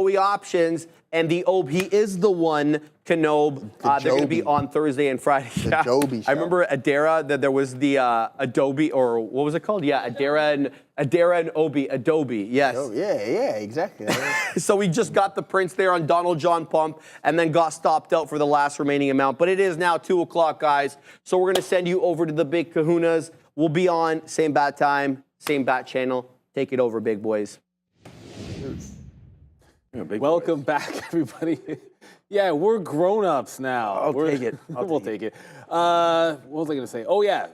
OE options, and the OP is the one, Knob. They're going to be on Thursday and Friday. The Joby show. I remember Adara, that there was the Adobe, or what was it called? Yeah, Adara and Adobe, yes. Oh, yeah, exactly. So we just got the prints there on Donald John Pump and then got stopped out for the last remaining amount. But it is now 2 o'clock, guys. So we're going to send you over to the big kahunas. We'll be on same bat time, same bat channel. Take it over, big boys. Welcome back, everybody. Yeah, we're grown-ups now. I'll take it. We'll take it. What was I going to say? Oh, yeah.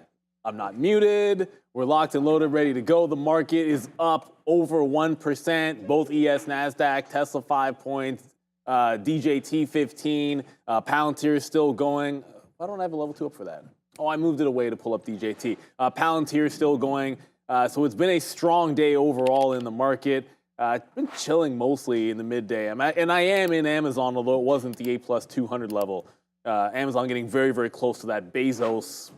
I'm not muted. We're locked and loaded, ready to go. The market is up over 1%. Both ES, NASDAQ, Tesla 5 points, DJT 15, Palantir is still going. Why don't I have a level 2 up for that? Oh, I moved it away to pull up DJT. Palantir is still going. So it's been a strong day overall in the market. It's been chilling mostly in the midday. And I am in Amazon, although it wasn't the A+ 200 level. Amazon getting very, very close to that Bezos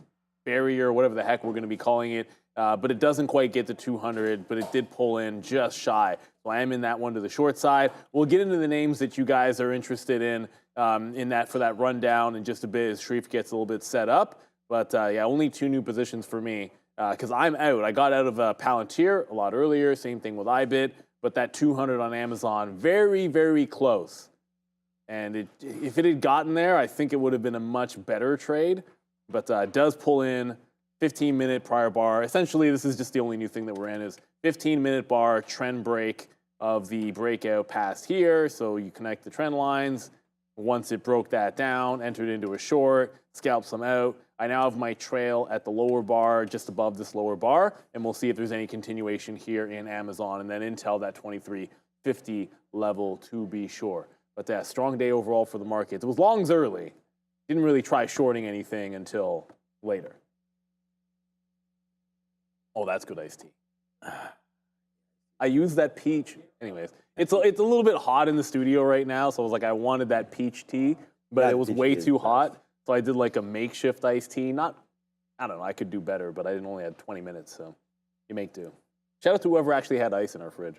barrier, whatever the heck we're going to be calling it. But it doesn't quite get to 200, but it did pull in just shy. So I am in that one to the short side. We'll get into the names that you guys are interested in that for that rundown in just a bit as Sharif gets a little bit set up. But yeah, only 2 new positions for me because I'm out. I got out of Palantir a lot earlier. Same thing with iBit. But that 200 on Amazon, very, very close. And if it had gotten there, I think it would have been a much better trade. But it does pull in 15-minute prior bar. Essentially, this is just the only new thing that we're in is 15-minute bar trend break of the breakout past here. So you connect the trend lines. Once it broke that down, entered into a short, scalped some out. I now have my trail at the lower bar, just above this lower bar, and we'll see if there's any continuation here in Amazon, and then Intel, that 2350 level to be sure. But yeah, strong day overall for the markets. It was longs early. Didn't really try shorting anything until later. Oh, that's good iced tea. I used that peach. Anyways, it's a little bit hot in the studio right now, so I was like, I wanted that peach tea, but it was way too hot. So I did like a makeshift iced tea. I don't know, I could do better, but I didn't only have 20 minutes, so you make do. Shout out to whoever actually had ice in our fridge.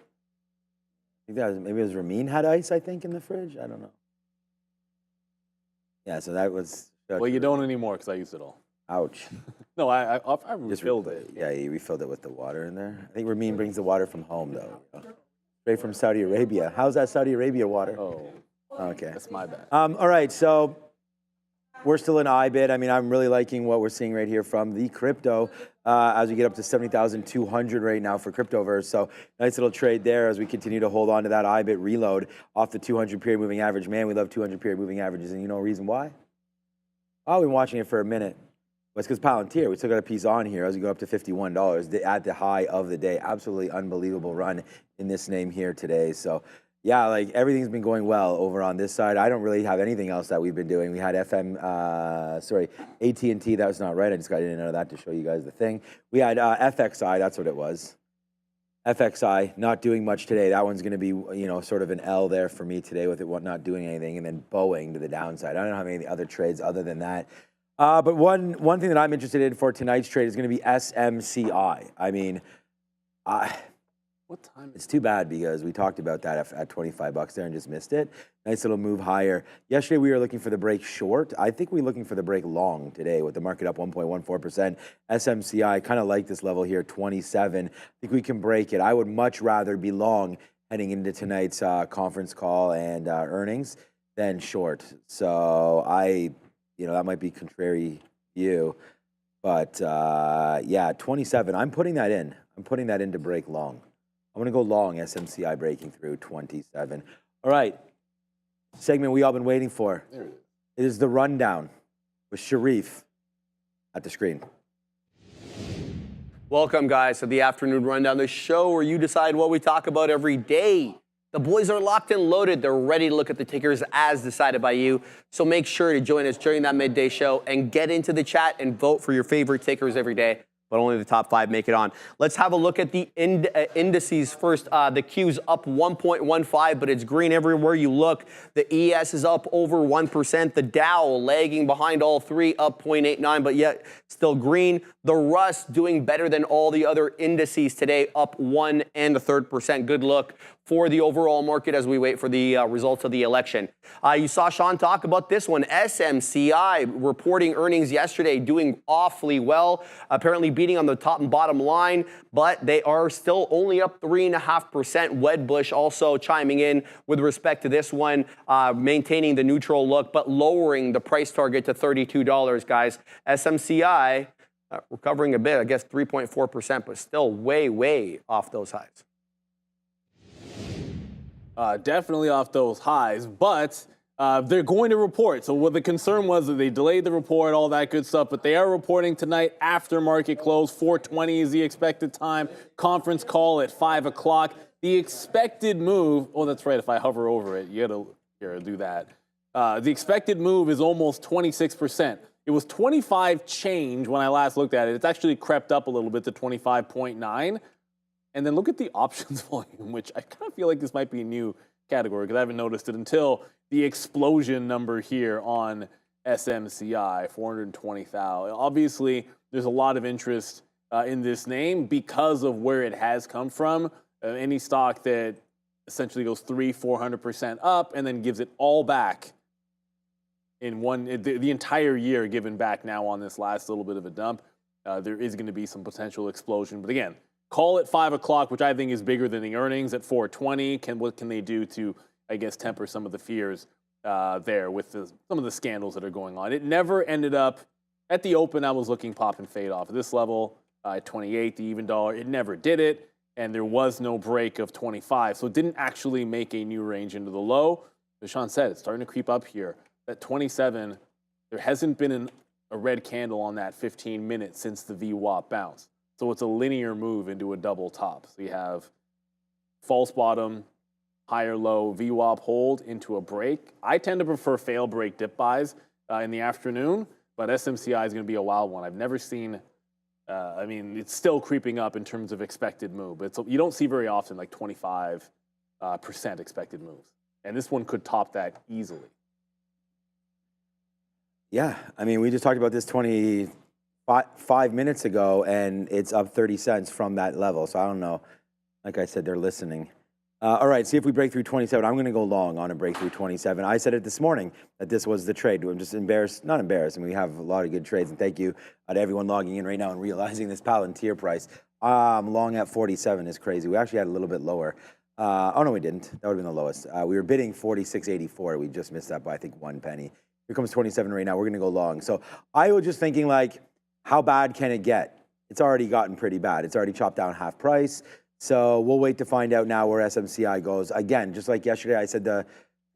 Maybe it was Ramin had ice, I think, in the fridge. I don't know. Yeah, so that was. Well, you don't anymore because I used it all. Ouch. No, I refilled it. Yeah, you refilled it with the water in there. I think Ramin brings the water from home, though. Straight from Saudi Arabia. How's that Saudi Arabia water? Oh, okay. That's my bad. All right, so we're still in iBit. I mean, I'm really liking what we're seeing right here from the crypto as we get up to 70,200 right now for Cryptoverse. So nice little trade there as we continue to hold on to that iBit reload off the 200 period moving average. Man, we love 200 period moving averages, and you know a reason why? Oh, we've been watching it for a minute. Well, it's because Palantir, we still got a piece on here as we go up to $51 at the high of the day. Absolutely unbelievable run in this name here today. So yeah, like everything's been going well over on this side. I don't really have anything else that we've been doing. We had AT&T, that was not right. I just got in and out of that to show you guys the thing. We had FXI, that's what it was. FXI, not doing much today. That one's going to be, you know, sort of an L there for me today with it not doing anything, and then Boeing to the downside. I don't have any other trades other than that. But one thing that I'm interested in for tonight's trade is going to be SMCI. I mean, what time? It's too bad because we talked about that at 25 bucks there and just missed it. Nice little move higher. Yesterday we were looking for the break short. I think we're looking for the break long today with the market up 1.14%. SMCI, kind of like this level here, 27. I think we can break it. I would much rather be long heading into tonight's conference call and earnings than short. So that might be contrary to you. But yeah, 27, I'm putting that in. I'm putting that in to break long. I'm going to go long, SMCI breaking through 27. All right, segment we all been waiting for. There it is. It is the rundown with Sharif at the screen. Welcome, guys, to the Afternoon Rundown, the show where you decide what we talk about every day. The boys are locked and loaded. They're ready to look at the tickers as decided by you. So make sure to join us during that midday show and get into the chat and vote for your favorite tickers every day. But only the top 5 make it on. Let's have a look at the indices first. The Q's up 1.15, but it's green everywhere you look. The ES is up over 1%. The Dow lagging behind all 3, up 0.89, but yet still green. The Russ doing better than all the other indices today, up 1 1/3%. Good look for the overall market as we wait for the results of the election. You saw Sean talk about this one. SMCI reporting earnings yesterday, doing awfully well, apparently beating on the top and bottom line, but they are still only up 3.5%. Wedbush also chiming in with respect to this one, maintaining the neutral look, but lowering the price target to $32, guys. SMCI recovering a bit, I guess 3.4%, but still way, way off those highs. Definitely off those highs, but they're going to report. So what the concern was that they delayed the report, all that good stuff, but they are reporting tonight after market close. 4:20 is the expected time. Conference call at 5 o'clock. The expected move, oh, that's right, if I hover over it, you gotta do that. The expected move is almost 26%. It was 25 change when I last looked at it. It's actually crept up a little bit to 25.9. And then look at the options volume, which I kind of feel like this might be a new category because I haven't noticed it until the explosion number here on SMCI, 420,000. Obviously, there's a lot of interest in this name because of where it has come from. Any stock that essentially goes 300-400% up and then gives it all back in the entire year given back now on this last little bit of a dump, there is going to be some potential explosion. But again, call it 5 o'clock, which I think is bigger than the earnings at 4:20. What can they do to, I guess, temper some of the fears there with some of the scandals that are going on? It never ended up, at the open, I was looking pop and fade off at this level, at 28, the even dollar. It never did it, and there was no break of 25. So it didn't actually make a new range into the low. As Sean said, it's starting to creep up here. At 27, there hasn't been a red candle on that 15 minutes since the VWAP bounce. So it's a linear move into a double top. So you have false bottom, higher low, VWAP hold into a break. I tend to prefer fail break dip buys in the afternoon, but SMCI is going to be a wild one. I've never seen, I mean, it's still creeping up in terms of expected move. But you don't see very often like 25% expected moves. And this one could top that easily. Yeah, I mean, we just talked about this 5 minutes ago, and it's up 30 cents from that level. So I don't know. Like I said, they're listening. All right, see if we break through 27. I'm going to go long on a breakthrough 27. I said it this morning that this was the trade. I'm just embarrassed, not embarrassed. I mean, we have a lot of good trades, and thank you to everyone logging in right now and realizing this Palantir price. Long at 47 is crazy. We actually had a little bit lower. Oh, no, we didn't. That would have been the lowest. We were bidding 46.84. We just missed that by, I think, 1 penny. Here comes 27 right now. We're going to go long. So I was just thinking, like, how bad can it get? It's already gotten pretty bad. It's already chopped down half price. So we'll wait to find out now where SMCI goes. Again, just like yesterday, I said for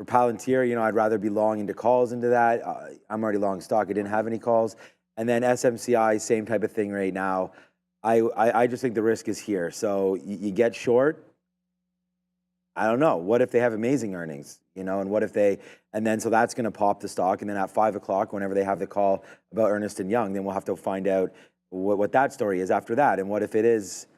Palantir, you know, I'd rather be long into calls into that. I'm already long stock. I didn't have any calls. And then SMCI, same type of thing right now. I just think the risk is here. So you get short. I don't know. What if they have amazing earnings? You know, and what if and then so that's going to pop the stock. And then at 5 o'clock, whenever they have the call about Ernst & Young, then we'll have to find out what that story is after that. And what if it is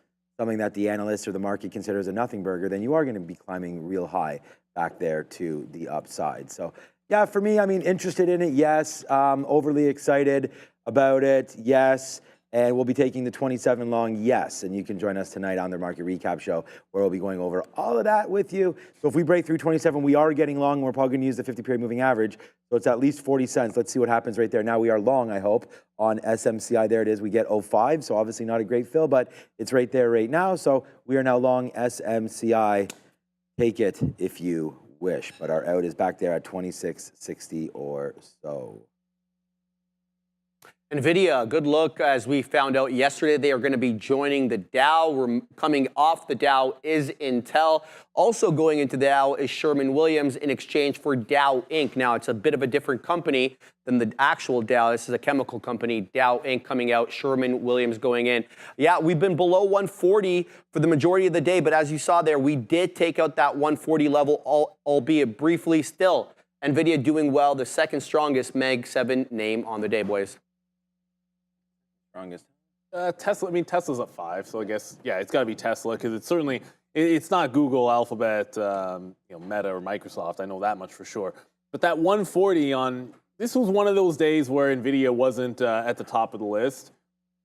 something that the analyst or the market considers a nothing burger, then you are going to be climbing real high back there to the upside. So yeah, for me, I mean, interested in it, yes. Overly excited about it, yes. And we'll be taking the 27 long, yes. And you can join us tonight on the Market Recap Show, where we'll be going over all of that with you. So if we break through 27, we are getting long. We're probably going to use the 50-period moving average. So it's at least 40 cents. Let's see what happens right there. Now we are long, I hope, on SMCI. There it is. We get 05, so obviously not a great fill, but it's right there right now. So we are now long SMCI. Take it if you wish. But our out is back there at 26.60 or so. Nvidia, good look. As we found out yesterday, they are going to be joining the Dow. We're coming off the Dow is Intel. Also going into the Dow is Sherwin-Williams in exchange for Dow Inc. Now, it's a bit of a different company than the actual Dow. This is a chemical company. Dow Inc. coming out, Sherwin-Williams going in. Yeah, we've been below 140 for the majority of the day, but as you saw there, we did take out that 140 level, albeit briefly. Still, Nvidia doing well, the second strongest Mag 7 name on the day, boys. Strongest. Tesla. I mean, Tesla's up 5, so I guess it's got to be Tesla because it's certainly it's not Google, Alphabet, Meta or Microsoft. I know that much for sure. But that 140 on this was one of those days where Nvidia wasn't at the top of the list,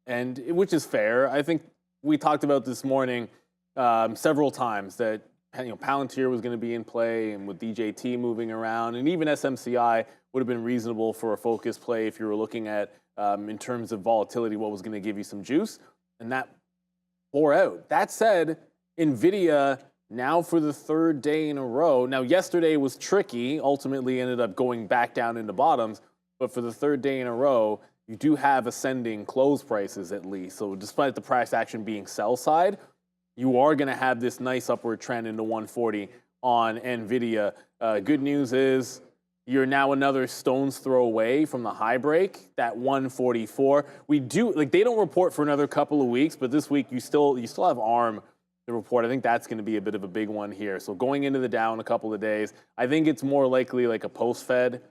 and which is fair. I think we talked about this morning several times that Palantir was going to be in play, and with DJT moving around, and even SMCI would have been reasonable for a focus play if you were looking at, in terms of volatility, what was going to give you some juice, and that bore out. That said, Nvidia now for the third day in a row. Now, yesterday was tricky, ultimately ended up going back down into bottoms, but for the third day in a row, you do have ascending close prices at least. So despite the price action being sell side, you are going to have this nice upward trend into 140 on Nvidia. Good news is you're now another stone's throw away from the high break, that 144. We do, like, they don't report for another couple of weeks, but this week you still have ARM to report. I think that's going to be a bit of a big one here. So going into the Dow in a couple of days, I think it's more likely like a post-Fed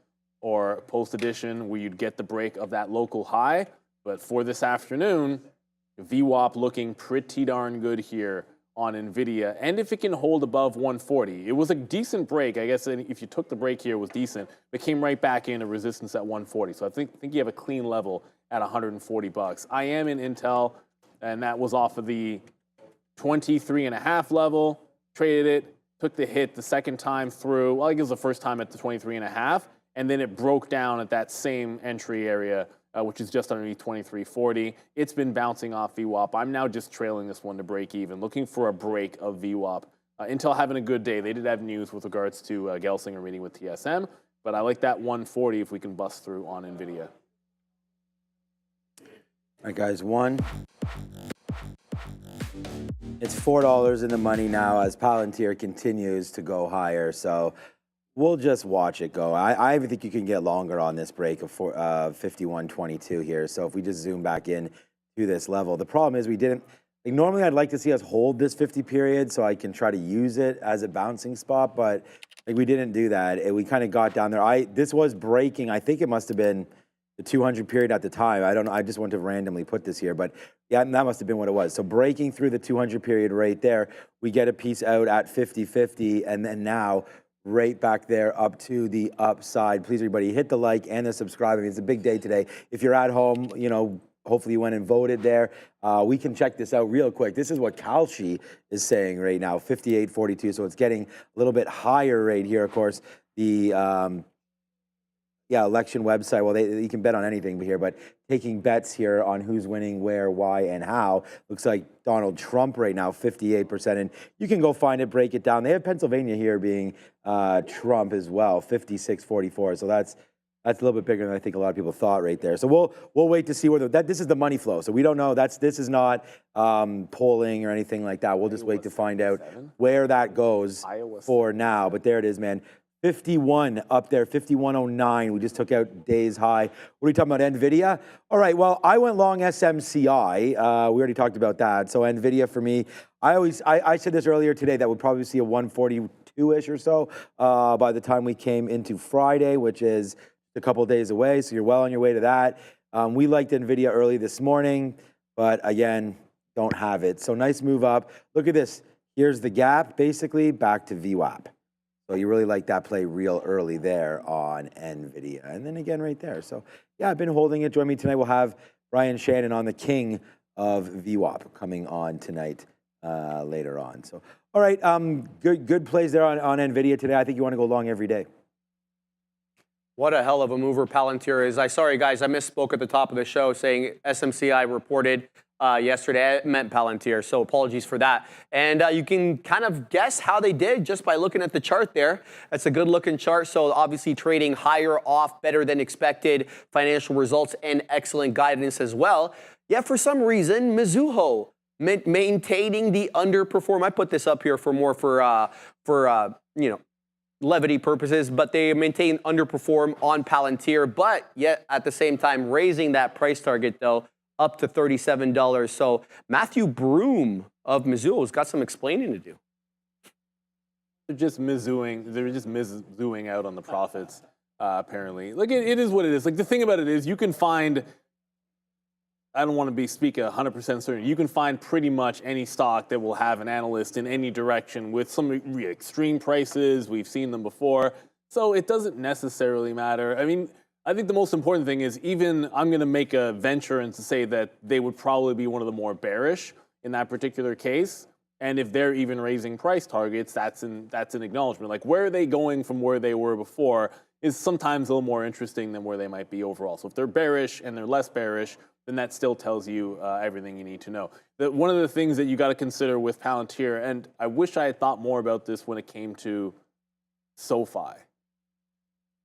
or post-edition where you'd get the break of that local high. But for this afternoon, VWAP looking pretty darn good here on Nvidia. And if it can hold above 140, it was a decent break. I guess if you took the break here, it was decent. It came right back into resistance at 140. So I think you have a clean level at 140 bucks. I am in Intel, and that was off of the 23.5 level. Traded it, took the hit the second time through. Well, I think it was the first time at the 23.5, and then it broke down at that same entry area, which is just underneath 23.40. It's been bouncing off VWAP. I'm now just trailing this one to break even, looking for a break of VWAP. Intel having a good day. They did have news with regards to Gelsinger meeting with TSM, but I like that 140 if we can bust through on Nvidia. All right, guys, it's $4 in the money now as Palantir continues to go higher. So we'll just watch it go. I even think you can get longer on this break of 51.22 here. So if we just zoom back in to this level, the problem is we didn't. Like normally, I'd like to see us hold this 50 period so I can try to use it as a bouncing spot, but like we didn't do that. We kind of got down there. This was breaking. I think it must have been the 200 period at the time. I don't know. I just want to randomly put this here, but yeah, that must have been what it was. So breaking through the 200 period right there, we get a piece out at 50.50, and then now right back there up to the upside. Please, everybody, hit the like and the subscribe. I mean, it's a big day today. If you're at home, hopefully you went and voted there. We can check this out real quick. This is what Kalshi is saying right now, 58.42. So it's getting a little bit higher right here. Of course, the election website. Well, you can bet on anything here, but taking bets here on who's winning, where, why, and how. Looks like Donald Trump right now, 58%. And you can go find it, break it down. They have Pennsylvania here being Trump as well, 56.44. So that's a little bit bigger than I think a lot of people thought right there. So we'll wait to see where this is the money flow. So we don't know. This is not polling or anything like that. We'll just wait to find out where that goes for now. But there it is, man. 51 up there, 51.09. We just took out day's high. What are we talking about, Nvidia? All right, well, I went long SMCI. We already talked about that. So Nvidia for me, I said this earlier today that we'd probably see a 142-ish or so by the time we came into Friday, which is a couple of days away. So you're well on your way to that. We liked Nvidia early this morning, but again, don't have it. So nice move up. Look at this. Here's the gap, basically back to VWAP. So you really like that play real early there on Nvidia. And then again right there. So yeah, I've been holding it. Join me tonight. We'll have Ryan Shannon on, the king of VWAP, coming on tonight later on. So, all right, good plays there on Nvidia today. I think you want to go long every day. What a hell of a mover Palantir is. Sorry, guys, I misspoke at the top of the show saying SMCI reported yesterday. I meant Palantir, so apologies for that. And you can kind of guess how they did just by looking at the chart there. That's a good-looking chart, so obviously trading higher off better than expected financial results and excellent guidance as well. Yet for some reason, Mizuho maintaining the underperform. I put this up here for more for levity purposes, but they maintain underperform on Palantir, but yet at the same time raising that price target though up to $37. So Matthew Broom of Mizuho's got some explaining to do. They're just mizzooing out on the profits, apparently. Like it is what it is. Like the thing about it is you can find, I don't want to speak 100% certain. You can find pretty much any stock that will have an analyst in any direction with some extreme prices. We've seen them before. So it doesn't necessarily matter. I mean, I think the most important thing is even I'm going to make a venture and to say that they would probably be one of the more bearish in that particular case. And if they're even raising price targets, that's an acknowledgement. Like, where are they going from where they were before is sometimes a little more interesting than where they might be overall. So if they're bearish and they're less bearish, then that still tells you everything you need to know. One of the things that you got to consider with Palantir, and I wish I had thought more about this when it came to SoFi,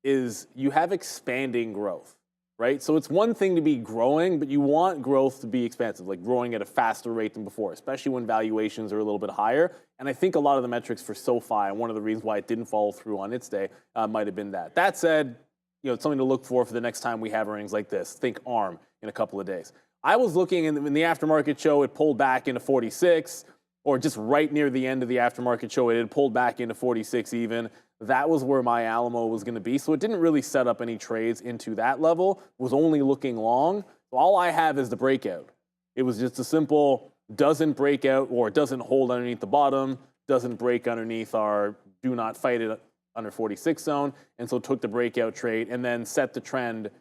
is you have expanding growth, right? So it's one thing to be growing, but you want growth to be expansive, like growing at a faster rate than before, especially when valuations are a little bit higher. And I think a lot of the metrics for SoFi, and one of the reasons why it didn't follow through on its day, might have been that. That said, it's something to look for the next time we have earnings like this. Think ARM in a couple of days. I was looking in the aftermarket show, it pulled back into 46, or just right near the end of the aftermarket show, it had pulled back into 46 even. That was where my Alamo was going to be. So it didn't really set up any trades into that level. It was only looking long. So all I have is the breakout. It was just a simple doesn't break out, or it doesn't hold underneath the bottom, doesn't break underneath our do not fight it under 46 zone. And so took the breakout trade and then set the trend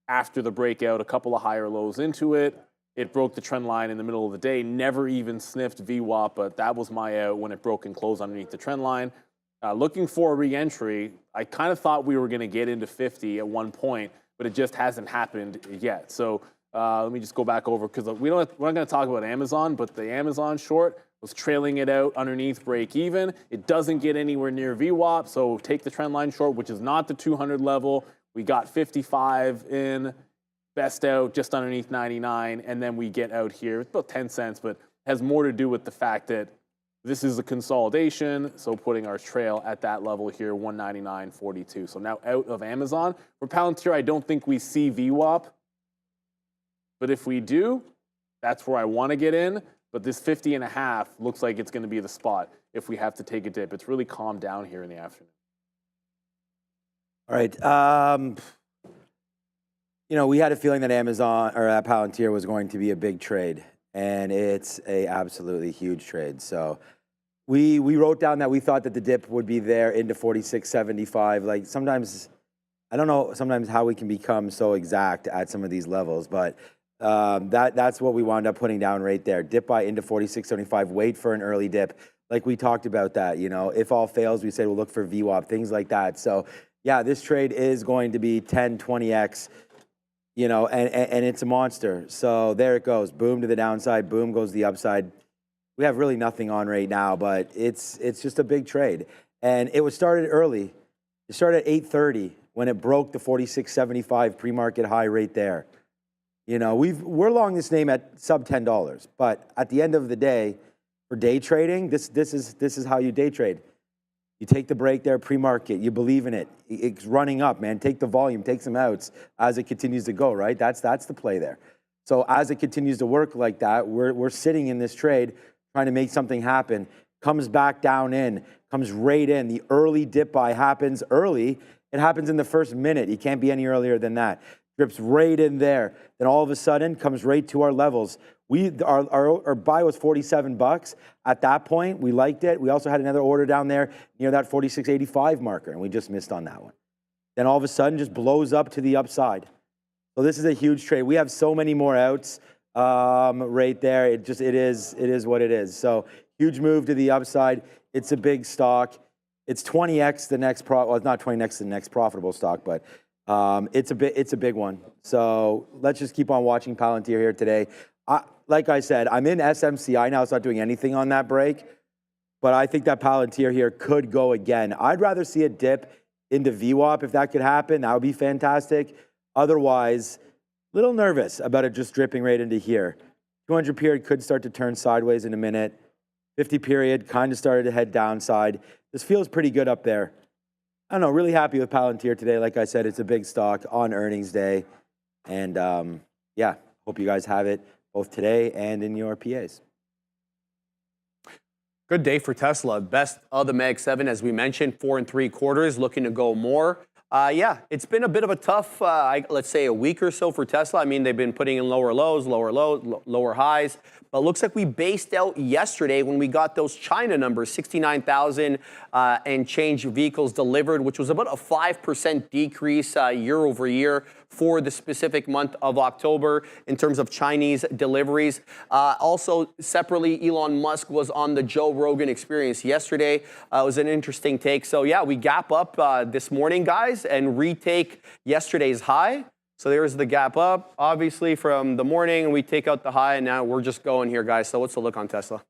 after the breakout, a couple of higher lows into it. It broke the trend line in the middle of the day, never even sniffed VWAP, but that was my out when it broke and closed underneath the trend line. Looking for a re-entry, I kind of thought we were going to get into 50 at one point, but it just hasn't happened yet. So let me just go back over, because we're not going to talk about Amazon, but the Amazon short was trailing it out underneath break even. It doesn't get anywhere near VWAP, so take the trend line short, which is not the 200 level. We got 55 in, best out just underneath 99, and then we get out here. It's about 10 cents, but has more to do with the fact that this is a consolidation, so putting our trail at that level here, 199.42. So now out of Amazon. For Palantir, I don't think we see VWAP, but if we do, that's where I want to get in. But this 50.5 looks like it's going to be the spot if we have to take a dip. It's really calmed down here in the afternoon. All right. We had a feeling that Amazon or Palantir was going to be a big trade, and it's a absolutely huge trade. So we wrote down that we thought that the dip would be there into 46.75. Like, sometimes, I don't know sometimes how we can become so exact at some of these levels, but that's what we wound up putting down right there. Dip by into 46.75, wait for an early dip. Like we talked about that, if all fails, we said we'll look for VWAP, things like that. So yeah, this trade is going to be 10, 20x, and it's a monster. So there it goes. Boom to the downside, boom goes the upside. We have really nothing on right now, but it's just a big trade. And it was started early. It started at 8:30 when it broke the 46.75 pre-market high right there. We're long this name at sub $10, but at the end of the day, for day trading, this is how you day trade. You take the break there, pre-market. You believe in it. It's running up, man. Take the volume, take some outs as it continues to go, right? That's the play there. So as it continues to work like that, we're sitting in this trade trying to make something happen. Comes back down in, comes right in. The early dip buy happens early. It happens in the first minute. You can't be any earlier than that. Drips right in there. Then all of a sudden comes right to our levels. Our buy was $47. At that point, we liked it. We also had another order down there near that 46.85 marker, and we just missed on that one. Then all of a sudden, just blows up to the upside. So this is a huge trade. We have so many more outs right there. It is what it is. So huge move to the upside. It's a big stock. It's 20x the next well, it's not 20x the next profitable stock, but it's a big one. So let's just keep on watching Palantir here today. Like I said, I'm in SMCI now. It's not doing anything on that break, but I think that Palantir here could go again. I'd rather see it dip into VWAP if that could happen. That would be fantastic. Otherwise, a little nervous about it just dripping right into here. 200 period could start to turn sideways in a minute. 50 period kind of started to head downside. This feels pretty good up there. I don't know, really happy with Palantir today. Like I said, it's a big stock on earnings day. And yeah, hope you guys have it both today and in your PAs. Good day for Tesla. Best of the Mag 7, as we mentioned, 4 3/4, looking to go more. Yeah, it's been a bit of a tough, let's say, a week or so for Tesla. I mean, they've been putting in lower lows, lower highs. But it looks like we based out yesterday when we got those China numbers, 69,000 and change vehicles delivered, which was about a 5% decrease year over year for the specific month of October in terms of Chinese deliveries. Also, separately, Elon Musk was on the Joe Rogan Experience yesterday. It was an interesting take. So yeah, we gap up this morning, guys, and retake yesterday's high. So there's the gap up, obviously, from the morning, and we take out the high, and now we're just going here, guys. So what's the look on Tesla?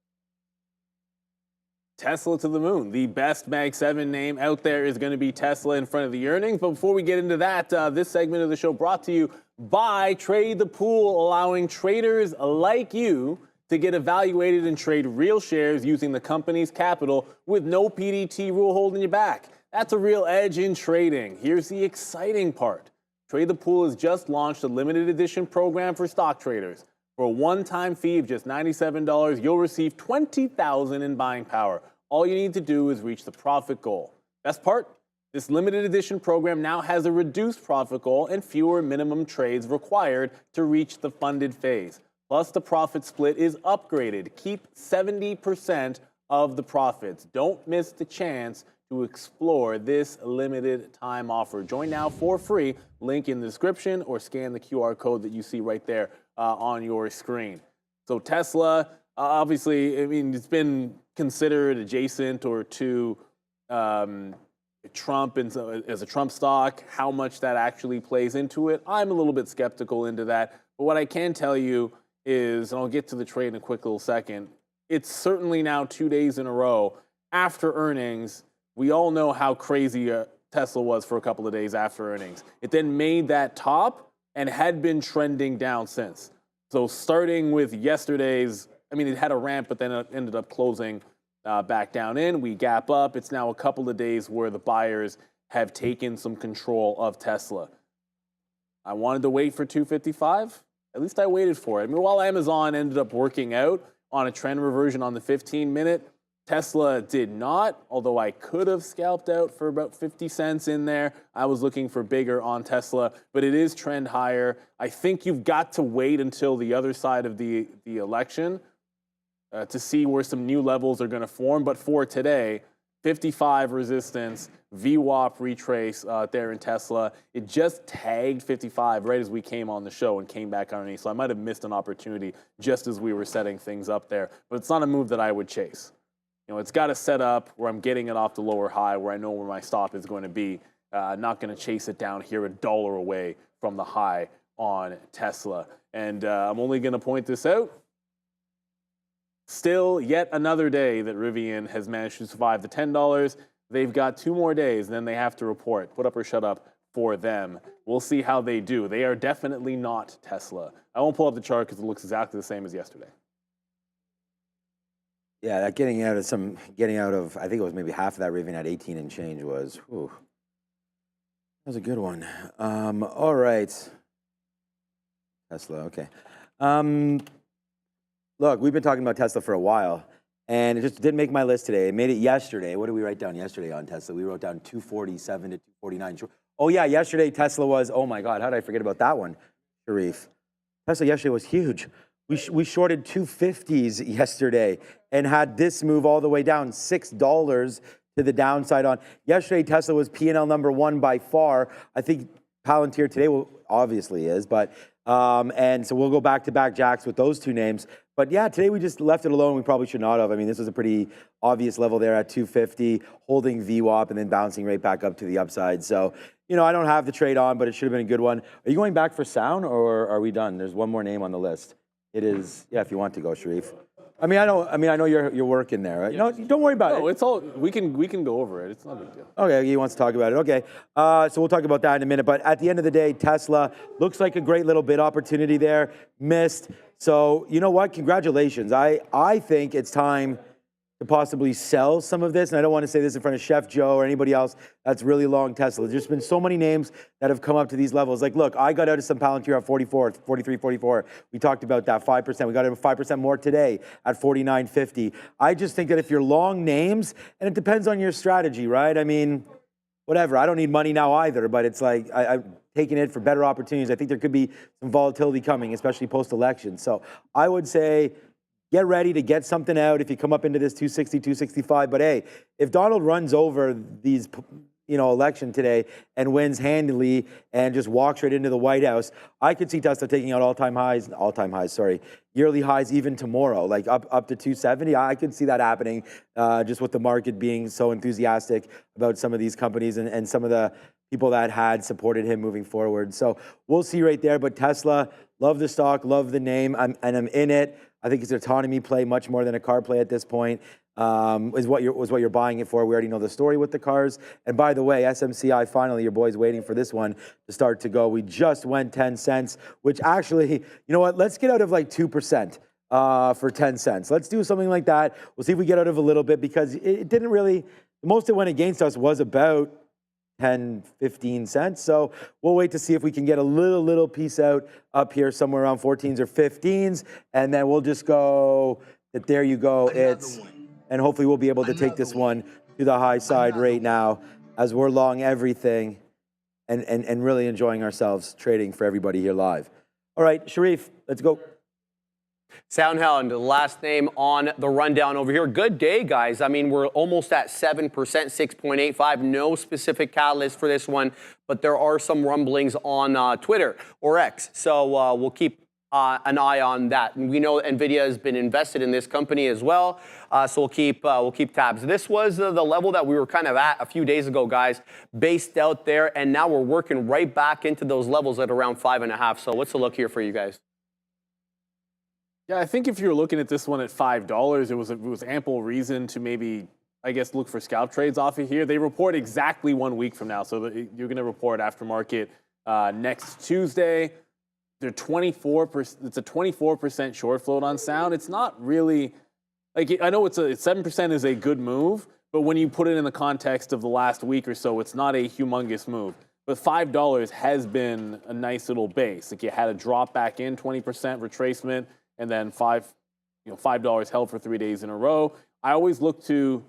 Tesla to the moon. The best Mag 7 name out there is going to be Tesla in front of the earnings. But before we get into that, this segment of the show brought to you by Trade the Pool, allowing traders like you to get evaluated and trade real shares using the company's capital with no PDT rule holding you back. That's a real edge in trading. Here's the exciting part. Trade the Pool has just launched a limited edition program for stock traders. For a one-time fee of just $97, you'll receive $20,000 in buying power. All you need to do is reach the profit goal. Best part? This limited edition program now has a reduced profit goal and fewer minimum trades required to reach the funded phase. Plus, the profit split is upgraded. Keep 70% of the profits. Don't miss the chance to explore this limited time offer. Join now for free. Link in the description or scan the QR code that you see right there on your screen. So Tesla, obviously, I mean, it's been considered adjacent or to Trump and as a Trump stock. How much that actually plays into it, I'm a little bit skeptical into that. But what I can tell you is, and I'll get to the trade in a quick little second, it's certainly now 2 days in a row after earnings. We all know how crazy Tesla was for a couple of days after earnings. It then made that top and had been trending down since. So starting with yesterday's, I mean, it had a ramp, but then it ended up closing back down in. We gap up. It's now a couple of days where the buyers have taken some control of Tesla. I wanted to wait for 255. At least I waited for it. I mean, while Amazon ended up working out on a trend reversion on the 15-minute, Tesla did not, although I could have scalped out for about 50 cents in there. I was looking for bigger on Tesla, but it is trend higher. I think you've got to wait until the other side of the election to see where some new levels are going to form. But for today, 55 resistance, VWAP retrace there in Tesla. It just tagged 55 right as we came on the show and came back underneath. So I might have missed an opportunity just as we were setting things up there. But it's not a move that I would chase. You know, it's got to set up where I'm getting it off the lower high, where I know where my stop is going to be. Not going to chase it down here $1 away from the high on Tesla. And I'm only going to point this out. Still, yet another day that Rivian has managed to survive the $10. They've got 2 more days, and then they have to report. Put up or shut up for them. We'll see how they do. They are definitely not Tesla. I won't pull up the chart because it looks exactly the same as yesterday. Yeah, that getting out of, I think it was maybe half of that Rivian at 18 and change was, whew, that was a good one. All right. Tesla, okay. Look, we've been talking about Tesla for a while, and it just didn't make my list today. It made it yesterday. What did we write down yesterday on Tesla? We wrote down 247 to 249. Oh, yeah, yesterday Tesla was, oh my God, how did I forget about that one, Sharif? Tesla yesterday was huge. We shorted 250s yesterday and had this move all the way down, $6 to the downside on. Yesterday, Tesla was P&L number 1 by far. I think Palantir today obviously is, but and so we'll go back-to-back jacks with those 2 names. But yeah, today we just left it alone. We probably should not have. I mean, this was a pretty obvious level there at 250, holding VWAP and then bouncing right back up to the upside. So, you know, I don't have the trade on, but it should have been a good one. Are you going back for Sound, or are we done? There's one more name on the list. It is, yeah, if you want to go, Sharif. I know you're working there, right? Yeah. No, don't worry about it. No, it's all, we can go over it. It's not a big deal. Okay, he wants to talk about it. Okay, so we'll talk about that in a minute. But at the end of the day, Tesla looks like a great little bid opportunity there. Missed. So you know what? Congratulations. I think it's time to possibly sell some of this. And I don't want to say this in front of Chef Joe or anybody else that's really long Tesla. There's been so many names that have come up to these levels. Like, look, I got out of some Palantir at 44, 43, 44. We talked about that, 5%. We got out of 5% more today at 49.50. I just think that if you're long names, and it depends on your strategy, right? I mean, whatever. I don't need money now either, but it's like I'm taking it for better opportunities. I think there could be some volatility coming, especially post-election. So I would say get ready to get something out if you come up into this 260, 265. But hey, if Donald runs over these, election today and wins handily and just walks right into the White House, I could see Tesla taking out yearly highs even tomorrow, like up to 270. I could see that happening, just with the market being so enthusiastic about some of these companies and some of the people that had supported him moving forward. So we'll see right there. But Tesla, love the stock, love the name, I'm in it. I think it's an autonomy play much more than a car play at this point. Is what you're buying it for. We already know the story with the cars. And by the way, SMCI, finally, your boy's waiting for this one to start to go. We just went 10 cents, which actually, you know what? Let's get out of like 2% for 10 cents. Let's do something like that. We'll see if we get out of a little bit, because it didn't really, the most it went against us was about 10, 15 cents. So we'll wait to see if we can get a little piece out up here somewhere around 14s or 15s. And then we'll just go that there you go. And hopefully we'll be able to take this one to the high side right now as we're long everything and really enjoying ourselves trading for everybody here live. All right, Sharif, let's go. SoundHound, the last name on the rundown over here. Good day, guys. I mean, we're almost at 7%, 6.85. No specific catalyst for this one, but there are some rumblings on Twitter or X. So we'll keep an eye on that. And we know Nvidia has been invested in this company as well, so we'll keep tabs. This was the level that we were kind of at a few days ago, guys, based out there, and now we're working right back into those levels at around 5.5. So what's the look here for you guys? Yeah, I think if you're looking at this one at $5, it was ample reason to maybe, I guess, look for scalp trades off of here. They report exactly 1 week from now, so you're going to report Aftermarket next Tuesday. They're 24%. It's a 24% short float on Sound. It's not really like, I know 7% is a good move, but when you put it in the context of the last week or so, it's not a humongous move. But $5 has been a nice little base. Like, you had a drop back in, 20% retracement, and then $5 held for 3 days in a row. I always look to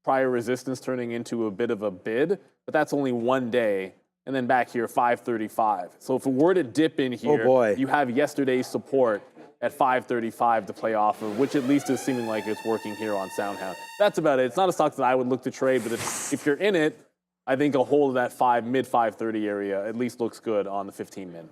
prior resistance turning into a bit of a bid, but that's only 1 day. And then back here, 535. So if it were to dip in here, you have yesterday's support at 535 to play off of, which at least is seeming like it's working here on SoundHound. That's about it. It's not a stock that I would look to trade, but if you're in it, I think a hold of that mid 530 area at least looks good on the 15 min.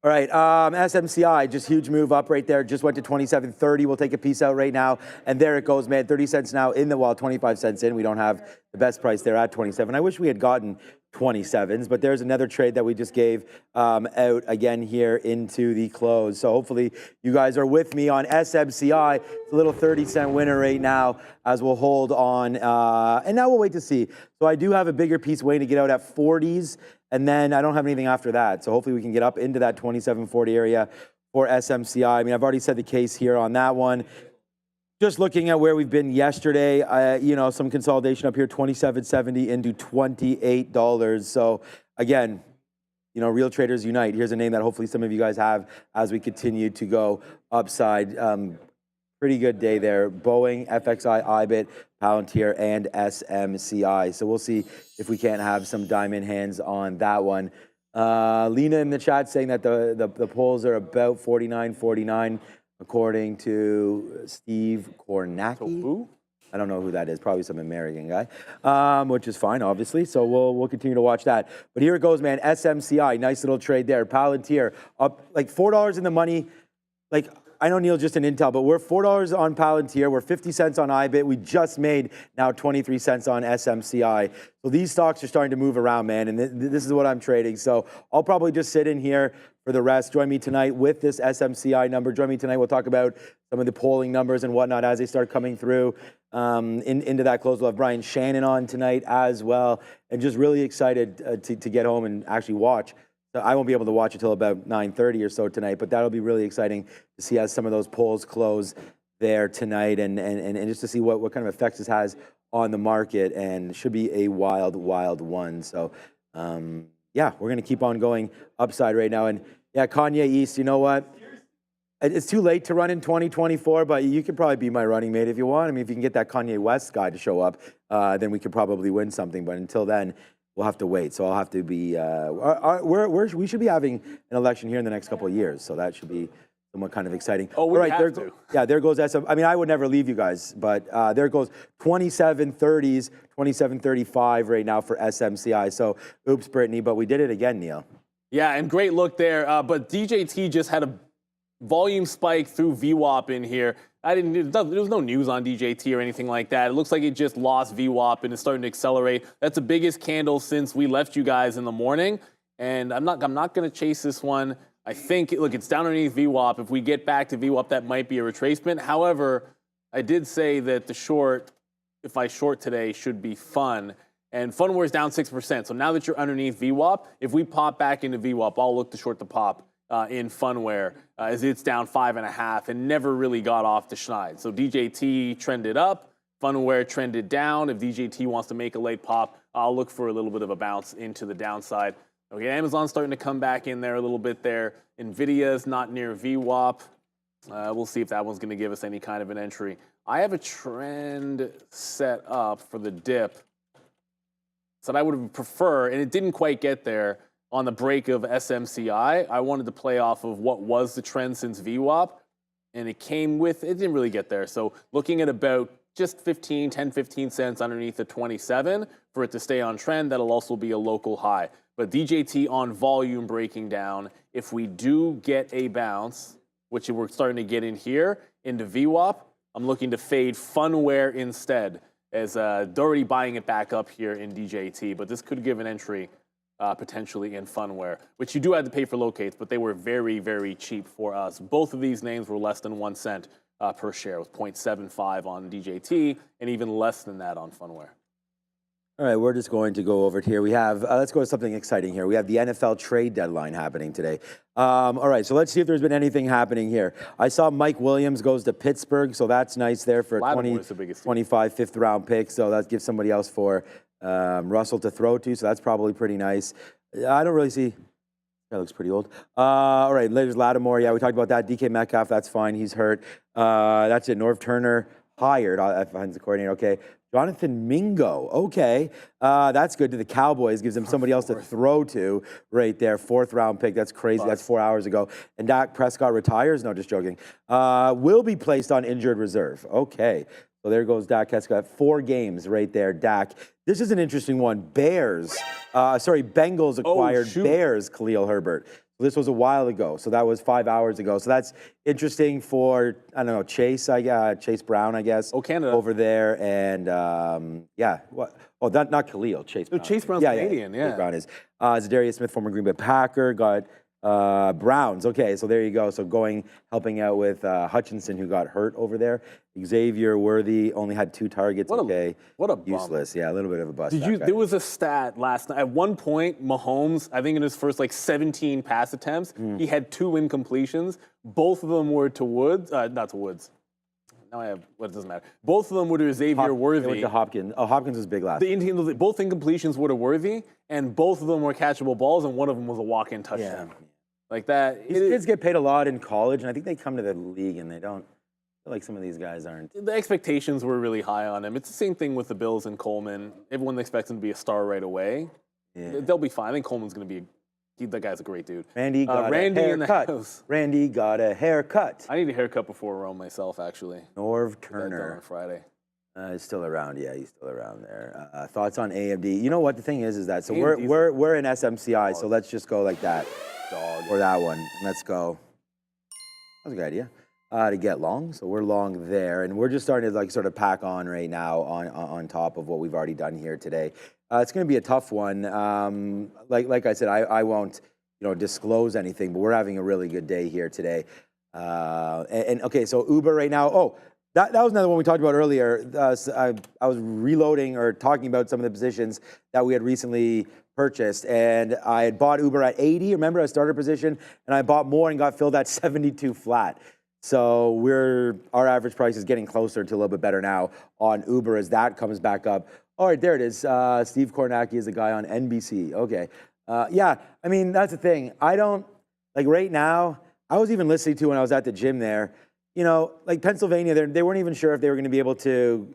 All right, SMCI, just huge move up right there. Just went to 27.30. We'll take a piece out right now. And there it goes, man. 30 cents now in the wall, 25 cents in. We don't have the best price there at 27. I wish we had gotten 27s, but there's another trade that we just gave out again here into the close. So hopefully you guys are with me on SMCI. It's a little 30-cent winner right now as we'll hold on. And now we'll wait to see. So I do have a bigger piece waiting to get out at 40s. And then I don't have anything after that. So hopefully we can get up into that 27.40 area for SMCI. I mean, I've already said the case here on that one. Just looking at where we've been yesterday, some consolidation up here, $27.70 into $28. So again, real traders unite. Here's a name that hopefully some of you guys have as we continue to go upside. Pretty good day there. Boeing, FXI, IBIT, Palantir, and SMCI. So we'll see if we can't have some diamond hands on that one. Lena in the chat saying that the polls are about 49-49 according to Steve Kornacki. I don't know who that is. Probably some American guy, which is fine, obviously. So we'll continue to watch that. But here it goes, man. SMCI, nice little trade there. Palantir up like $4 in the money. Like, I know Neil just an Intel, but we're $4 on Palantir. We're 50 cents on IBIT. We just made now 23 cents on SMCI. So these stocks are starting to move around, man, and this is what I'm trading. So I'll probably just sit in here for the rest. Join me tonight with this SMCI number. Join me tonight. We'll talk about some of the polling numbers and whatnot as they start coming through into that close. We'll have Brian Shannon on tonight as well, and just really excited to get home and actually watch. So I won't be able to watch until about 9:30 or so tonight, but that'll be really exciting to see as some of those polls close there tonight and just to see what kind of effects this has on the market, and should be a wild one. So, yeah, we're going to keep on going upside right now. And, yeah, Kanye East, you know what? It's too late to run in 2024, but you could probably be my running mate if you want. I mean, if you can get that Kanye West guy to show up, then we could probably win something. But until then, we'll have to wait. So I'll have to be. We should be having an election here in the next couple of years, so that should be somewhat kind of exciting. Oh, we have to. Yeah, there goes SM. I mean, I would never leave you guys, but there goes 27.30s, 27.35 right now for SMCI. So oops, Brittany, but we did it again, Neil. Yeah, and great look there. But DJT just had a volume spike through VWAP in here. There was no news on DJT or anything like that. It looks like it just lost VWAP and is starting to accelerate. That's the biggest candle since we left you guys in the morning. And I'm not going to chase this one. I think, look, it's down underneath VWAP. If we get back to VWAP, that might be a retracement. However, I did say that the short, if I short today, should be fun. And Funware is down 6%. So now that you're underneath VWAP, if we pop back into VWAP, I'll look to short the pop in Funware as it's down 5.5 and never really got off the schneid. So DJT trended up, Funware trended down. If DJT wants to make a late pop, I'll look for a little bit of a bounce into the downside. Okay, Amazon's starting to come back in there a little bit there. Nvidia's not near VWAP. We'll see if that one's going to give us any kind of an entry. I have a trend set up for the dip that I would prefer, and it didn't quite get there on the break of SMCI. I wanted to play off of what was the trend since VWAP, and it didn't really get there. So looking at about just 10, 15 cents underneath the 27 for it to stay on trend, that'll also be a local high. But DJT on volume breaking down, if we do get a bounce, which we're starting to get in here, into VWAP, I'm looking to fade Funware instead, as they're already buying it back up here in DJT. But this could give an entry potentially in Funware, which you do have to pay for locates, but they were very, very cheap for us. Both of these names were less than 1 cent per share, with 0.75 on DJT and even less than that on Funware. All right, we're just going to go over it here. We have, let's go to something exciting here. We have the NFL trade deadline happening today. All right, so let's see if there's been anything happening here. I saw Mike Williams goes to Pittsburgh, so that's nice there for a 25 fifth-round pick. So that gives somebody else for Russell to throw to, so that's probably pretty nice. I don't really see. That looks pretty old. All right, there's Lattimore. Yeah, we talked about that. DK Metcalf, that's fine. He's hurt. That's it. Norv Turner hired. Offensive coordinator. Okay. Jonathan Mingo. Okay. That's good to the Cowboys. Gives them somebody else to throw to right there. 4th-round pick. That's crazy. That's 4 hours ago. And Dak Prescott retires? No, just joking. Will be placed on injured reserve. Okay. So there goes Dak Prescott. 4 games right there, Dak. This is an interesting one. Bengals acquired Bears Khalil Herbert. This was a while ago, so that was 5 hours ago. So that's interesting for, I don't know, Chase Brown, I guess. Oh, Canada. Over there, and yeah. What? Oh, not Khalil, Chase Brown. Chase Brown's Canadian, yeah. Chase Brown is. Zadarius Smith, former Green Bay Packer, got Browns. Okay, so there you go. So helping out with Hutchinson, who got hurt over there. Xavier Worthy only had 2 targets. What a useless. Yeah, a little bit of a bust. There was a stat last night. At one point, Mahomes, I think in his first 17 pass attempts, he had 2 incompletions. Both of them were to Woods, not to Woods. Now I have, it doesn't matter. Both of them were to Xavier Worthy. They went to Hopkins. Oh, Hopkins was big last. Both incompletions were to Worthy, and both of them were catchable balls, and one of them was a walk-in touchdown. Yeah. Like that. These kids get paid a lot in college, and I think they come to the league and they don't. I feel like some of these guys aren't. The expectations were really high on him. It's the same thing with the Bills and Coleman. Everyone expects him to be a star right away. Yeah. They'll be fine. I think Coleman's going to be that guy's a great dude. Randy got a haircut. Randy got a haircut. I need a haircut before Rome myself, actually. Norv Turner. On Friday. He's still around. Yeah, he's still around there. Thoughts on AMD? You know what the thing is that so we're in SMCI, so let's just go like that. Or that one. Let's go. That was a good idea. To get long, so we're long there, and we're just starting to sort of pack on right now on top of what we've already done here today. It's going to be a tough one. Like I said, I won't disclose anything, but we're having a really good day here today. And okay, so Uber right now. Oh, that was another one we talked about earlier. I was reloading or talking about some of the positions that we had recently purchased, and I had bought Uber at 80. Remember, I started a position, and I bought more and got filled at 72 flat. So our average price is getting closer to a little bit better now on Uber as that comes back up. All right, there it is. Steve Kornacki is a guy on NBC. Okay. Yeah, I mean, that's the thing. I don't, right now, I was even listening to when I was at the gym there, you know, like Pennsylvania, they weren't even sure if they were going to be able to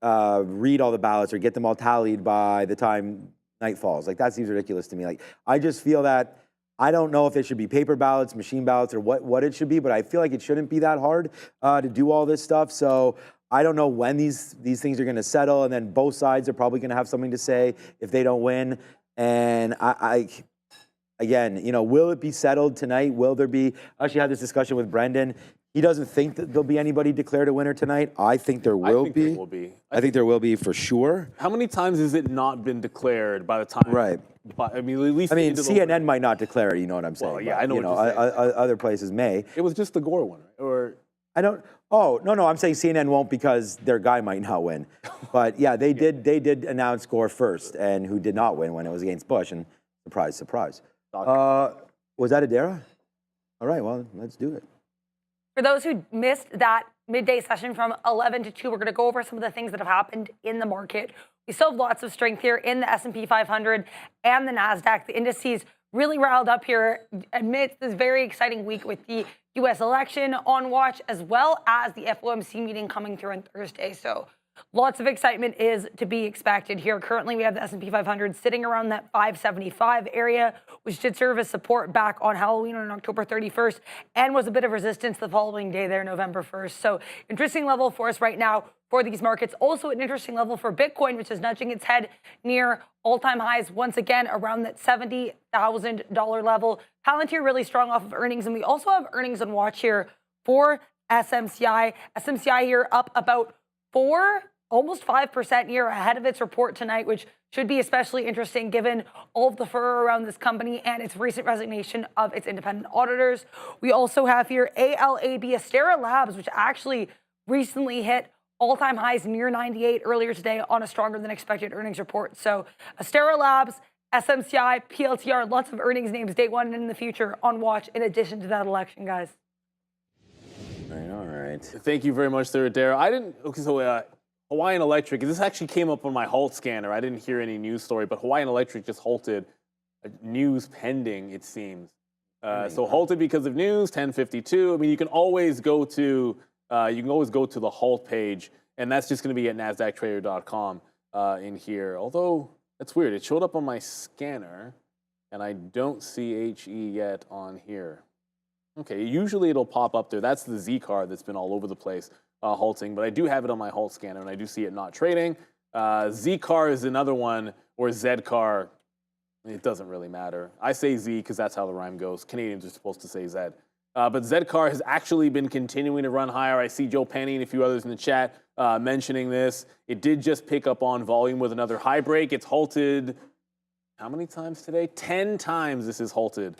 read all the ballots or get them all tallied by the time night falls. Like, that seems ridiculous to me. Like, I just feel that, I don't know if it should be paper ballots, machine ballots, or what it should be, but I feel like it shouldn't be that hard to do all this stuff. So I don't know when these things are going to settle, and then both sides are probably going to have something to say if they don't win. And again, you know, will it be settled tonight? Will there be? I actually had this discussion with Brendan. He doesn't think that there'll be anybody declared a winner tonight. I think there will be. There will be. I think there will be for sure. How many times has it not been declared by the time? Right. I mean, at least. I mean, CNN might not declare it. You know what I'm saying? Well, yeah, but, I know you what you're saying. Other places may. It was just the Gore one, right? Or I don't. Oh no, I'm saying CNN won't because their guy might not win. But yeah, they did announce Gore first, and who did not win when it was against Bush. And surprise, surprise. Was that Adara? All right, well, let's do it. For those who missed that midday session from 11 to 2, we're going to go over some of the things that have happened in the market. We still have lots of strength here in the S&P 500 and the NASDAQ. The indices really riled up here amidst this very exciting week with the U.S. election on watch, as well as the FOMC meeting coming through on Thursday. So lots of excitement is to be expected here. Currently, we have the S&P 500 sitting around that 575 area, which did serve as support back on Halloween on October 31st and was a bit of resistance the following day there, November 1st. So interesting level for us right now for these markets. Also an interesting level for Bitcoin, which is nudging its head near all-time highs once again around that $70,000 level. Palantir really strong off of earnings, and we also have earnings on watch here for SMCI. SMCI here up about almost 5% here ahead of its report tonight, which should be especially interesting given all of the furor around this company and its recent resignation of its independent auditors. We also have here ALAB, Astera Labs, which actually recently hit all-time highs near 98 earlier today on a stronger than expected earnings report. So Astera Labs, SMCI, PLTR, lots of earnings names day one and in the future on watch in addition to that election, guys. All right. thank you very much there, Dara. I didn't. Okay, so Hawaiian Electric. This actually came up on my halt scanner. I didn't hear any news story, but Hawaiian Electric just halted. News pending, it seems. So halted because of news. 10:52. I mean, you can always go to the halt page, and that's just going to be at NASDAQtrader.com in here. Although that's weird. It showed up on my scanner, and I don't see HE yet on here. Okay, usually it'll pop up there. That's the Z card that's been all over the place halting, but I do have it on my halt scanner, and I do see it not trading. Z car is another one, or Z car. It doesn't really matter. I say Z because that's how the rhyme goes. Canadians are supposed to say Z. But Z car has actually been continuing to run higher. I see Joe Penny and a few others in the chat mentioning this. It did just pick up on volume with another high break. It's halted how many times today? 10 times this is halted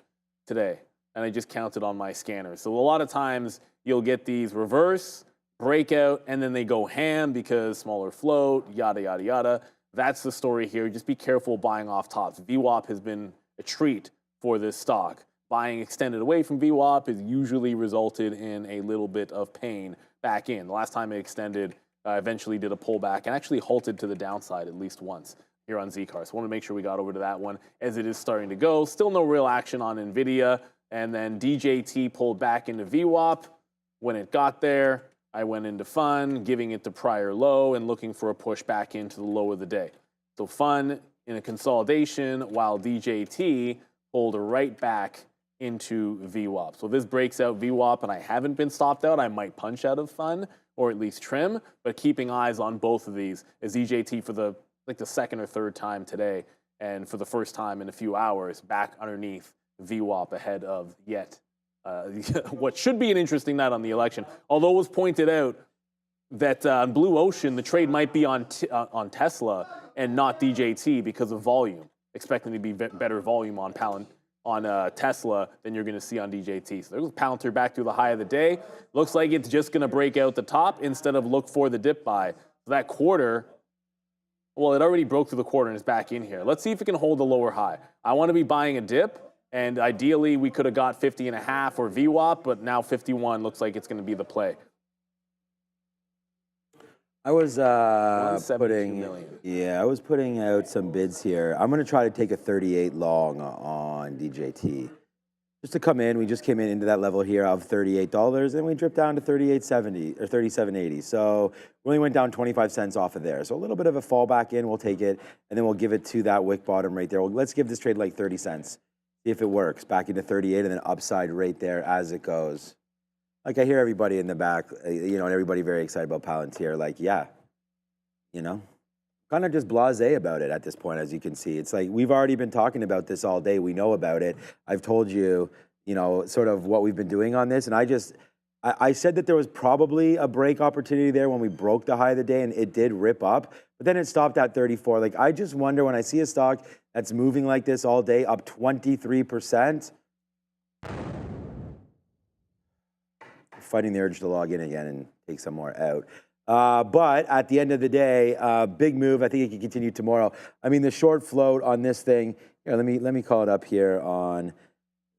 today. And I just counted on my scanner. So a lot of times you'll get these reverse, breakout, and then they go ham because smaller float, yada, yada, yada. That's the story here. Just be careful buying off tops. VWAP has been a treat for this stock. Buying extended away from VWAP has usually resulted in a little bit of pain back in. The last time it extended, eventually did a pullback and actually halted to the downside at least once here on Zcar. So I want to make sure we got over to that one as it is starting to go. Still no real action on Nvidia. And then DJT pulled back into VWAP. When it got there, I went into Fun, giving it the prior low and looking for a push back into the low of the day. So Fun in a consolidation while DJT pulled right back into VWAP. So this breaks out VWAP and I haven't been stopped out. I might punch out of Fun or at least trim, but keeping eyes on both of these as DJT for the second or third time today and for the first time in a few hours back underneath VWAP ahead of yet what should be an interesting night on the election. Although it was pointed out that on Blue Ocean, the trade might be on Tesla and not DJT because of volume, expecting to be better volume on Tesla than you're going to see on DJT. So there's Palantir back to the high of the day. Looks like it's just going to break out the top instead of look for the dip buy. So that quarter, well, it already broke through the quarter and is back in here. Let's see if it can hold the lower high. I want to be buying a dip. And ideally, we could have got 50.5 or VWAP, but now 51 looks like it's going to be the play. I was putting out some bids here. I'm going to try to take a 38 long on DJT. just to come in, we just came in into that level here of $38, and we dripped down to $38.70 or $37.80. So we only went down 25 cents off of there. So a little bit of a fallback in, we'll take it, and then we'll give it to that wick bottom right there. Well, let's give this trade like 30 cents, see if it works. Back into 38, and then upside right there as it goes. Like I hear everybody in the back, you know, and everybody very excited about Palantir. Like, yeah, you know, kind of just blasé about it at this point, as you can see. It's like we've already been talking about this all day. We know about it. I've told you, you know, sort of what we've been doing on this. And I said that there was probably a break opportunity there when we broke the high of the day, and it did rip up. But then it stopped at 34. Like, I just wonder when I see a stock that's moving like this all day, up 23%. Fighting the urge to log in again and take some more out. But at the end of the day, big move. I think it can continue tomorrow. I mean, the short float on this thing, here, let me call it up here on,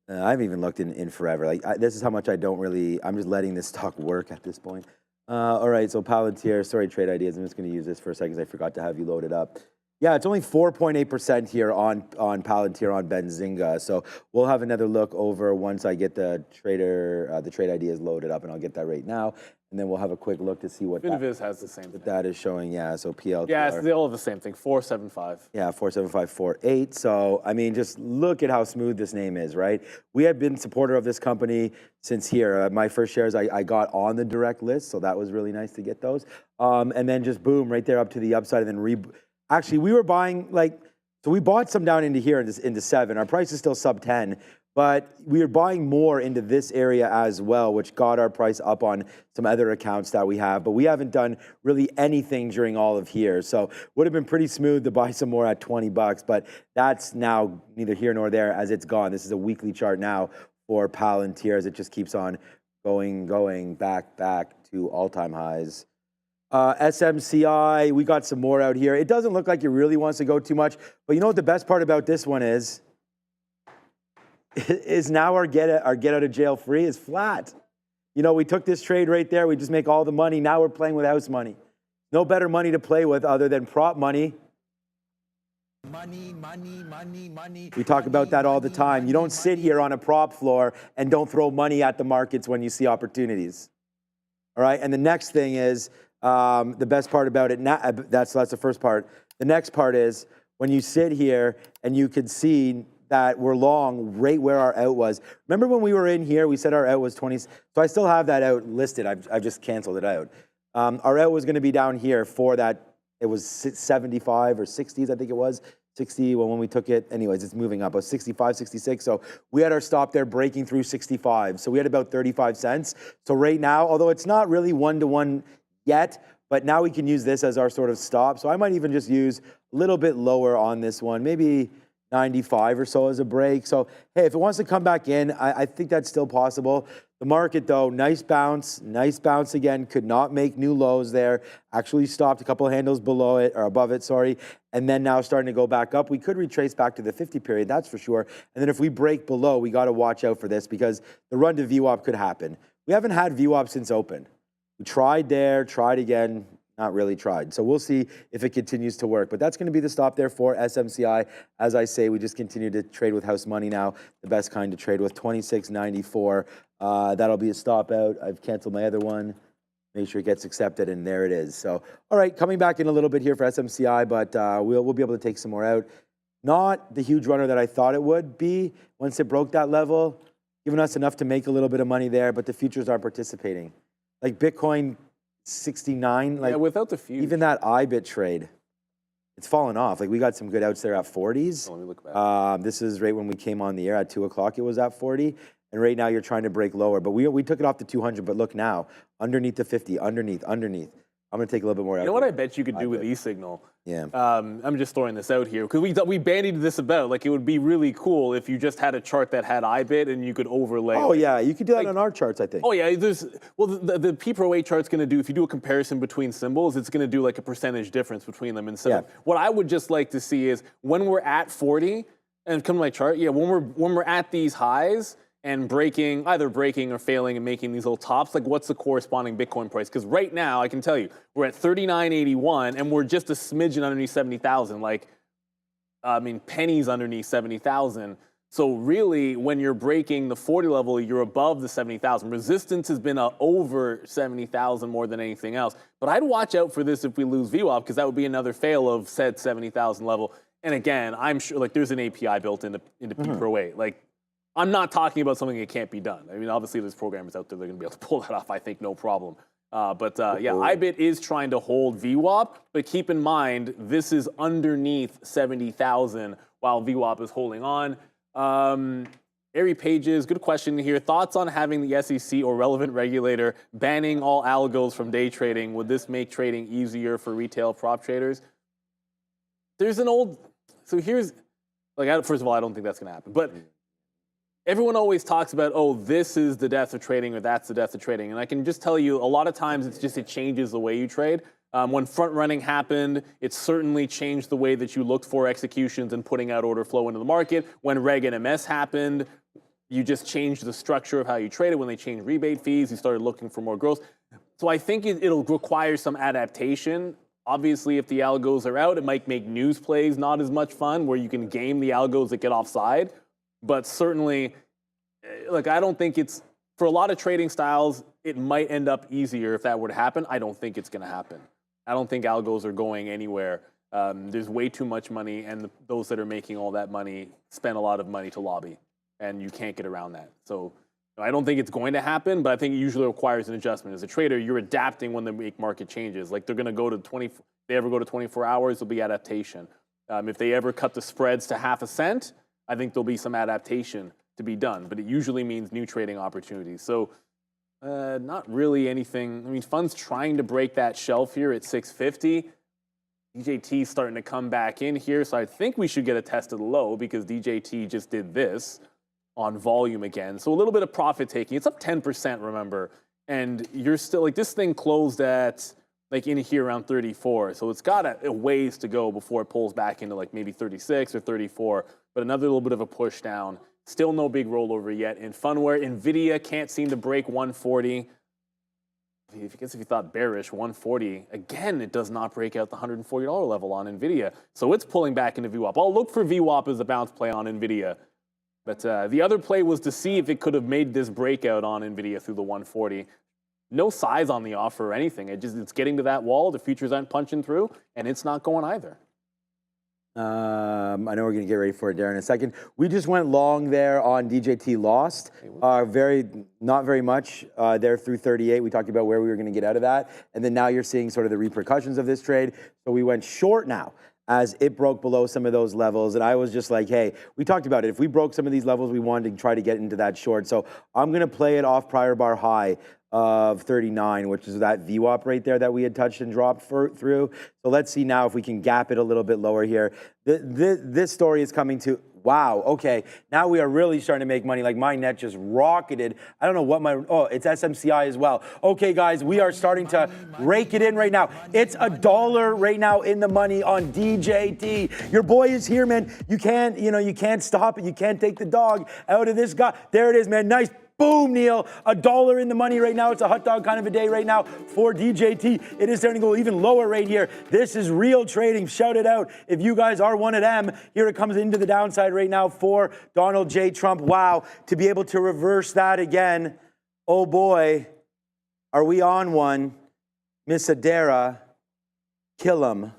I haven't even looked in forever. Like, this is how much I'm just letting this stock work at this point. All right, so Palantir, sorry, trade ideas. I'm just going to use this for a second because I forgot to have you load it up. Yeah, it's only 4.8% here on Palantir on Benzinga. So we'll have another look over once I get the trade ideas loaded up, and I'll get that right now. And then we'll have a quick look to see what Finviz has the same thing. That is showing. Yeah, so PLTR. Yeah, they all have the same thing, 475. Yeah, 47548. So, I mean, just look at how smooth this name is, right? We have been supporter of this company since here. My first shares I got on the direct list, so that was really nice to get those. And then just boom, right there up to the upside, and then actually, we were buying, like, so we bought some down into here, into 7. Our price is still sub 10, but we are buying more into this area as well, which got our price up on some other accounts that we have. But we haven't done really anything during all of here. So would have been pretty smooth to buy some more at 20 bucks, but that's now neither here nor there as it's gone. This is a weekly chart now for Palantir as it just keeps on going back to all-time highs. SMCI, we got some more out here. It doesn't look like it really wants to go too much, but you know what the best part about this one is? Is now our get out of jail free is flat. You know, we took this trade right there. We just make all the money. Now we're playing with house money. No better money to play with other than prop money. Money. We talk about that all the time. You don't sit here on a prop floor and don't throw money at the markets when you see opportunities. All right, and the next thing is, the best part about it, that's the first part. The next part is when you sit here and you can see that we're long right where our out was. Remember when we were in here, we said our out was 20. So I still have that out listed. I've just canceled it out. Our out was going to be down here for that. It was 75 or 60s, I think it was. 60, well, when we took it, anyways, it's moving up. It was 65, 66. So we had our stop there breaking through 65. So we had about 35 cents. So right now, although it's not really one-to-one yet, but now we can use this as our sort of stop. So I might even just use a little bit lower on this one, maybe 95 or so as a break. So, hey, if it wants to come back in, I think that's still possible. The market, though, nice bounce again, could not make new lows there. Actually stopped a couple of handles below it, or above it, sorry, and then now starting to go back up. We could retrace back to the 50 period, that's for sure. And then if we break below, we got to watch out for this because the run to VWAP could happen. We haven't had VWAP since open. We tried there, tried again, not really tried. So we'll see if it continues to work. But that's going to be the stop there for SMCI. As I say, we just continue to trade with house money now, the best kind to trade with, 26.94. That'll be a stop out. I've canceled my other one. Make sure it gets accepted, and there it is. So, all right, coming back in a little bit here for SMCI, but we'll be able to take some more out. Not the huge runner that I thought it would be once it broke that level, giving us enough to make a little bit of money there, but the futures aren't participating. Like Bitcoin 69, like yeah, without the futures. Even that IBIT trade, it's fallen off. Like we got some good outs there at 40s. Oh, let me look back. This is right when we came on the air at 2 o'clock. It was at 40, and right now you're trying to break lower. But we took it off to 200. But look now, underneath the 50, underneath. I'm going to take a little bit more out. You know what I bet you could do with eSignal? Yeah. I'm just throwing this out here because we bandied this about. Like it would be really cool if you just had a chart that had IBIT and you could overlay. Oh yeah, you could do that on our charts, I think. Oh yeah, the P Pro 8 chart's going to do, if you do a comparison between symbols, it's going to do like a percentage difference between them. And so what I would just like to see is when we're at 40 and come to my chart, when we're at these highs and either breaking or failing and making these little tops, like what's the corresponding Bitcoin price? Because right now, I can tell you, we're at 39.81 and we're just a smidgen underneath 70,000. Like, I mean, pennies underneath 70,000. So really, when you're breaking the 40 level, you're above the 70,000. Resistance has been over 70,000 more than anything else. But I'd watch out for this if we lose VWAP, because that would be another fail of said 70,000 level. And again, I'm sure like there's an API built into Pro 8. Like, I'm not talking about something that can't be done. I mean, obviously there's programmers out there that are going to be able to pull that off, I think, no problem. Yeah, IBIT is trying to hold VWAP, but keep in mind, this is underneath 70,000 while VWAP is holding on. Ari Pages, good question here. Thoughts on having the SEC or relevant regulator banning all algos from day trading? Would this make trading easier for retail prop traders? There's an old, so here's, like, first of all, I don't think that's going to happen, but everyone always talks about, oh, this is the death of trading or that's the death of trading. And I can just tell you, a lot of times it's just, it changes the way you trade. When front running happened, it certainly changed the way that you looked for executions and putting out order flow into the market. When Reg NMS happened, you just changed the structure of how you traded. When they changed rebate fees, you started looking for more growth. So I think it'll require some adaptation. Obviously, if the algos are out, it might make news plays not as much fun, where you can game the algos that get offside. But certainly, like, I don't think it's, for a lot of trading styles, it might end up easier if that were to happen. I don't think it's going to happen. I don't think algos are going anywhere. There's way too much money, and those that are making all that money spend a lot of money to lobby, and you can't get around that. So I don't think it's going to happen, but I think it usually requires an adjustment. As a trader, you're adapting when they make market changes. Like, they're going to go to if they ever go to 24 hours, there'll be adaptation. If they ever cut the spreads to half a cent, I think there'll be some adaptation to be done, but it usually means new trading opportunities. So not really anything. I mean, funds trying to break that shelf here at 650. DJT starting to come back in here, so I think we should get a test of the low, because DJT just did this on volume again. So a little bit of profit taking. It's up 10%, remember, and you're still, like, this thing closed at, like, in here around 34. So it's got a ways to go before it pulls back into, like, maybe 36 or 34, but another little bit of a push down. Still no big rollover yet in Funware. Nvidia can't seem to break 140. I guess if you thought bearish, 140, again, it does not break out the $140 level on Nvidia. So it's pulling back into VWAP. I'll look for VWAP as a bounce play on Nvidia. But the other play was to see if it could have made this breakout on Nvidia through the 140. No size on the offer or anything. It's getting to that wall. The futures aren't punching through, and it's not going either. I know we're going to get ready for it there in a second. We just went long there on DJT lost. Not very much there through 38. We talked about where we were going to get out of that. And then now you're seeing sort of the repercussions of this trade. So we went short now as it broke below some of those levels. And I was just like, hey, we talked about it. If we broke some of these levels, we wanted to try to get into that short. So I'm going to play it off prior bar high of 39, which is that VWAP right there that we had touched and dropped through. So let's see now if we can gap it a little bit lower here. This story is coming to, wow, okay, now we are really starting to make money. Like, my net just rocketed. I don't know what it's SMCI as well. Okay, guys, we are starting to rake it in right now. It's $1 right now in the money on DJT. Your boy is here, man. You can't stop it. You can't take the dog out of this guy. There it is, man. Nice. Boom, Neil. $1 in the money right now. It's a hot dog kind of a day right now for DJT. It is starting to go even lower right here. This is real trading. Shout it out if you guys are one of them. Here it comes into the downside right now for Donald J. Trump. Wow, to be able to reverse that again. Oh boy, are we on one? Miss Adara, kill him.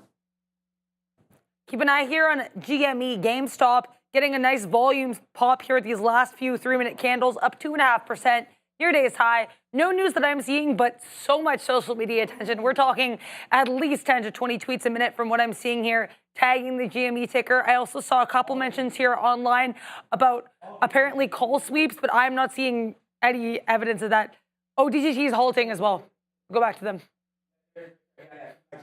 Keep an eye here on GME, GameStop. Getting a nice volume pop here at these last few 3-minute candles, up 2.5%. Your day's high. No news that I'm seeing, but so much social media attention. We're talking at least 10 to 20 tweets a minute from what I'm seeing here, tagging the GME ticker. I also saw a couple mentions here online about apparently call sweeps, but I'm not seeing any evidence of that. Oh, DGT is halting as well. Go back to them.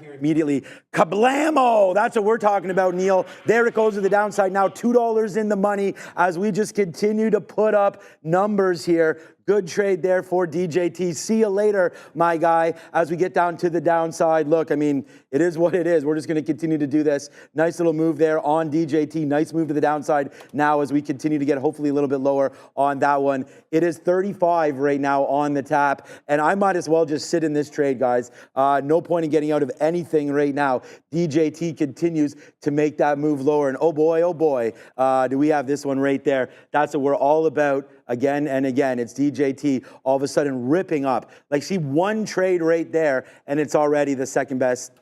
Here immediately, kablamo! That's what we're talking about, Neil. There it goes to the downside now, $2 in the money as we just continue to put up numbers here. Good trade there for DJT. See you later, my guy, as we get down to the downside. Look, I mean, it is what it is. We're just going to continue to do this. Nice little move there on DJT. Nice move to the downside now as we continue to get hopefully a little bit lower on that one. It is 35 right now on the tap, and I might as well just sit in this trade, guys. No point in getting out of anything right now. DJT continues to make that move lower. And oh boy, do we have this one right there. That's what we're all about again and again. It's DJT all of a sudden ripping up. Like, see one trade right there, and it's already the second best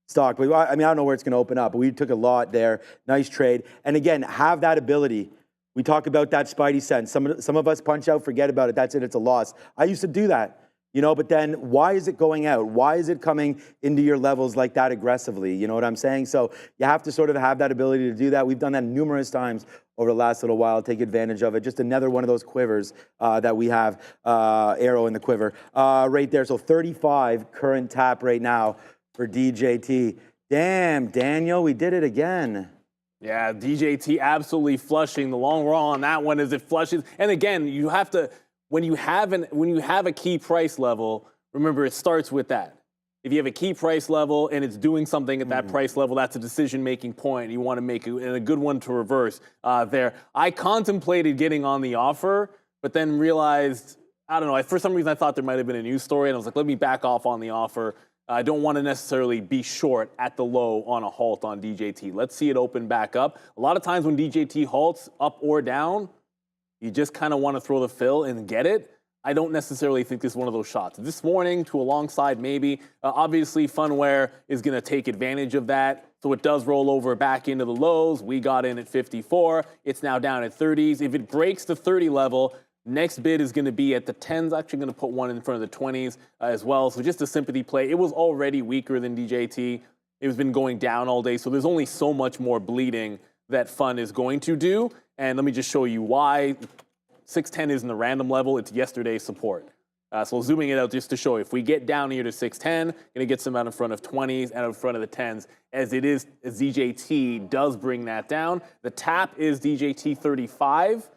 stock. But I mean, I don't know where it's going to open up, but we took a lot there. Nice trade. And again, have that ability. We talk about that spidey sense. Some of us punch out, forget about it. That's it. It's a loss. I used to do that. You know, but then why is it going out? Why is it coming into your levels like that aggressively? You know what I'm saying? So you have to sort of have that ability to do that. We've done that numerous times over the last little while. Take advantage of it. Just another one of those quivers that we have, arrow in the quiver right there. So 35 current tap right now for DJT. Damn, Daniel, we did it again. Yeah, DJT absolutely flushing. The long raw on that one is it flushes. And again, you have to, when you have a key price level, remember it starts with that. If you have a key price level and it's doing something at that price level, that's a decision-making point. You want to make it, and a good one to reverse there. I contemplated getting on the offer, but then realized, I don't know, for some reason I thought there might have been a news story, and I was like, let me back off on the offer. I don't want to necessarily be short at the low on a halt on DJT. Let's see it open back up. A lot of times when DJT halts up or down, you just kind of want to throw the fill and get it. I don't necessarily think this is one of those shots. This morning, to a long side, maybe. Obviously, Funware is going to take advantage of that. So it does roll over back into the lows. We got in at 54. It's now down at 30s. If it breaks the 30 level, next bid is going to be at the 10s. Actually going to put one in front of the 20s as well. So just a sympathy play. It was already weaker than DJT. It has been going down all day. So there's only so much more bleeding that Fun is going to do. And let me just show you why. 610 isn't the random level. It's yesterday's support. So zooming it out just to show you. If we get down here to 610, going to get some out in front of 20s, out in front of the 10s. As DJT does bring that down. The tap is DJT 35.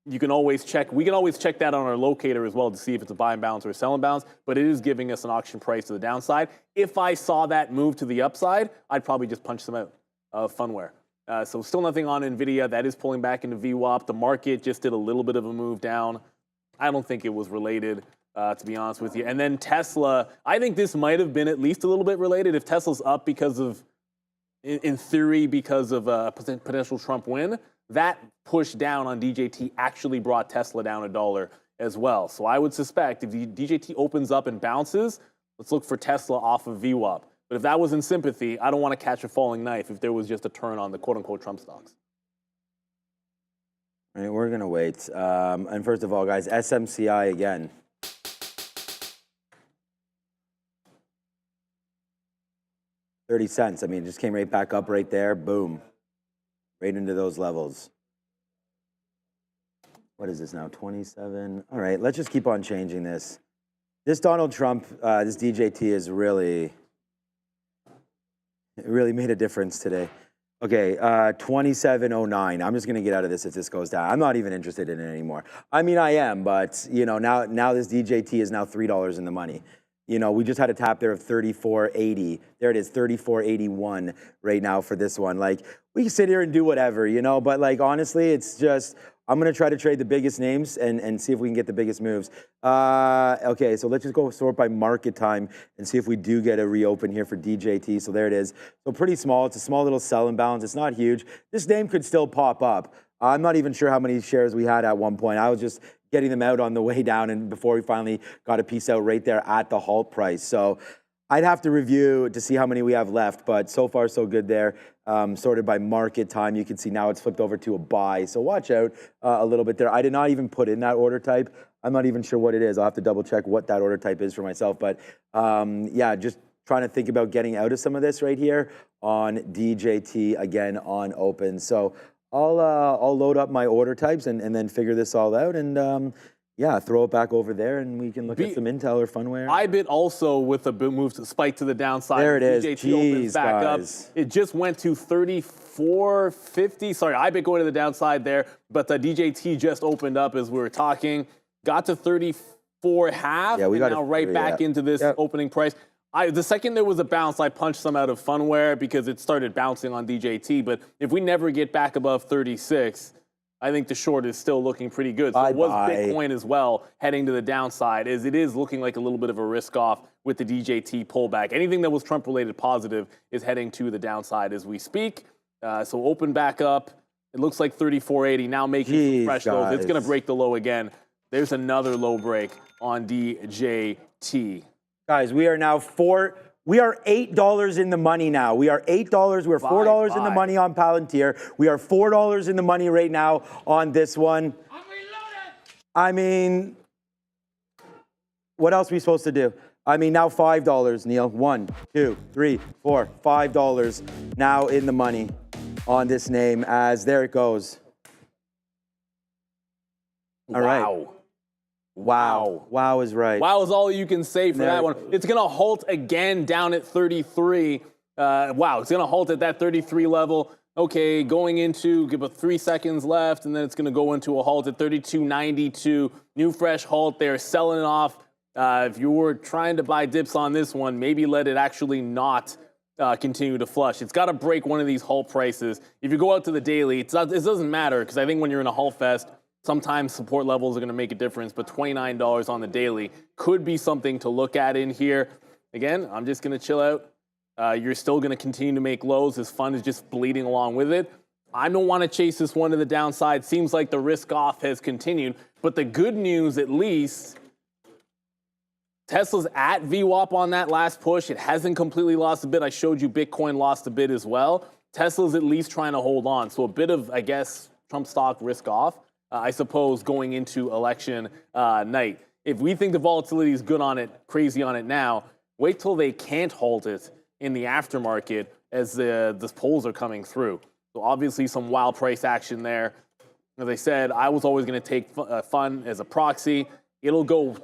You can always check. We can always check that on our locator as well to see if it's a buy imbalance or a sell imbalance. But it is giving us an auction price to the downside. If I saw that move to the upside, I'd probably just punch some out of Funware. So still nothing on Nvidia. That is pulling back into VWAP. The market just did a little bit of a move down. I don't think it was related, to be honest with you. And then Tesla, I think this might have been at least a little bit related. If Tesla's up because of, in theory, because of a potential Trump win, that push down on DJT actually brought Tesla down $1 as well. So I would suspect if the DJT opens up and bounces, let's look for Tesla off of VWAP. But if that was in sympathy, I don't want to catch a falling knife if there was just a turn on the quote-unquote Trump stocks. All right, we're going to wait. And first of all, guys, SMCI again. $0.30. I mean, it just came right back up right there. Boom. Right into those levels. What is this now? 27. All right, let's just keep on changing this. This Donald Trump, this DJT is really... It really made a difference today. Okay, 2709. I'm just going to get out of this if this goes down. I'm not even interested in it anymore. I mean, I am, but, you know, now this DJT is now $3 in the money. You know, we just had a tap there of 34.80. There it is, 34.81 right now for this one. Like, we can sit here and do whatever, you know, but, like, honestly, it's just... I'm going to try to trade the biggest names and see if we can get the biggest moves. Okay, so let's just go sort by market time and see if we do get a reopen here for DJT. So there it is. So pretty small. It's a small little sell imbalance. It's not huge. This name could still pop up. I'm not even sure how many shares we had at one point. I was just getting them out on the way down and before we finally got a piece out right there at the halt price. So I'd have to review to see how many we have left, but so far so good there. Sorted by market time, you can see now it's flipped over to a buy. So watch out a little bit there. I did not even put in that order type. I'm not even sure what it is. I'll have to double check what that order type is for myself. But yeah, just trying to think about getting out of some of this right here on DJT again on open. So I'll load up my order types and then figure this all out and yeah, throw it back over there, and we can look at some Intel or Funware. I bit also with a move to spike to the downside. There it is. DJT opens back guys. Up. It just went to 34.50. Sorry, I bit going to the downside there, but the DJT just opened up as we were talking. Got to 34.5. Yeah, we got now right back into this opening price. The second there was a bounce, I punched some out of Funware because it started bouncing on DJT. But if we never get back above 36. I think the short is still looking pretty good. So it was Bitcoin as well heading to the downside, as it is looking like a little bit of a risk off with the DJT pullback. Anything that was Trump-related positive is heading to the downside as we speak. So open back up. It looks like 34.80 now making some fresh lows. It's going to break the low again. There's another low break on DJT. Guys, we are now we are $8 in the money now. We are $8. We're $4 in the money on Palantir. We are $4 in the money right now on this one. I mean, what else are we supposed to do? I mean, now $5, Neil. 1, 2, 3, 4, $5 now in the money on this name, as there it goes. All right. Wow. Wow is right. Wow is all you can say for that one. It's going to halt again down at 33. Wow, it's going to halt at that 33 level. Okay, going into, give it 3 seconds left, and then it's going to go into a halt at 32.92. New fresh halt there, selling it off. If you were trying to buy dips on this one, maybe let it actually not continue to flush. It's got to break one of these halt prices. If you go out to the daily, it doesn't matter, because I think when you're in a halt fest, sometimes support levels are going to make a difference, but $29 on the daily could be something to look at in here. Again, I'm just going to chill out. You're still going to continue to make lows. This fund is just bleeding along with it. I don't want to chase this one to the downside. Seems like the risk off has continued. But the good news, at least, Tesla's at VWAP on that last push. It hasn't completely lost a bit. I showed you Bitcoin lost a bit as well. Tesla's at least trying to hold on. So a bit of, I guess, Trump stock risk off. I suppose, going into election night. If we think the volatility is good on it, crazy on it now, wait till they can't halt it in the aftermarket as the polls are coming through. So obviously some wild price action there. As I said, I was always going to take fun as a proxy. It'll go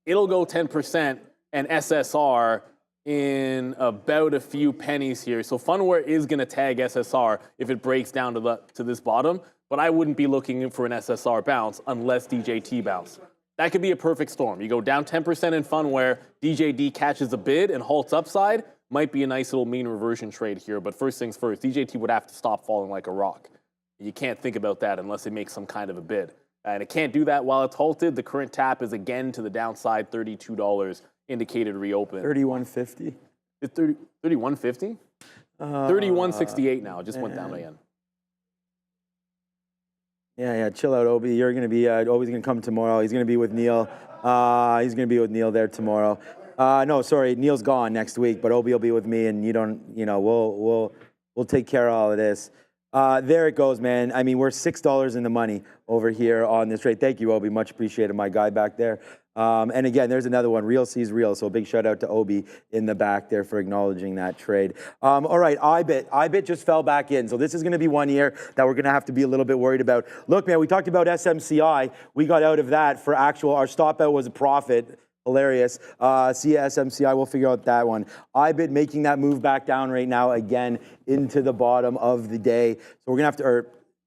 10% and SSR in about a few pennies here. So Funware is going to tag SSR if it breaks down to this bottom. But I wouldn't be looking for an SSR bounce unless DJT bounce. That could be a perfect storm. You go down 10% in Funware, DJD catches a bid and halts upside. Might be a nice little mean reversion trade here. But first things first, DJT would have to stop falling like a rock. You can't think about that unless it makes some kind of a bid. And it can't do that while it's halted. The current tap is again to the downside, $32 indicated reopen. 31.50. 31.50? 31.68 now. It just went down again. Yeah, chill out, Obi. You're going to be, Obi's going to come tomorrow. He's going to be with Neil. He's going to be with Neil there tomorrow. No, sorry, Neil's gone next week, but Obi will be with me, and we'll take care of all of this. There it goes, man. I mean, we're $6 in the money over here on this trade. Thank you, Obi. Much appreciated, my guy back there. And again, there's another one. Real sees real. So a big shout out to Obi in the back there for acknowledging that trade. All right, IBIT just fell back in. So this is going to be one year that we're going to have to be a little bit worried about. Look, man, we talked about SMCI. We got out of that for our stop out was a profit. Hilarious. SMCI, we'll figure out that one. IBIT making that move back down right now again into the bottom of the day. So we're going to have to,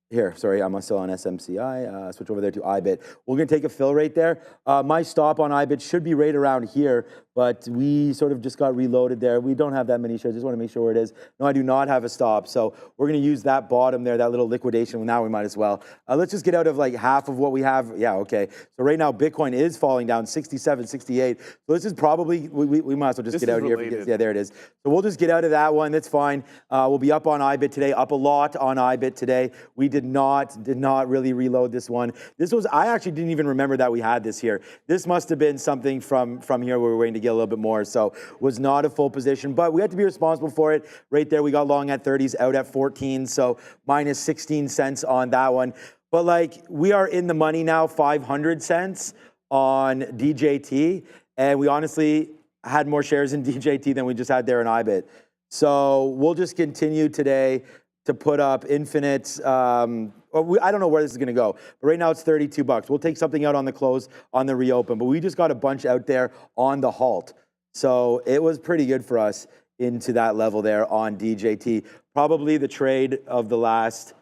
here, sorry, I'm still on SMCI. Switch over there to IBIT. We're going to take a fill right there. My stop on IBIT should be right around here, but we sort of just got reloaded there. We don't have that many shares. Just want to make sure where it is. No, I do not have a stop. So we're going to use that bottom there, that little liquidation. Now we might as well. Let's just get out of like half of what we have. Yeah, okay. So right now, Bitcoin is falling down 67, 68. So this is probably, we might as well just get out here. Yeah, there it is. So we'll just get out of that one. That's fine. We'll be up on IBIT today, up a lot on IBIT today. We did not really reload this one. This was, I actually didn't even remember that we had this here. This must have been something from here where we were waiting to get a little bit more. So was not a full position, but we had to be responsible for it. Right there, we got long at 30s, out at 14. So minus 16 cents on that one. But like, we are in the money now, 500 cents on DJT. And we honestly had more shares in DJT than we just had there in IBIT. So we'll just continue today to put up infinite, I don't know where this is going to go, but right now it's $32. We'll take something out on the close, on the reopen, but we just got a bunch out there on the halt. So it was pretty good for us into that level there on DJT. Probably the trade of the last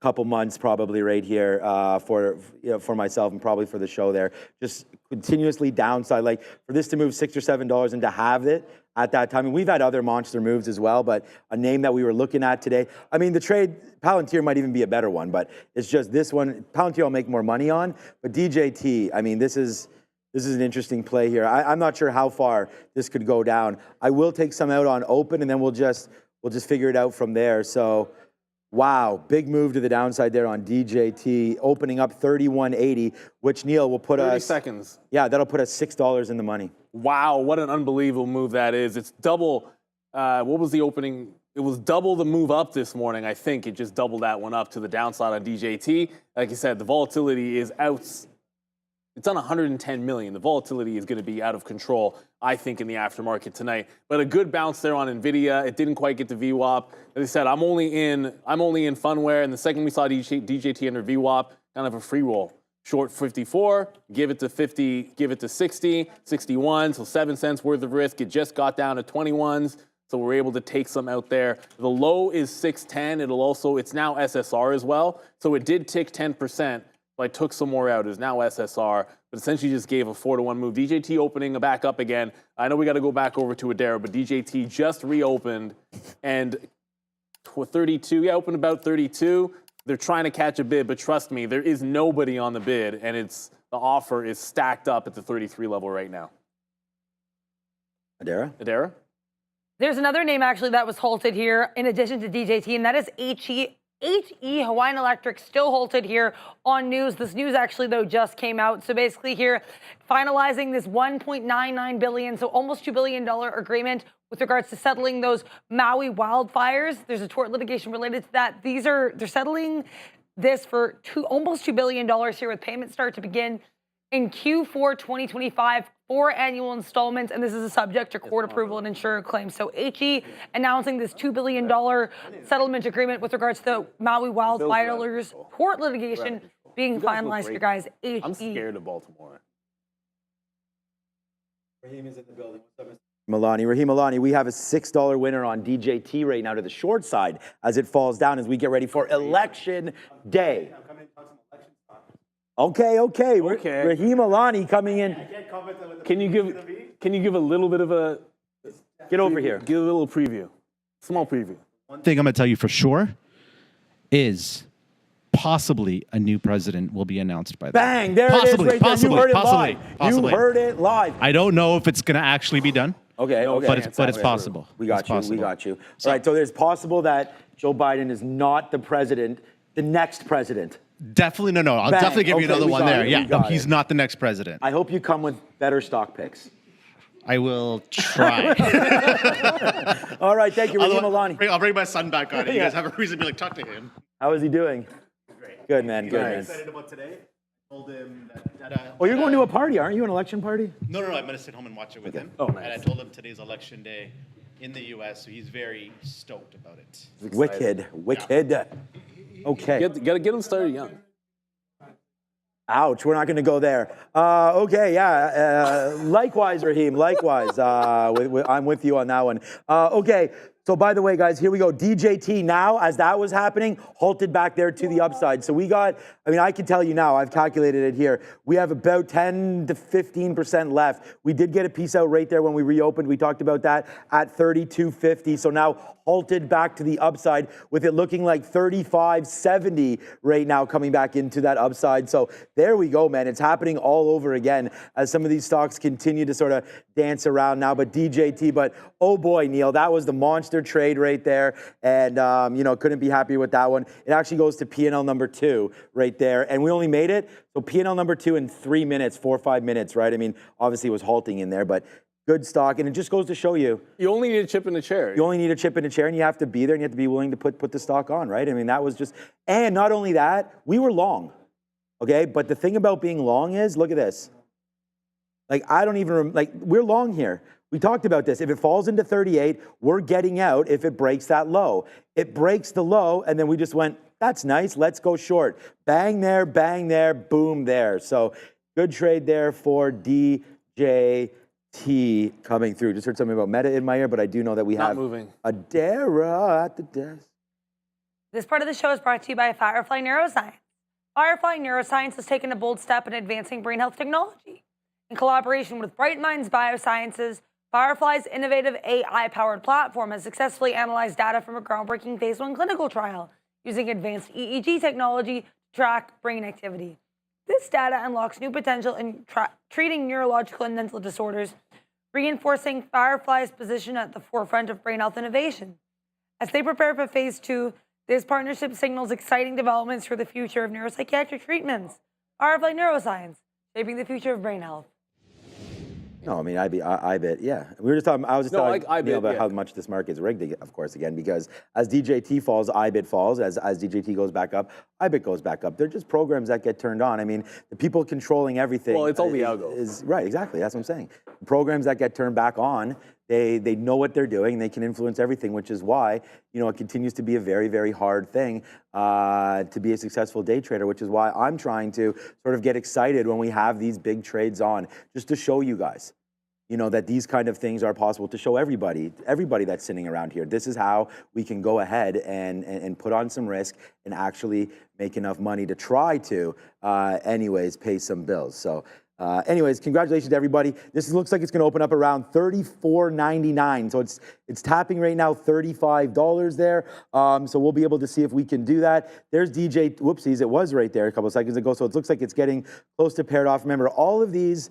couple months probably right here for myself and probably for the show there. Just continuously downside, like for this to move $6 or $7 and to have it at that time. And we've had other monster moves as well, but a name that we were looking at today. I mean, the trade, Palantir might even be a better one, but it's just this one, Palantir I'll make more money on, but DJT, I mean, this is an interesting play here. I'm not sure how far this could go down. I will take some out on open and then we'll just figure it out from there. So, wow, big move to the downside there on DJT, opening up 31.80, which Neil will put 30 us. seconds. Yeah, that'll put us $6 in the money. Wow, what an unbelievable move that is. It's double, what was the opening? It was double the move up this morning, I think. It just doubled that one up to the downside on DJT. Like you said, the volatility is out. It's on 110 million. The volatility is going to be out of control, I think, in the aftermarket tonight. But a good bounce there on Nvidia. It didn't quite get to VWAP. As I said, I'm only in Funware, and the second we saw DJT under VWAP, kind of a free roll. Short 54, give it to 50, give it to 60, 61, so 7 cents worth of risk. It just got down to 21s, so we're able to take some out there. The low is 610. It's now SSR as well, so it did tick 10%. I took some more out. It is now SSR, but essentially just gave a 4-to-1 move. DJT opening back up again. I know we got to go back over to Adara, but DJT just reopened and 32. Yeah, opened about 32. They're trying to catch a bid, but trust me, there is nobody on the bid, and the offer is stacked up at the 33 level right now. Adara? There's another name actually that was halted here in addition to DJT, and that is HE. Hawaiian Electric still halted here on news. This news actually, though, just came out. So basically here, finalizing this $1.99 billion, so almost $2 billion agreement with regards to settling those Maui wildfires. There's a tort litigation related to that. They're settling this for almost $2 billion here, with payments start to begin in Q4 2025, 4 annual installments, and this is a subject to court approval and insurer claims. So HE announcing this $2 billion settlement agreement with regards to the Maui wildfires court litigation being finalized here, guys. HE. I'm scared of Baltimore. Raheem is in the building. What's up, Mr. Raheem Alani, we have a $6 winner on DJT right now to the short side as it falls down as we get ready for election day. Okay. Raheem Alani coming in. Can you give a little bit of a Get over here. Give a little preview. Small preview. One thing I'm going to tell you for sure is possibly a new president will be announced by that. Bang! There it is right there. You heard it live. You heard it live. I don't know if it's going to actually be done. Okay. But it's possible. We got you. All right, so there's possible that Joe Biden is not the president, the next president. Definitely no. I'll definitely give you another one there. Yeah, no, he's not the next president. I hope you come with better stock picks. I will try. All right, thank you, Raheem Alani. I'll bring my son back on. You guys have a reason to be like, talk to him. How is he doing? Great. Good, man. Good, man. Excited about today. I told him that you're going to a party, aren't you? An election party? No. I'm going to sit home and watch it with him. Oh, nice. And I told him today's election day in the U.S., so he's very stoked about it. Wicked. Yeah. Okay. Gotta get him started young. Ouch, we're not going to go there. Likewise, Raheem, likewise. I'm with you on that one. Okay, so by the way, guys, here we go. DJT now, as that was happening, halted back there to the upside. So I can tell you now, I've calculated it here. We have about 10 to 15% left. We did get a piece out right there when we reopened. We talked about that at 32.50. So now halted back to the upside with it looking like 35.70 right now coming back into that upside. So there we go, man. It's happening all over again as some of these stocks continue to sort of dance around now. But DJT, oh boy, Neil, that was the monster trade right there. And, couldn't be happier with that one. It actually goes to P&L number 2 right there. And we only made it. So P&L number 2 in 3 minutes, 4 or 5 minutes, right? I mean, obviously it was halting in there, but good stock, and it just goes to show you. You only need a chip in the chair. You only need a chip in the chair, and you have to be there, and you have to be willing to put the stock on, right? I mean, that was just, and not only that, we were long, okay? But the thing about being long is, look at this. We're long here. We talked about this. If it falls into 38, we're getting out if it breaks that low. It breaks the low, and then we just went, that's nice, let's go short. Bang there, boom there. So good trade there for DJT coming through. Just heard something about Meta in my ear, but I do know that we have moving. Adara at the desk. This part of the show is brought to you by Firefly Neuroscience. Firefly Neuroscience has taken a bold step in advancing brain health technology. In collaboration with Bright Minds Biosciences, Firefly's innovative AI-powered platform has successfully analyzed data from a groundbreaking phase 1 clinical trial using advanced EEG technology to track brain activity. This data unlocks new potential in treating neurological and mental disorders, reinforcing Firefly's position at the forefront of brain health innovation. As they prepare for phase 2, this partnership signals exciting developments for the future of neuropsychiatric treatments. Firefly Neuroscience, shaping the future of brain health. No, I mean, IBIT, yeah. We were just talking, I was just telling Neil about how much this market's rigged, of course, again, because as DJT falls, IBIT falls. As DJT goes back up, IBIT goes back up. They're just programs that get turned on. I mean, the people controlling everything. Well, it's all the algos. Right, exactly. That's what I'm saying. Programs that get turned back on, they know what they're doing. They can influence everything, which is why, you know, it continues to be a very, very hard thing to be a successful day trader, which is why I'm trying to sort of get excited when we have these big trades on, just to show you guys, you know, that these kind of things are possible, to show everybody that's sitting around here. This is how we can go ahead and put on some risk and actually make enough money to try to, anyways, pay some bills. So. Anyways, congratulations to everybody. This looks like it's going to open up around $34.99. So it's tapping right now $35 there. So we'll be able to see if we can do that. There's DJ, whoopsies, it was right there a couple of seconds ago. So it looks like it's getting close to paired off. Remember, all of these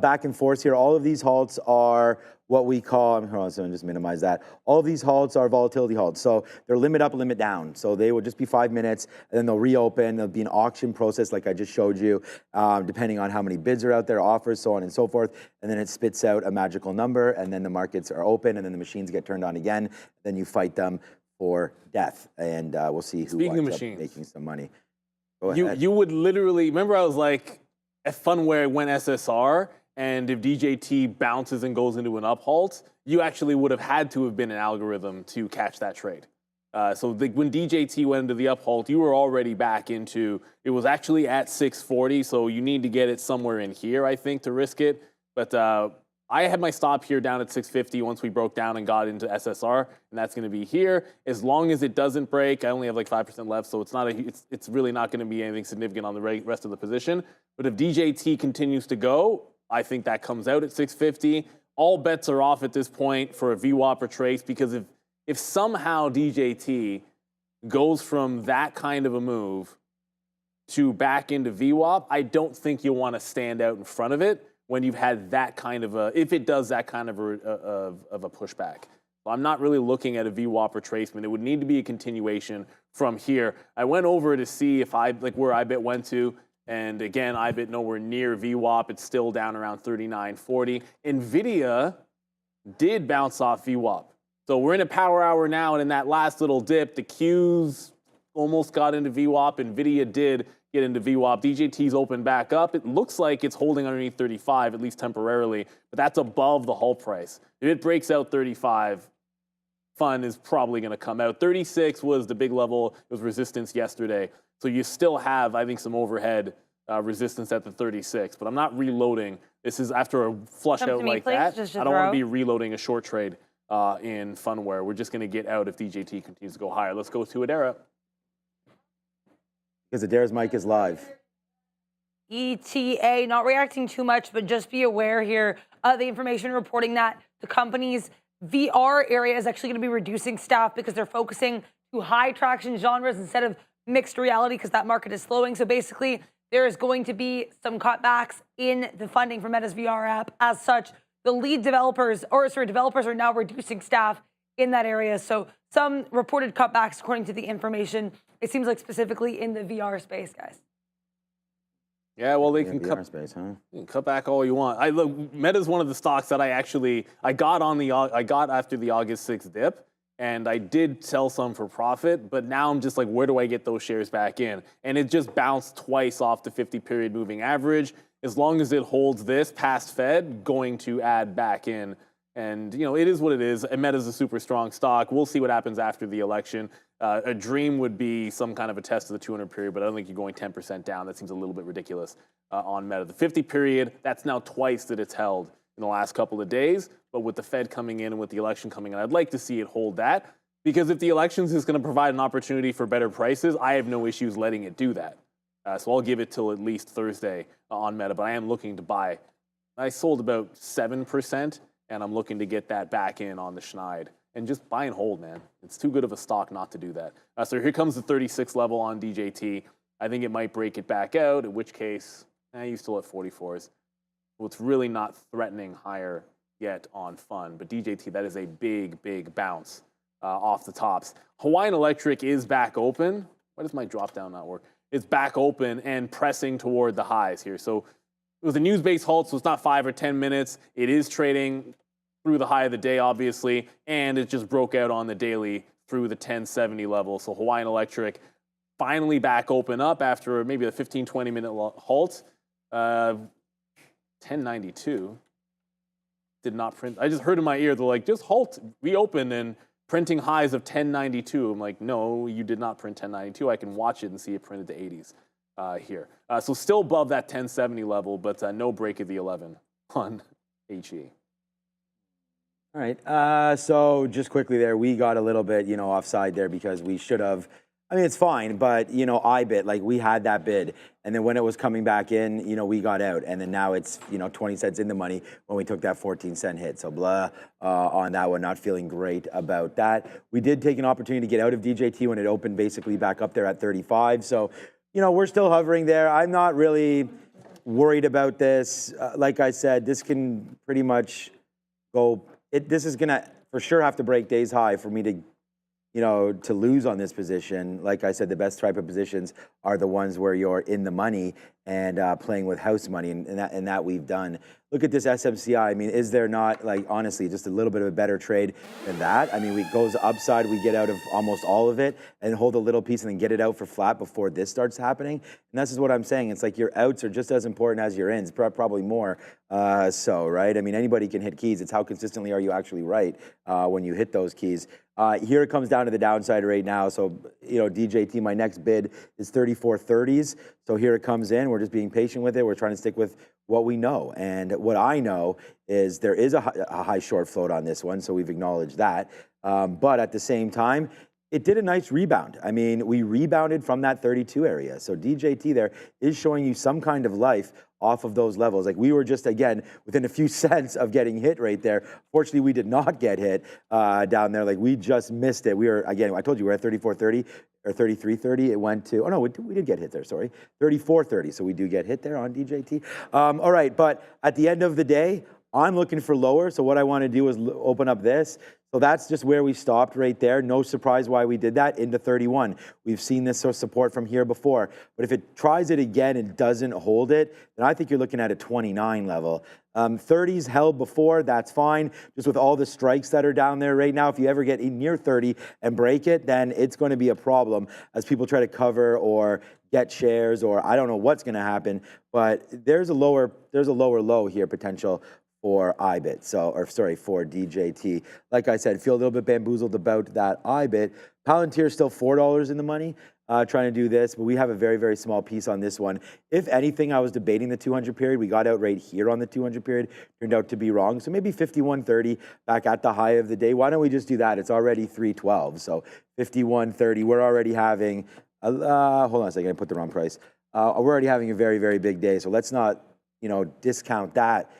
back and forth here, all of these halts are what we call, hold on, so just minimize that. All of these halts are volatility halts. So they're limit up, limit down. So they will just be 5 minutes, and then they'll reopen. There'll be an auction process like I just showed you, depending on how many bids are out there, offers, so on and so forth. And then it spits out a magical number, and then the markets are open, and then the machines get turned on again. Then you fight them for death, and we'll see who winds up making some money. Go ahead. You would literally, remember I was like, at Funware went SSR, and if DJT bounces and goes into an up halt, you actually would have had to have been an algorithm to catch that trade. When DJT went into the up halt, you were already back into, it was actually at 640, so you need to get it somewhere in here, I think, to risk it. But I had my stop here down at 650 once we broke down and got into SSR, and that's going to be here. As long as it doesn't break, I only have like 5% left, so it's really not going to be anything significant on the rest of the position. But if DJT continues to go, I think that comes out at 650. All bets are off at this point for a VWAP or trace, because if somehow DJT goes from that kind of a move to back into VWAP, I don't think you'll want to stand out in front of it when you've had that kind of if it does that kind of a pushback. So I'm not really looking at a VWAP retracement. It would need to be a continuation from here. I went over to see if where IBIT went to. And again, IBIT nowhere near VWAP. It's still down around 39.40. Nvidia did bounce off VWAP. So we're in a power hour now, and in that last little dip, the Qs almost got into VWAP. Nvidia did get into VWAP. DJT's opened back up. It looks like it's holding underneath 35, at least temporarily, but that's above the halt price. If it breaks out 35, fun is probably going to come out. 36 was the big level. It was resistance yesterday. So you still have, I think, some overhead resistance at the 36, but I'm not reloading. This is after a flush out like that. I don't want to be reloading a short trade in Funware. We're just going to get out if DJT continues to go higher. Let's go to Adara. Because Adara's mic is live. ETA, not reacting too much, but just be aware here of the information reporting that the company's VR area is actually going to be reducing staff because they're focusing to high traction genres instead of mixed reality, because that market is slowing. So basically, there is going to be some cutbacks in the funding for Meta's VR app. As such, the lead developers are now reducing staff in that area. So some reported cutbacks according to the information. It seems like specifically in the VR space, guys. Yeah, well, they can cut space, huh? You can cut back all you want. Meta's one of the stocks that I got after the August 6th dip. And I did sell some for profit, but now I'm just like, where do I get those shares back in? And it just bounced twice off the 50-period moving average. As long as it holds this past Fed, going to add back in. And, you know, it is what it is. Meta's a super strong stock. We'll see what happens after the election. A dream would be some kind of a test of the 200 period, but I don't think you're going 10% down. That seems a little bit ridiculous on Meta. The 50 period, that's now twice that it's held in the last couple of days. But with the Fed coming in and with the election coming in, I'd like to see it hold that. Because if the elections is going to provide an opportunity for better prices, I have no issues letting it do that. So I'll give it till at least Thursday on Meta, but I am looking to buy. I sold about 7%, and I'm looking to get that back in on the Schneid. And just buy and hold, man. It's too good of a stock not to do that. So here comes the 36 level on DJT. I think it might break it back out, in which case, you still at 44s. Well, it's really not threatening higher yet on Fun. But DJT, that is a big, big bounce off the tops. Hawaiian Electric is back open. Why does my drop down not work? It's back open and pressing toward the highs here. So it was a news-based halt, so it's not 5 or 10 minutes. It is trading through the high of the day, obviously, and it just broke out on the daily through the 1070 level. So Hawaiian Electric finally back open up after maybe a 15, 20-minute halt. 1092 did not print. I just heard in my ear, they're like, just halt, reopen, and printing highs of 1092. I'm like, no, you did not print 1092. I can watch it and see it printed to 80s here. So still above that 1070 level, but no break of the 11 on HE. All right. So just quickly there, we got a little bit, offside there because we should have. I mean, it's fine, but IBIT, like we had that bid, and then when it was coming back in, we got out, and then now it's 20 cents in the money when we took that 14-cent hit. So blah on that one, not feeling great about that. We did take an opportunity to get out of DJT when it opened basically back up there at 35. So we're still hovering there. I'm not really worried about this. Like I said, this can pretty much go. This is gonna for sure have to break day's high for me to, to lose on this position. Like I said, the best type of positions are the ones where you're in the money and playing with house money, and that we've done. Look at this SMCI. I mean, is there not, like, honestly, just a little bit of a better trade than that? I mean, we goes upside, we get out of almost all of it and hold a little piece and then get it out for flat before this starts happening. And this is what I'm saying. It's like your outs are just as important as your ins, probably more so, right? I mean, anybody can hit keys. It's how consistently are you actually right when you hit those keys. Here it comes down to the downside right now. So, DJT, my next bid is 34.30s. So here it comes in. We're just being patient with it. We're trying to stick with what we know. And what I know is there is a high short float on this one. So we've acknowledged that. But at the same time, it did a nice rebound. I mean, we rebounded from that 32 area. So DJT there is showing you some kind of life off of those levels. Like we were just, again, within a few cents of getting hit right there. Fortunately, we did not get hit down there. Like we just missed it. We were, again, I told you we're at 34.30 or 33.30. It went to, oh no, we did get hit there, sorry. 34.30, so we do get hit there on DJT. All right, but at the end of the day, I'm looking for lower. So what I want to do is open up this. So that's just where we stopped right there. No surprise why we did that, into 31. We've seen this sort of support from here before. But if it tries it again and doesn't hold it, then I think you're looking at a 29 level. 30s held before, that's fine. Just with all the strikes that are down there right now, if you ever get near 30 and break it, then it's going to be a problem as people try to cover or get shares, or I don't know what's going to happen. But there's a lower low here potential for IBIT, for DJT. Like I said, feel a little bit bamboozled about that IBIT. Palantir is still $4 in the money, trying to do this, but we have a very, very small piece on this one. If anything, I was debating the 200 period. We got out right here on the 200 period. Turned out to be wrong. So maybe 51.30 back at the high of the day. Why don't we just do that? It's already 312. So 51.30. We're already having, hold on a second, I put the wrong price. We're already having a very, very big day. So let's not, discount that.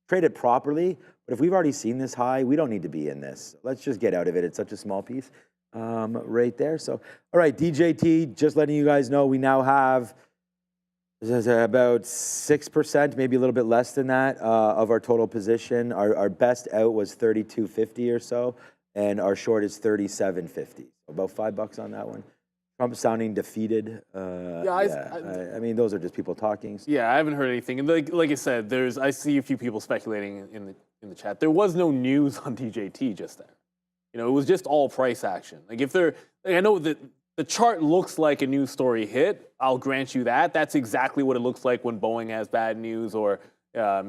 Trade it properly, but if we've already seen this high, we don't need to be in this. Let's just get out of it. It's such a small piece right there. So, all right, DJT, just letting you guys know, we now have about 6%, maybe a little bit less than that of our total position. Our best out was 32.50 or so, and our short is 37.50. About $5 on that one. Trump sounding defeated. I mean, those are just people talking. Yeah, I haven't heard anything. And like I said, I see a few people speculating in the chat. There was no news on DJT just then. It was just all price action. I know that the chart looks like a news story hit. I'll grant you that. That's exactly what it looks like when Boeing has bad news, or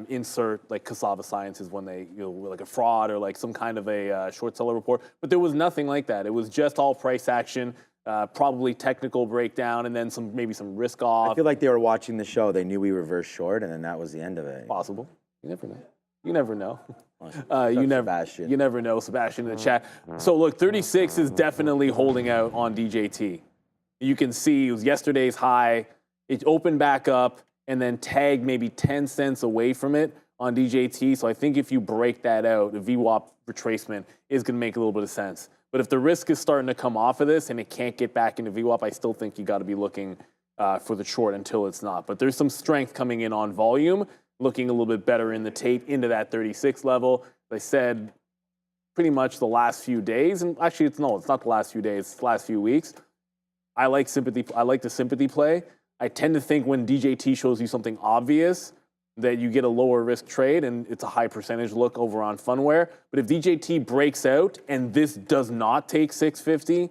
insert like Cassava Sciences when they, like a fraud or like some kind of a short seller report. But there was nothing like that. It was just all price action. Probably technical breakdown, and then maybe some risk off. I feel like they were watching the show. They knew we reversed short, and then that was the end of it. Possible. You never know. You never know. Sebastian. You never know, Sebastian in the chat. So look, 36 is definitely holding out on DJT. You can see it was yesterday's high. It opened back up and then tagged maybe 10 cents away from it on DJT. So I think if you break that out, the VWAP retracement is going to make a little bit of sense. But if the risk is starting to come off of this and it can't get back into VWAP, I still think you got to be looking for the short until it's not. But there's some strength coming in on volume, looking a little bit better in the tape into that 36 level. As I said, pretty much the last few days, and actually it's not the last few days, it's the last few weeks. I like sympathy. I like the sympathy play. I tend to think when DJT shows you something obvious that you get a lower risk trade and it's a high percentage look over on Funware. But if DJT breaks out and this does not take 650,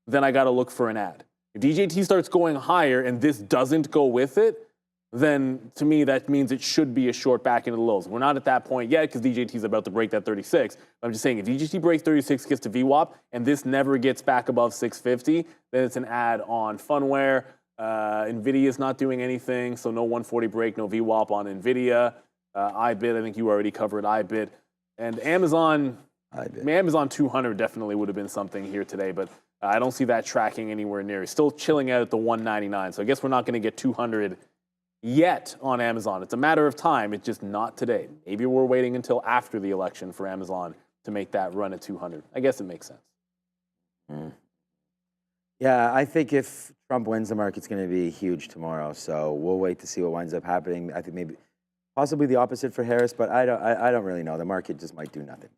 then I got to look for an ad. If DJT starts going higher and this doesn't go with it, then to me that means it should be a short back into the lows. We're not at that point yet because DJT is about to break that 36. I'm just saying if DJT breaks 36, gets to VWAP, and this never gets back above 650, then it's an ad on Funware. Nvidia is not doing anything, so no 140 break, no VWAP on Nvidia. iBit, I think you already covered iBit. And Amazon, Amazon 200 definitely would have been something here today, but I don't see that tracking anywhere near. It's still chilling out at the 199, so I guess we're not going to get 200 yet on Amazon. It's a matter of time. It's just not today. Maybe we're waiting until after the election for Amazon to make that run at 200. I guess it makes sense. Yeah, I think if Trump wins, the market's going to be huge tomorrow. So we'll wait to see what winds up happening. I think maybe possibly the opposite for Harris, but I don't really know. The market just might do nothing.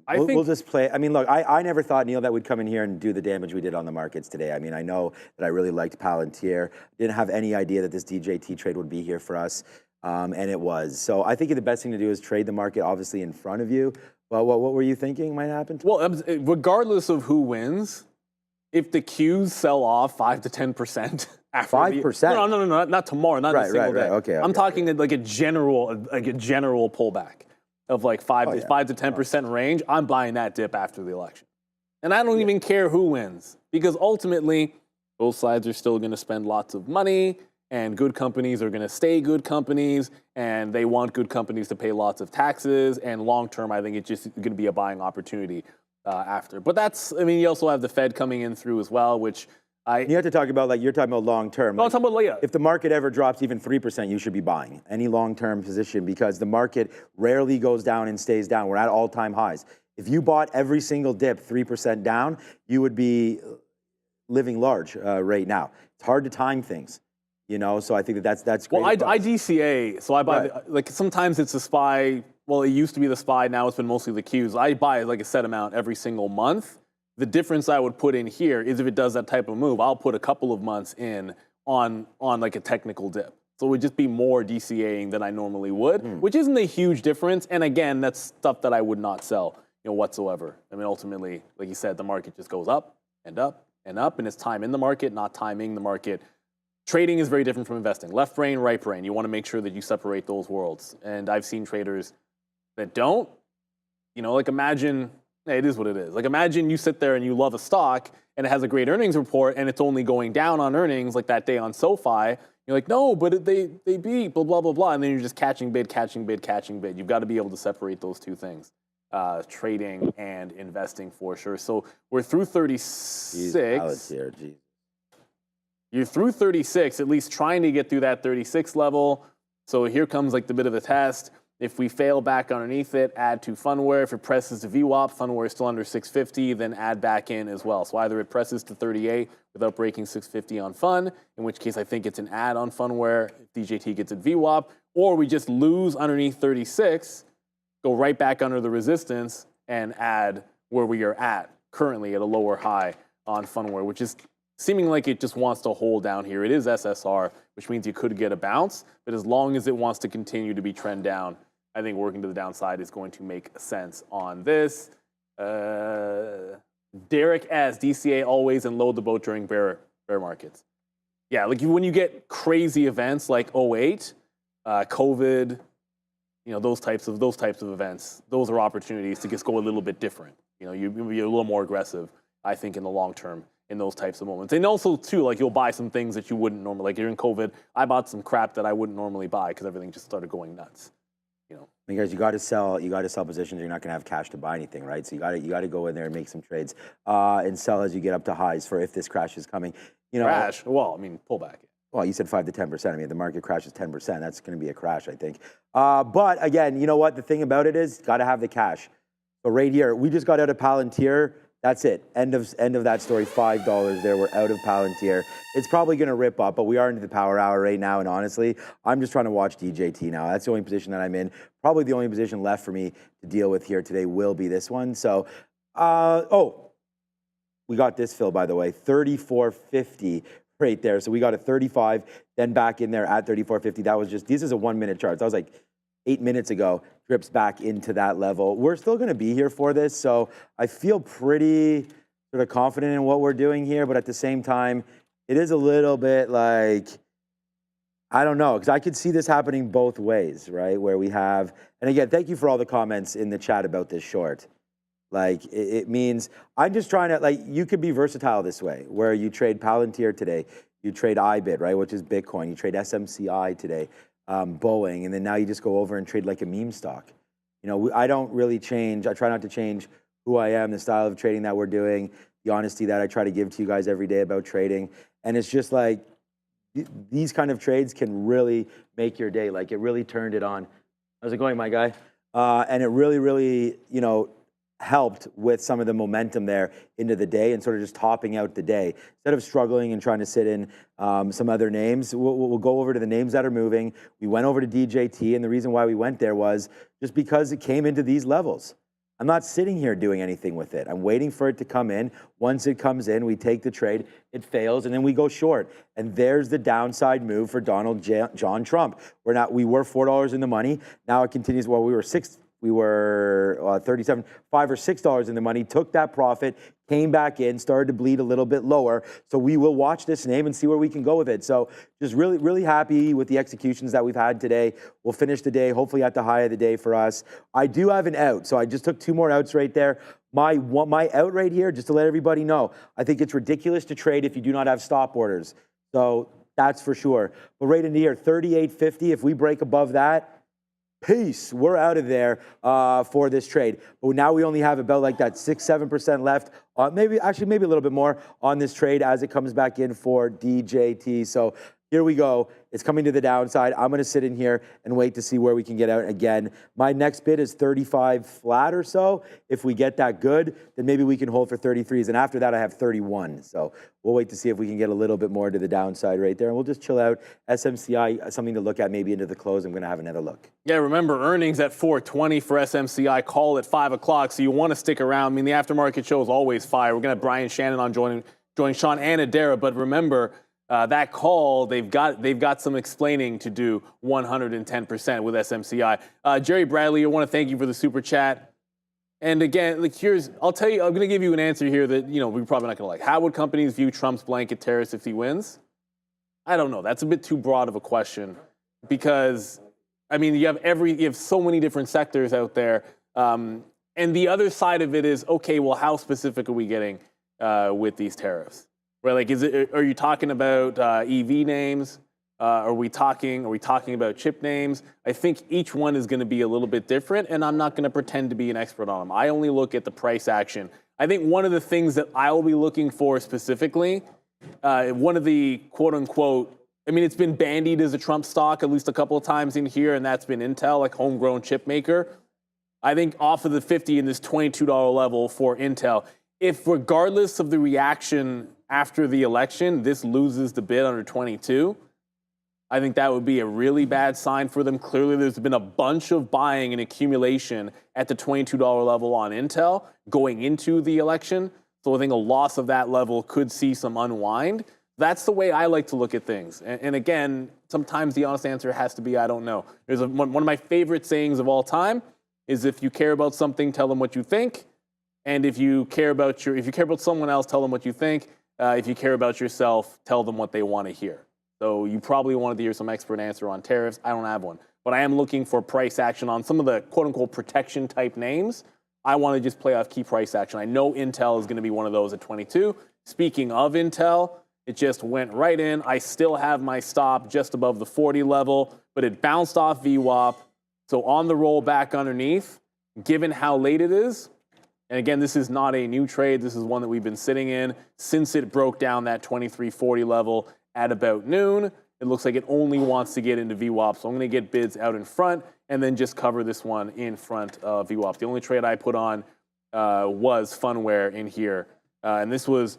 We'll just play. I mean, look, I never thought, Neil, that we'd come in here and do the damage we did on the markets today. I mean, I know that I really liked Palantir. Didn't have any idea that this DJT trade would be here for us, and it was. So I think the best thing to do is trade the market, obviously, in front of you. Well, what were you thinking might happen? Well, regardless of who wins, if the Qs sell off 5 to 10% after 5%? No, not tomorrow, not in a single day. Okay, I'm talking like a general pullback of like 5 to 10% range. I'm buying that dip after the election, and I don't even care who wins because ultimately both sides are still going to spend lots of money, and good companies are going to stay good companies, and they want good companies to pay lots of taxes. And long term, I think it's just going to be a buying opportunity. After. But that's, I mean, you also have the Fed coming in through as well, which you have to talk about, like, you're talking about long term. No, I'm talking about, if the market ever drops even 3%, you should be buying any long term position because the market rarely goes down and stays down. We're at all time highs. If you bought every single dip 3% down, you would be living large right now. It's hard to time things, you know, so I think that's great. Well, I DCA, so I buy, like, sometimes it's a SPY. Well, it used to be the SPY, now it's been mostly the Qs. I buy like a set amount every single month. The difference I would put in here is if it does that type of move, I'll put a couple of months in on like a technical dip. So it would just be more DCAing than I normally would, which isn't a huge difference. And again, that's stuff that I would not sell, whatsoever. I mean, ultimately, like you said, the market just goes up and up and up, and it's time in the market, not timing the market. Trading is very different from investing. Left brain, right brain. You want to make sure that you separate those worlds. And I've seen traders that don't, like imagine, it is what it is. Like imagine you sit there and you love a stock and it has a great earnings report and it's only going down on earnings like that day on SoFi. You're like, no, but they beat, blah, blah, blah, blah. And then you're just catching bid. You've got to be able to separate those two things, trading and investing for sure. So we're through 36. You're through 36, at least trying to get through that 36 level. So here comes like the bit of a test. If we fail back underneath it, add to Funware. If it presses to VWAP, Funware is still under 650, then add back in as well. So either it presses to 38 without breaking 650 on Fun, in which case I think it's an add on Funware if DJT gets at VWAP, or we just lose underneath 36, go right back under the resistance, and add where we are at currently at a lower high on Funware, which is seeming like it just wants to hold down here. It is SSR, which means you could get a bounce, but as long as it wants to continue to be trend down, I think working to the downside is going to make sense on this. Derek S, DCA always and load the boat during bear markets. Yeah, like when you get crazy events like 08, COVID, those types of events, those are opportunities to just go a little bit different. You'll be a little more aggressive, I think, in the long term in those types of moments. And also, too, like you'll buy some things that you wouldn't normally. Like during COVID, I bought some crap that I wouldn't normally buy because everything just started going nuts. Because you got to sell positions. You're not going to have cash to buy anything, right? So you got to go in there and make some trades and sell as you get up to highs for if this crash is coming. Crash? Well, I mean, pullback. Well, you said 5 to 10%. I mean, if the market crashes 10%, that's going to be a crash, I think. But again, you know what? The thing about it is, got to have the cash. So right here, we just got out of Palantir. That's it. End of that story. $5 there. We're out of Palantir. It's probably going to rip up, but we are into the power hour right now. And honestly, I'm just trying to watch DJT now. That's the only position that I'm in. Probably the only position left for me to deal with here today will be this one. So, we got this fill, by the way, 34.50 right there. So we got a 35, then back in there at 34.50. That was this is a 1 minute chart. That was like 8 minutes ago, drips back into that level. We're still going to be here for this, so I feel pretty sort of confident in what we're doing here, but at the same time, it is a little bit like, I don't know, because I could see this happening both ways, right? Where we have, and again, thank you for all the comments in the chat about this short. Like, it means, I'm just trying to, like, you could be versatile this way, where you trade Palantir today, you trade IBIT, right, which is Bitcoin, you trade SMCI today, Boeing, and then now you just go over and trade like a meme stock. I don't really change. I try not to change who I am, the style of trading that we're doing, the honesty that I try to give to you guys every day about trading. And it's just like, these kind of trades can really make your day. Like, it really turned it on. How's it going, my guy? And it really, really, helped with some of the momentum there into the day and sort of just topping out the day. Instead of struggling and trying to sit in some other names, we'll go over to the names that are moving. We went over to DJT, and the reason why we went there was just because it came into these levels. I'm not sitting here doing anything with it. I'm waiting for it to come in. Once it comes in, we take the trade, it fails, and then we go short. And there's the downside move for Donald John Trump. We were $4 in the money. Now it continues. Well, we were 37, $5 or $6 in the money, took that profit, came back in, started to bleed a little bit lower. So we will watch this name and see where we can go with it. So just really, really happy with the executions that we've had today. We'll finish the day, hopefully at the high of the day for us. I do have an out. So I just took 2 more outs right there. My out right here, just to let everybody know, I think it's ridiculous to trade if you do not have stop orders. So that's for sure. But right into here, 38.50, if we break above that, peace, we're out of there for this trade. But now we only have about like that 6-7% left, maybe a little bit more on this trade as it comes back in for DJT. So here we go. It's coming to the downside. I'm going to sit in here and wait to see where we can get out again. My next bid is 35 flat or so. If we get that good, then maybe we can hold for 33s. And after that, I have 31. So we'll wait to see if we can get a little bit more to the downside right there. And we'll just chill out. SMCI, something to look at maybe into the close. I'm going to have another look. Yeah, remember, earnings at 4:20 for SMCI, call at 5 o'clock. So you want to stick around. I mean, the aftermarket show is always fire. We're going to have Brian Shannon on join Sean and Adara. But remember, that call, they've got some explaining to do 110% with SMCI. Jerry Bradley, I want to thank you for the super chat. And again, I'll tell you, I'm going to give you an answer here that, we're probably not going to like. How would companies view Trump's blanket tariffs if he wins? I don't know. That's a bit too broad of a question because, I mean, you have so many different sectors out there. And the other side of it is, okay, well, how specific are we getting with these tariffs? Right, like, are you talking about EV names? Are we talking about chip names? I think each one is going to be a little bit different, and I'm not going to pretend to be an expert on them. I only look at the price action. I think one of the things that I will be looking for specifically, one of the quote unquote, I mean, it's been bandied as a Trump stock at least a couple of times in here, and that's been Intel, like homegrown chip maker. I think off of the 50 in this $22 level for Intel, if regardless of the reaction after the election, this loses the bid under 22, I think that would be a really bad sign for them. Clearly, there's been a bunch of buying and accumulation at the $22 level on Intel going into the election. So I think a loss of that level could see some unwind. That's the way I like to look at things. And again, sometimes the honest answer has to be, I don't know. There's one of my favorite sayings of all time is if you care about something, tell them what you think. And if you care about someone else, tell them what you think. If you care about yourself, tell them what they want to hear. So you probably wanted to hear some expert answer on tariffs. I don't have one. But I am looking for price action on some of the quote-unquote protection type names. I want to just play off key price action. I know Intel is going to be one of those at 22. Speaking of Intel, it just went right in. I still have my stop just above the 40 level, but it bounced off VWAP. So on the roll back underneath, given how late it is, and again, this is not a new trade. This is one that we've been sitting in since it broke down that 2340 level at about noon. It looks like it only wants to get into VWAP. So I'm going to get bids out in front and then just cover this one in front of VWAP. The only trade I put on was Funware in here. And this was,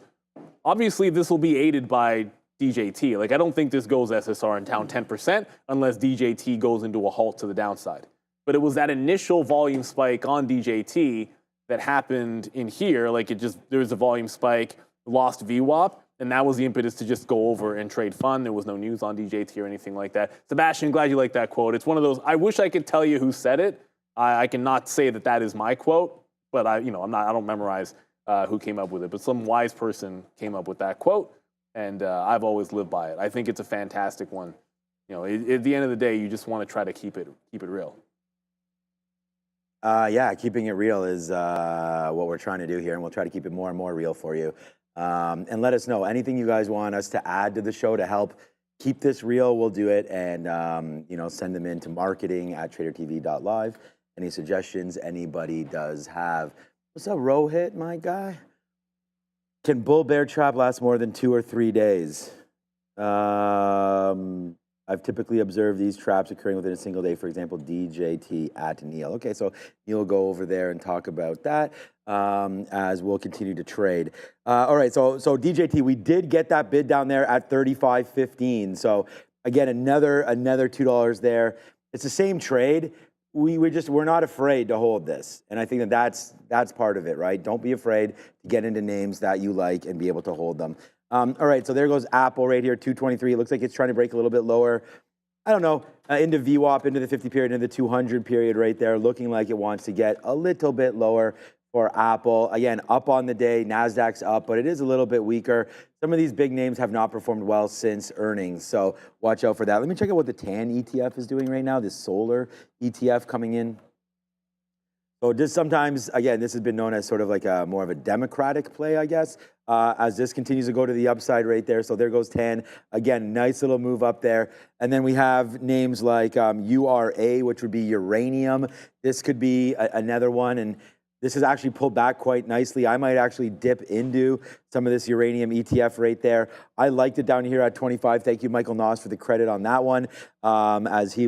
obviously this will be aided by DJT. Like I don't think this goes SSR and down 10% unless DJT goes into a halt to the downside. But it was that initial volume spike on DJT that happened in here. Like there was a volume spike, lost VWAP, and that was the impetus to just go over and trade fun. There was no news on DJT or anything like that. Sebastian, glad you like that quote. It's one of those, I wish I could tell you who said it. I cannot say that that is my quote, but I don't memorize who came up with it, but some wise person came up with that quote, and I've always lived by it. I think it's a fantastic one. At the end of the day, you just want to try to keep it real. Yeah, keeping it real is what we're trying to do here, and we'll try to keep it more and more real for you. And let us know anything you guys want us to add to the show to help keep this real. We'll do it, and send them in to marketing@tradertv.live. Any suggestions anybody does have? What's up, Rohit, my guy? Can bull bear trap last more than 2 or 3 days? I've typically observed these traps occurring within a single day, for example, DJT at Neil. Okay, so Neil will go over there and talk about that as we'll continue to trade. All right, so DJT, we did get that bid down there at 35.15. So again, another $2 there. It's the same trade. We're not afraid to hold this. And I think that's part of it, right? Don't be afraid to get into names that you like and be able to hold them. All right, so there goes Apple right here, 223. It looks like it's trying to break a little bit lower. I don't know, into VWAP, into the 50 period, into the 200 period right there, looking like it wants to get a little bit lower for Apple. Again, up on the day, NASDAQ's up, but it is a little bit weaker. Some of these big names have not performed well since earnings, so watch out for that. Let me check out what the TAN ETF is doing right now, this solar ETF coming in. So this sometimes, again, this has been known as sort of like more of a democratic play, I guess, as this continues to go to the upside right there. So there goes 10. Again, nice little move up there. And then we have names like URA, which would be uranium. This could be another one. And this has actually pulled back quite nicely. I might actually dip into some of this uranium ETF right there. I liked it down here at 25. Thank you, Michael Noss, for the credit on that one, as he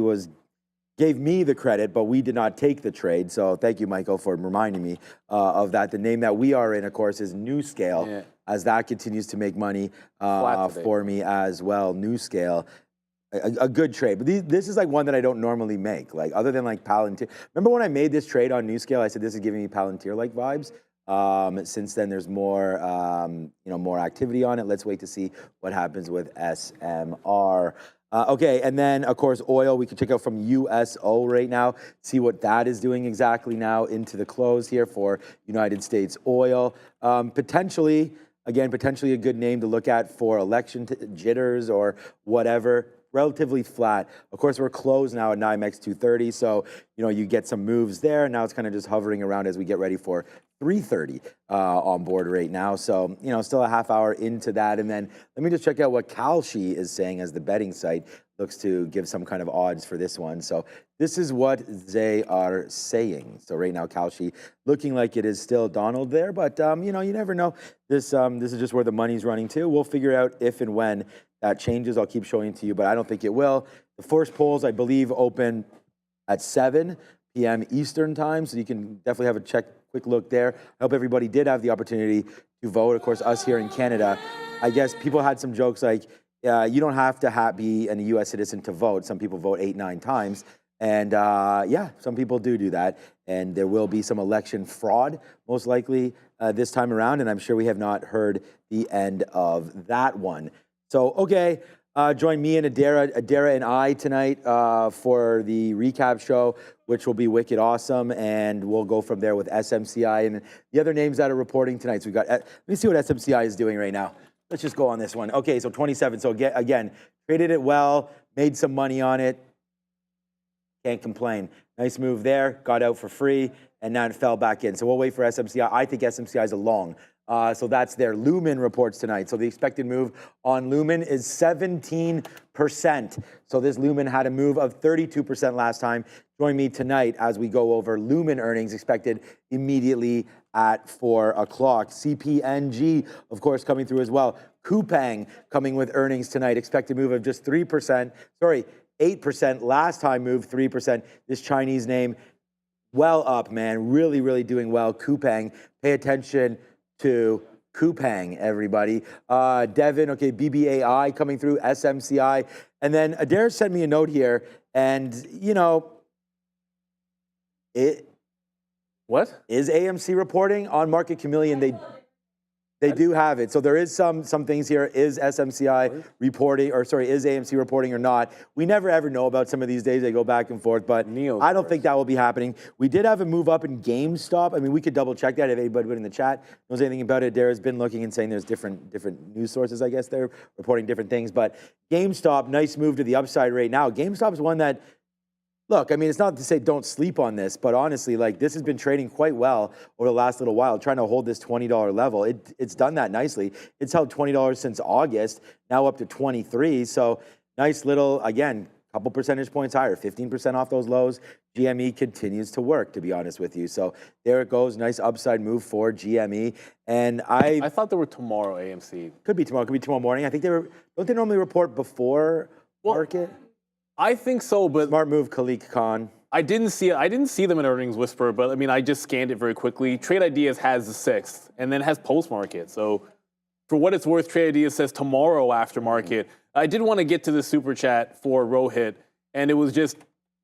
gave me the credit, but we did not take the trade. So thank you, Michael, for reminding me of that. The name that we are in, of course, is NewScale, as that continues to make money for me as well. NewScale, a good trade. But this is like one that I don't normally make, like other than like Palantir. Remember when I made this trade on NewScale, I said this is giving me Palantir-like vibes. Since then, there's more, more activity on it. Let's wait to see what happens with SMR. Okay, and then, of course, oil, we can check out from USO right now, see what that is doing exactly now into the close here for United States oil. Potentially a good name to look at for election jitters or whatever. Relatively flat. Of course, we're closed now at NYMEX 230, so you get some moves there. Now it's kind of just hovering around as we get ready for 330 on board right now. So still a half hour into that, and then let me just check out what Kalshi is saying as the betting site looks to give some kind of odds for this one. So this is what they are saying. So right now, Kalshi looking like it is still Donald there, but you never know. This is just where the money's running to. We'll figure out if and when that changes. I'll keep showing it to you, but I don't think it will. The first polls, I believe, open at 7 p.m. Eastern time, so you can definitely have a quick look there. I hope everybody did have the opportunity to vote. Of course, us here in Canada, I guess people had some jokes like, you don't have to be a U.S. citizen to vote. Some people vote 8, 9 times. And some people do that. And there will be some election fraud, most likely this time around. And I'm sure we have not heard the end of that one. So, okay, join me and Adara and I tonight for the recap show, which will be wicked awesome. And we'll go from there with SMCI and the other names that are reporting tonight. So we got, let me see what SMCI is doing right now. Let's just go on this one. Okay, so 27. So again, traded it well, made some money on it. Can't complain. Nice move there, got out for free, and now it fell back in. So we'll wait for SMCI. I think SMCI is a long So that's their Lumen reports tonight. So the expected move on Lumen is 17%. So this Lumen had a move of 32% last time. Join me tonight as we go over Lumen earnings expected immediately at 4 o'clock. CPNG, of course, coming through as well. Coupang coming with earnings tonight. Expected move of just 3%. Sorry, 8%. Last time moved 3%. This Chinese name, well up, man. Really, really doing well. Coupang. Pay attention to Coupang, everybody. Devin, okay, BBAI coming through, SMCI. And then Adair sent me a note here, and, you know, What? Is AMC reporting on Market Chameleon? They do have it. So there is some things here. Is SMCI reporting, or sorry, is AMC reporting or not? We never ever know about some of these days. They go back and forth, but I don't think that will be happening. We did have a move up in GameStop. I mean, we could double check that if anybody in the chat knows anything about it. Dara's been looking and saying there's different news sources, I guess, they're reporting different things. But GameStop, nice move to the upside right now. GameStop is one that, look, I mean, it's not to say don't sleep on this, but honestly, like, this has been trading quite well over the last little while, trying to hold this $20 level. It's done that nicely. It's held $20 since August, now up to 23. So nice little, again, couple percentage points higher, 15% off those lows. GME continues to work, to be honest with you. So there it goes, nice upside move for GME. And I thought they were tomorrow, AMC. Could be tomorrow morning. I think don't they normally report before market? I think so, but Smart move, Khalik Khan. I didn't see them in Earnings Whisper, but I mean, I just scanned it very quickly. Trade Ideas has the 6th, and then has post-market. So for what it's worth, Trade Ideas says tomorrow Aftermarket. I did want to get to the super chat for Rohit, and it was just,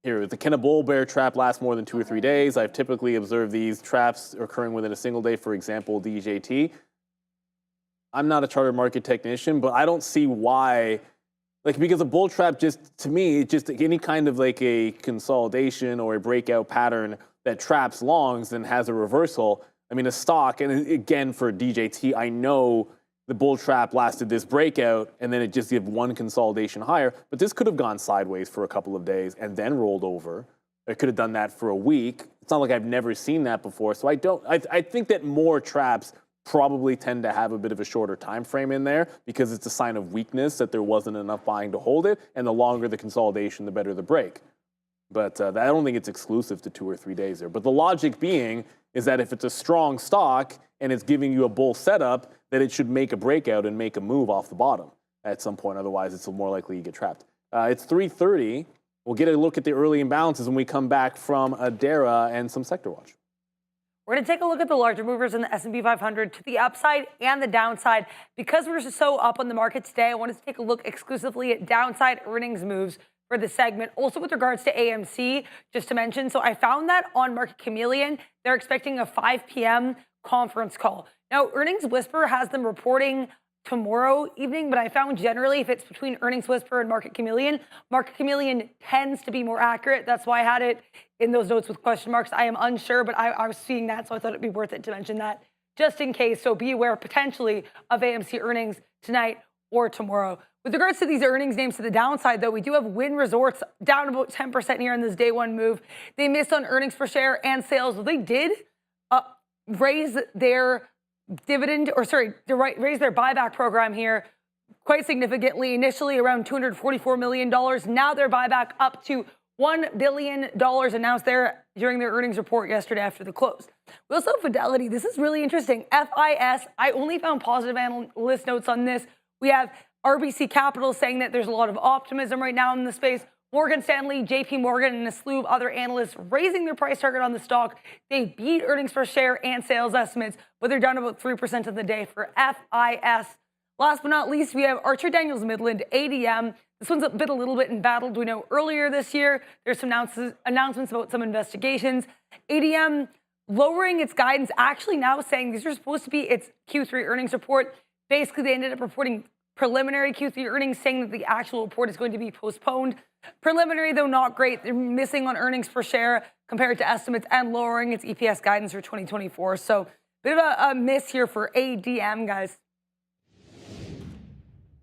here, can a bull bear trap last more than 2 or 3 days? I've typically observed these traps occurring within a single day, for example, DJT. I'm not a charter market technician, but I don't see why. Like, because a bull trap, just to me, just any kind of like a consolidation or a breakout pattern that traps longs and has a reversal. I mean, a stock, and again for DJT, I know the bull trap lasted this breakout and then it just gave one consolidation higher, but this could have gone sideways for a couple of days and then rolled over. It could have done that for a week. It's not like I've never seen that before. So I think that more traps probably tend to have a bit of a shorter time frame in there because it's a sign of weakness that there wasn't enough buying to hold it, and the longer the consolidation, the better the break. But I don't think it's exclusive to 2 or 3 days there. But the logic being is that if it's a strong stock and it's giving you a bull setup, that it should make a breakout and make a move off the bottom at some point. Otherwise, it's more likely you get trapped. It's 3:30. We'll get a look at the early imbalances when we come back from Adara and some sector watch. We're going to take a look at the larger movers in the S&P 500 to the upside and the downside. Because we're so up on the market today, I wanted to take a look exclusively at downside earnings moves for the segment. Also with regards to AMC, just to mention, so I found that on Market Chameleon, they're expecting a 5 p.m. conference call. Now, Earnings Whisper has them reporting tomorrow evening, but I found generally if it's between Earnings Whisper and Market Chameleon tends to be more accurate. That's why I had it in those notes with question marks. I am unsure, but I was seeing that, so I thought it'd be worth it to mention that just in case. So be aware potentially of AMC earnings tonight or tomorrow. With regards to these earnings names to the downside, though, we do have Wynn Resorts down about 10% here in this day one move. They missed on earnings per share and sales. Well, they did raise their dividend, raise their buyback program here quite significantly. Initially around $244 million. Now their buyback up to $1 billion announced there during their earnings report yesterday after the close. We also have Fidelity. This is really interesting. FIS, I only found positive analyst notes on this. We have RBC Capital saying that there's a lot of optimism right now in the space. Morgan Stanley, JP Morgan, and a slew of other analysts raising their price target on the stock. They beat earnings per share and sales estimates, but they're down about 3% of the day for FIS. Last but not least, we have Archer Daniels Midland, ADM. This one's a little bit embattled. We know earlier this year, there's some announcements about some investigations. ADM lowering its guidance, actually now saying these are supposed to be its Q3 earnings report. Basically, they ended up reporting preliminary Q3 earnings, saying that the actual report is going to be postponed. Preliminary, though, not great. They're missing on earnings per share compared to estimates and lowering its EPS guidance for 2024. So bit of a miss here for ADM, guys.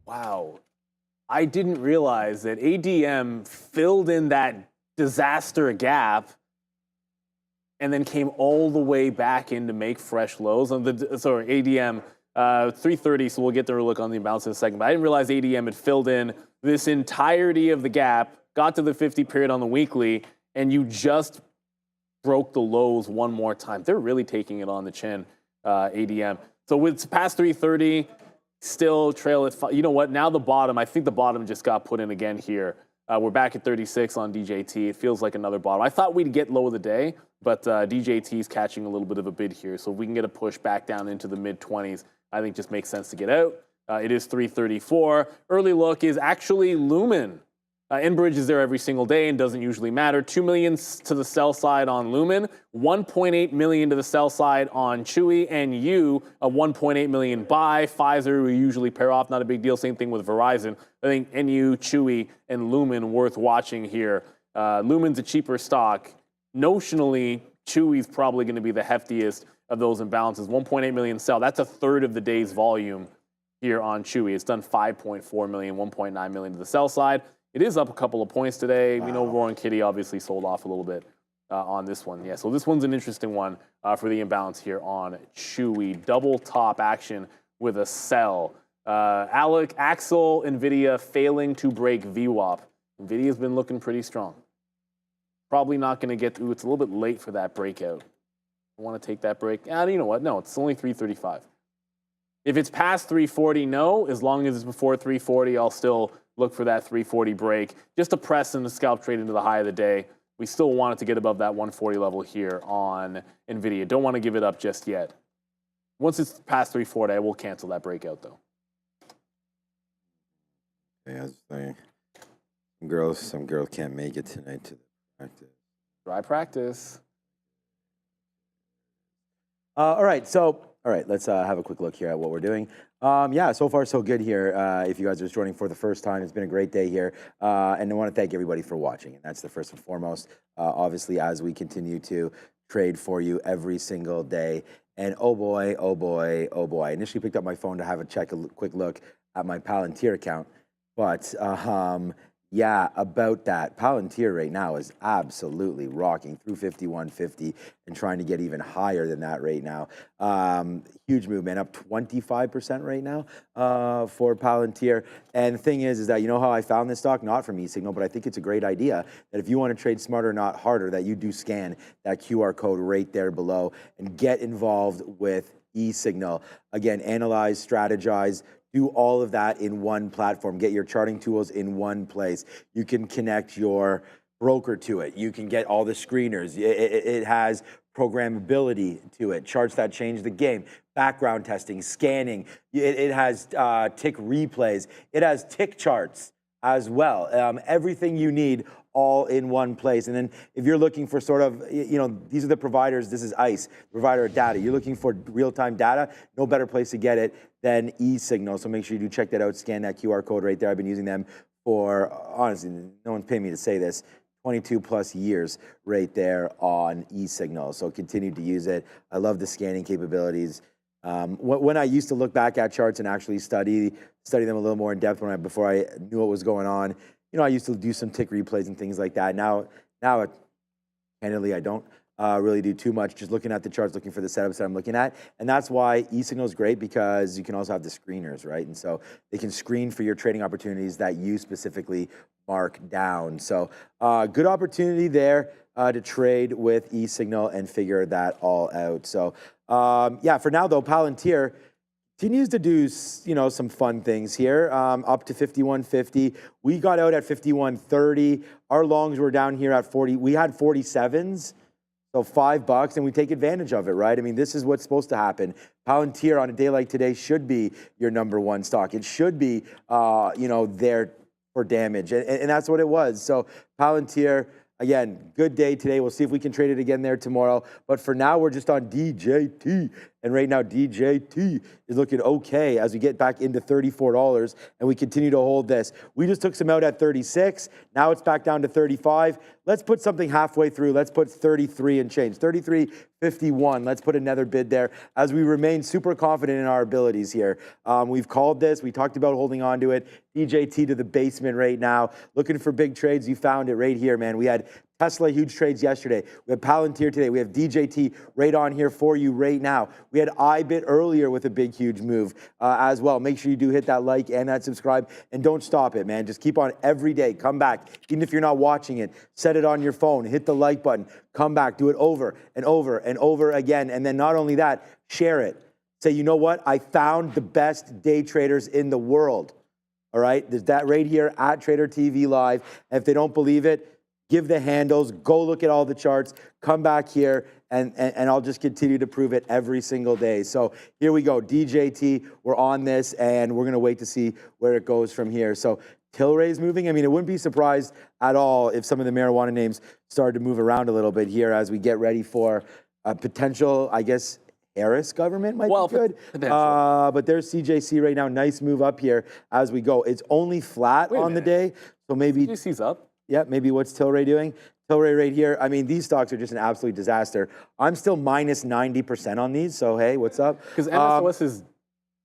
Wow. I didn't realize that ADM filled in that disaster gap and then came all the way back in to make fresh lows. On the sorry, ADM 330. So we'll get there a look on the imbalance in a second. But I didn't realize ADM had filled in this entirety of the gap, got to the 50 period on the weekly, and you just broke the lows one more time. They're really taking it on the chin, ADM. So with past 330, still trail at, you know what, now the bottom, I think the bottom just got put in again here. We're back at 36 on DJT. It feels like another bottom. I thought we'd get low of the day, but DJT is catching a little bit of a bid here. So if we can get a push back down into the mid-20s, I think just makes sense to get out. It is 334. Early look is actually Lumen. Enbridge is there every single day and doesn't usually matter. 2 million to the sell side on Lumen, 1.8 million to the sell side on Chewy, and you a 1.8 million buy. Pfizer, we usually pair off, not a big deal. Same thing with Verizon. I think NU, Chewy, and Lumen worth watching here. Lumen's a cheaper stock. Notionally, Chewy's probably going to be the heftiest of those imbalances. 1.8 million sell. That's a third of the day's volume here on Chewy. It's done 5.4 million, 1.9 million to the sell side. It is up a couple of points today. Wow. We know Roaring Kitty obviously sold off a little bit on this one. Yeah, so this one's an interesting one for the imbalance here on Chewy. Double top action with a sell. Axel, Nvidia failing to break VWAP. Nvidia's been looking pretty strong. Probably not going to get through. It's a little bit late for that breakout. I want to take that break. You know what? No, it's only 335. If it's past 340, no. As long as it's before 340, I'll still look for that 340 break, just to press in the scalp trade into the high of the day. We still want it to get above that 140 level here on Nvidia. Don't want to give it up just yet. Once it's past 340, I will cancel that breakout, though. Yeah, some girls can't make it tonight to the practice. Dry practice. All right, let's have a quick look here at what we're doing. Yeah, so far so good here. If you guys are just joining for the first time, it's been a great day here. And I want to thank everybody for watching. And that's the first and foremost, obviously, as we continue to trade for you every single day. And oh boy, oh boy, oh boy. I initially picked up my phone to have a quick look at my Palantir account. But yeah, about that, Palantir right now is absolutely rocking through 51.50 and trying to get even higher than that right now. Huge movement, up 25% right now for Palantir. And the thing is that, you know how I found this stock? Not from eSignal, but I think it's a great idea that if you want to trade smarter, not harder, that you do scan that QR code right there below and get involved with eSignal. Again, analyze, strategize, do all of that in one platform. Get your charting tools in one place. You can connect your broker to it. You can get all the screeners. It has programmability to it. Charts that change the game. Background testing, scanning. It has tick replays. It has tick charts as well. Everything you need all in one place. And then if you're looking for sort of, you know, these are the providers, this is ICE, provider of data. You're looking for real-time data, no better place to get it than eSignal. So make sure you do check that out, scan that QR code right there. I've been using them for, honestly, no one's paying me to say this, 22 plus years right there on eSignal. So continue to use it. I love the scanning capabilities. When I used to look back at charts and actually study them a little more in depth before I knew what was going on, you know, I used to do some tick replays and things like that. Now, candidly, I don't really do too much. Just looking at the charts, looking for the setups that I'm looking at, and that's why eSignal is great because you can also have the screeners, right? And so they can screen for your trading opportunities that you specifically mark down. So good opportunity there to trade with eSignal and figure that all out. So yeah, for now though, Palantir continues to do, you know, some fun things here, up to 51.50. We got out at 51.30. Our longs were down here at 40. We had 47s, so $5, and we take advantage of it, right? I mean, this is what's supposed to happen. Palantir on a day like today should be your #1 stock. It should be, you know, there for damage, and that's what it was. So Palantir, again, good day today. We'll see if we can trade it again there tomorrow. But for now, we're just on DJT. And right now, DJT is looking okay as we get back into $34 and we continue to hold this. We just took some out at 36. Now it's back down to 35. Let's put something halfway through. Let's put 33 and change. 33.51. Let's put another bid there as we remain super confident in our abilities here. We've called this. We talked about holding on to it. DJT to the basement right now. Looking for big trades. You found it right here, man. We had Tesla, huge trades yesterday. We have Palantir today. We have DJT right on here for you right now. We had iBit earlier with a big, huge move as well. Make sure you do hit that like and that subscribe. And don't stop it, man. Just keep on every day. Come back. Even if you're not watching it, set it on your phone. Hit the like button. Come back. Do it over and over and over again. And then not only that, share it. Say, you know what? I found the best day traders in the world. All right? There's that right here at TraderTV.live. And if they don't believe it, give the handles, go look at all the charts, come back here, and I'll just continue to prove it every single day. So here we go, DJT, we're on this, and we're gonna wait to see where it goes from here. So Tilray's moving. I mean, it wouldn't be surprised at all if some of the marijuana names started to move around a little bit here as we get ready for a potential, I guess, Harris government might be good. But there's CJC right now, nice move up here as we go. It's only flat on the day, so maybe— CJC's up. Yeah, maybe what's Tilray doing? Tilray right here. I mean, these stocks are just an absolute disaster. I'm still minus 90% on these, so hey, what's up? Because MSOS is...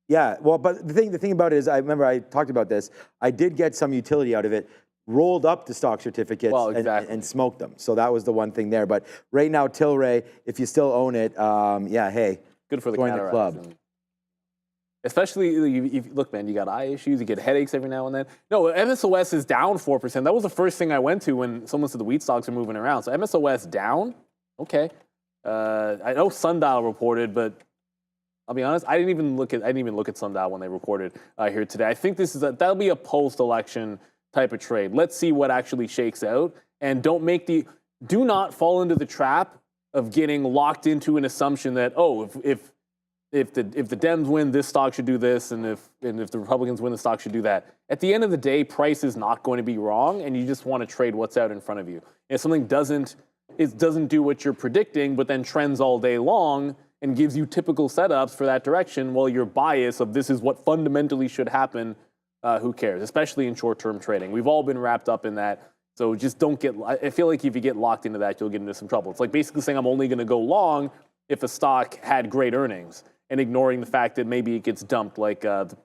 Yeah, well, but the thing about it is, I remember I talked about this. I did get some utility out of it, rolled up the stock certificates and smoked them. So that was the one thing there. But right now, Tilray, if you still own it, yeah, hey, good for the join the club. Especially, look, man, you got eye issues, you get headaches every now and then. No, MSOS is down 4%. That was the first thing I went to when someone said the wheat stocks are moving around. So MSOS down, okay. I know Sundial reported, but I'll be honest, I didn't even look at Sundial when they reported here today. I think that'll be a post-election type of trade. Let's see what actually shakes out, and do not fall into the trap of getting locked into an assumption that, oh, if the Dems win, this stock should do this, and if the Republicans win, the stock should do that. At the end of the day, price is not going to be wrong, and you just want to trade what's out in front of you. If something doesn't do what you're predicting, but then trends all day long and gives you typical setups for that direction, well, your bias of this is what fundamentally should happen, who cares? Especially in short-term trading. We've all been wrapped up in that. So just don't get. I feel like if you get locked into that, you'll get into some trouble. It's like basically saying I'm only going to go long if a stock had great earnings, and ignoring the fact that maybe it gets dumped, like the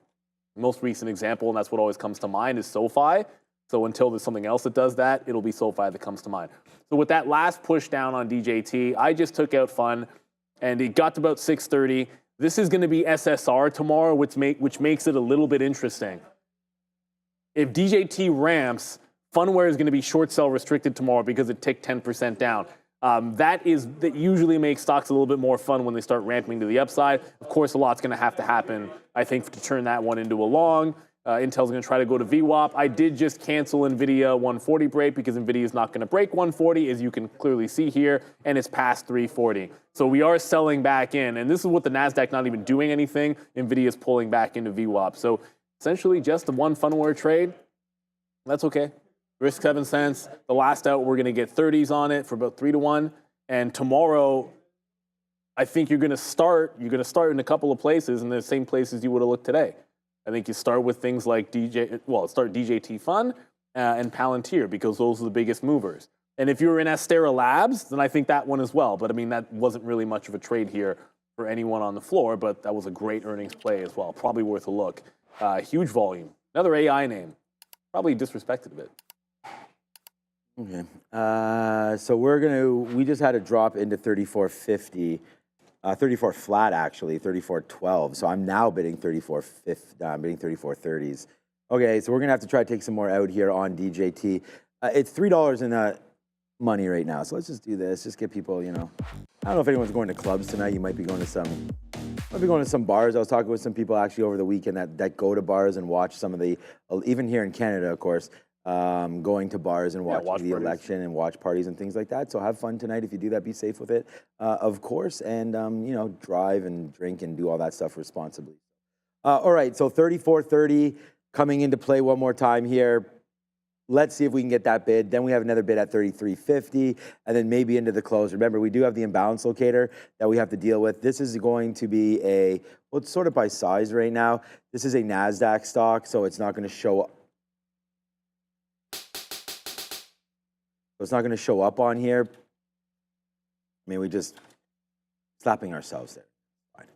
most recent example, and that's what always comes to mind, is SoFi. So until there's something else that does that, it'll be SoFi that comes to mind. So with that last push down on DJT, I just took out Fun, and it got to about 630. This is going to be SSR tomorrow, which makes it a little bit interesting. If DJT ramps, Funware is going to be short sell restricted tomorrow because it ticked 10% down. That usually makes stocks a little bit more fun when they start ramping to the upside. Of course, a lot's going to have to happen, I think, to turn that one into a long. Intel's going to try to go to VWAP. I did just cancel Nvidia 140 break because Nvidia is not going to break 140, as you can clearly see here, and it's past 340. So we are selling back in, and this is with the NASDAQ not even doing anything. Nvidia is pulling back into VWAP. So essentially just the one Funware trade. That's okay. Risk 7 cents. The last out, we're going to get 30s on it for about 3 to 1. And tomorrow, I think you're going to start in a couple of places, in the same places you would have looked today. I think you start with things like start DJT Fun and Palantir, because those are the biggest movers. And if you're in Astera Labs, then I think that one as well. But I mean, that wasn't really much of a trade here for anyone on the floor, but that was a great earnings play as well. Probably worth a look. Huge volume. Another AI name. Probably disrespected a bit. Okay. So we just had a drop into 34.50, 34 flat actually, 34.12. So I'm now bidding 34.30s. Okay, so we're gonna have to try to take some more out here on DJT. It's $3 in the money right now. So let's just do this. Just get people, I don't know if anyone's going to clubs tonight. You might be going to some bars. I was talking with some people actually over the weekend that go to bars and watch some of the, even here in Canada, of course, going to bars and watching the election and watch parties and things like that. So have fun tonight if you do that. Be safe with it, of course, and drive and drink and do all that stuff responsibly. All right, so 34.30 coming into play one more time here. Let's see if we can get that bid. Then we have another bid at 33.50, and then maybe into the close. Remember, we do have the imbalance locator that we have to deal with. This is going to be it's sort of by size right now. This is a NASDAQ stock, so it's not going to show up. So it's not going to show up on here. I mean, we just slapping ourselves there. Fine.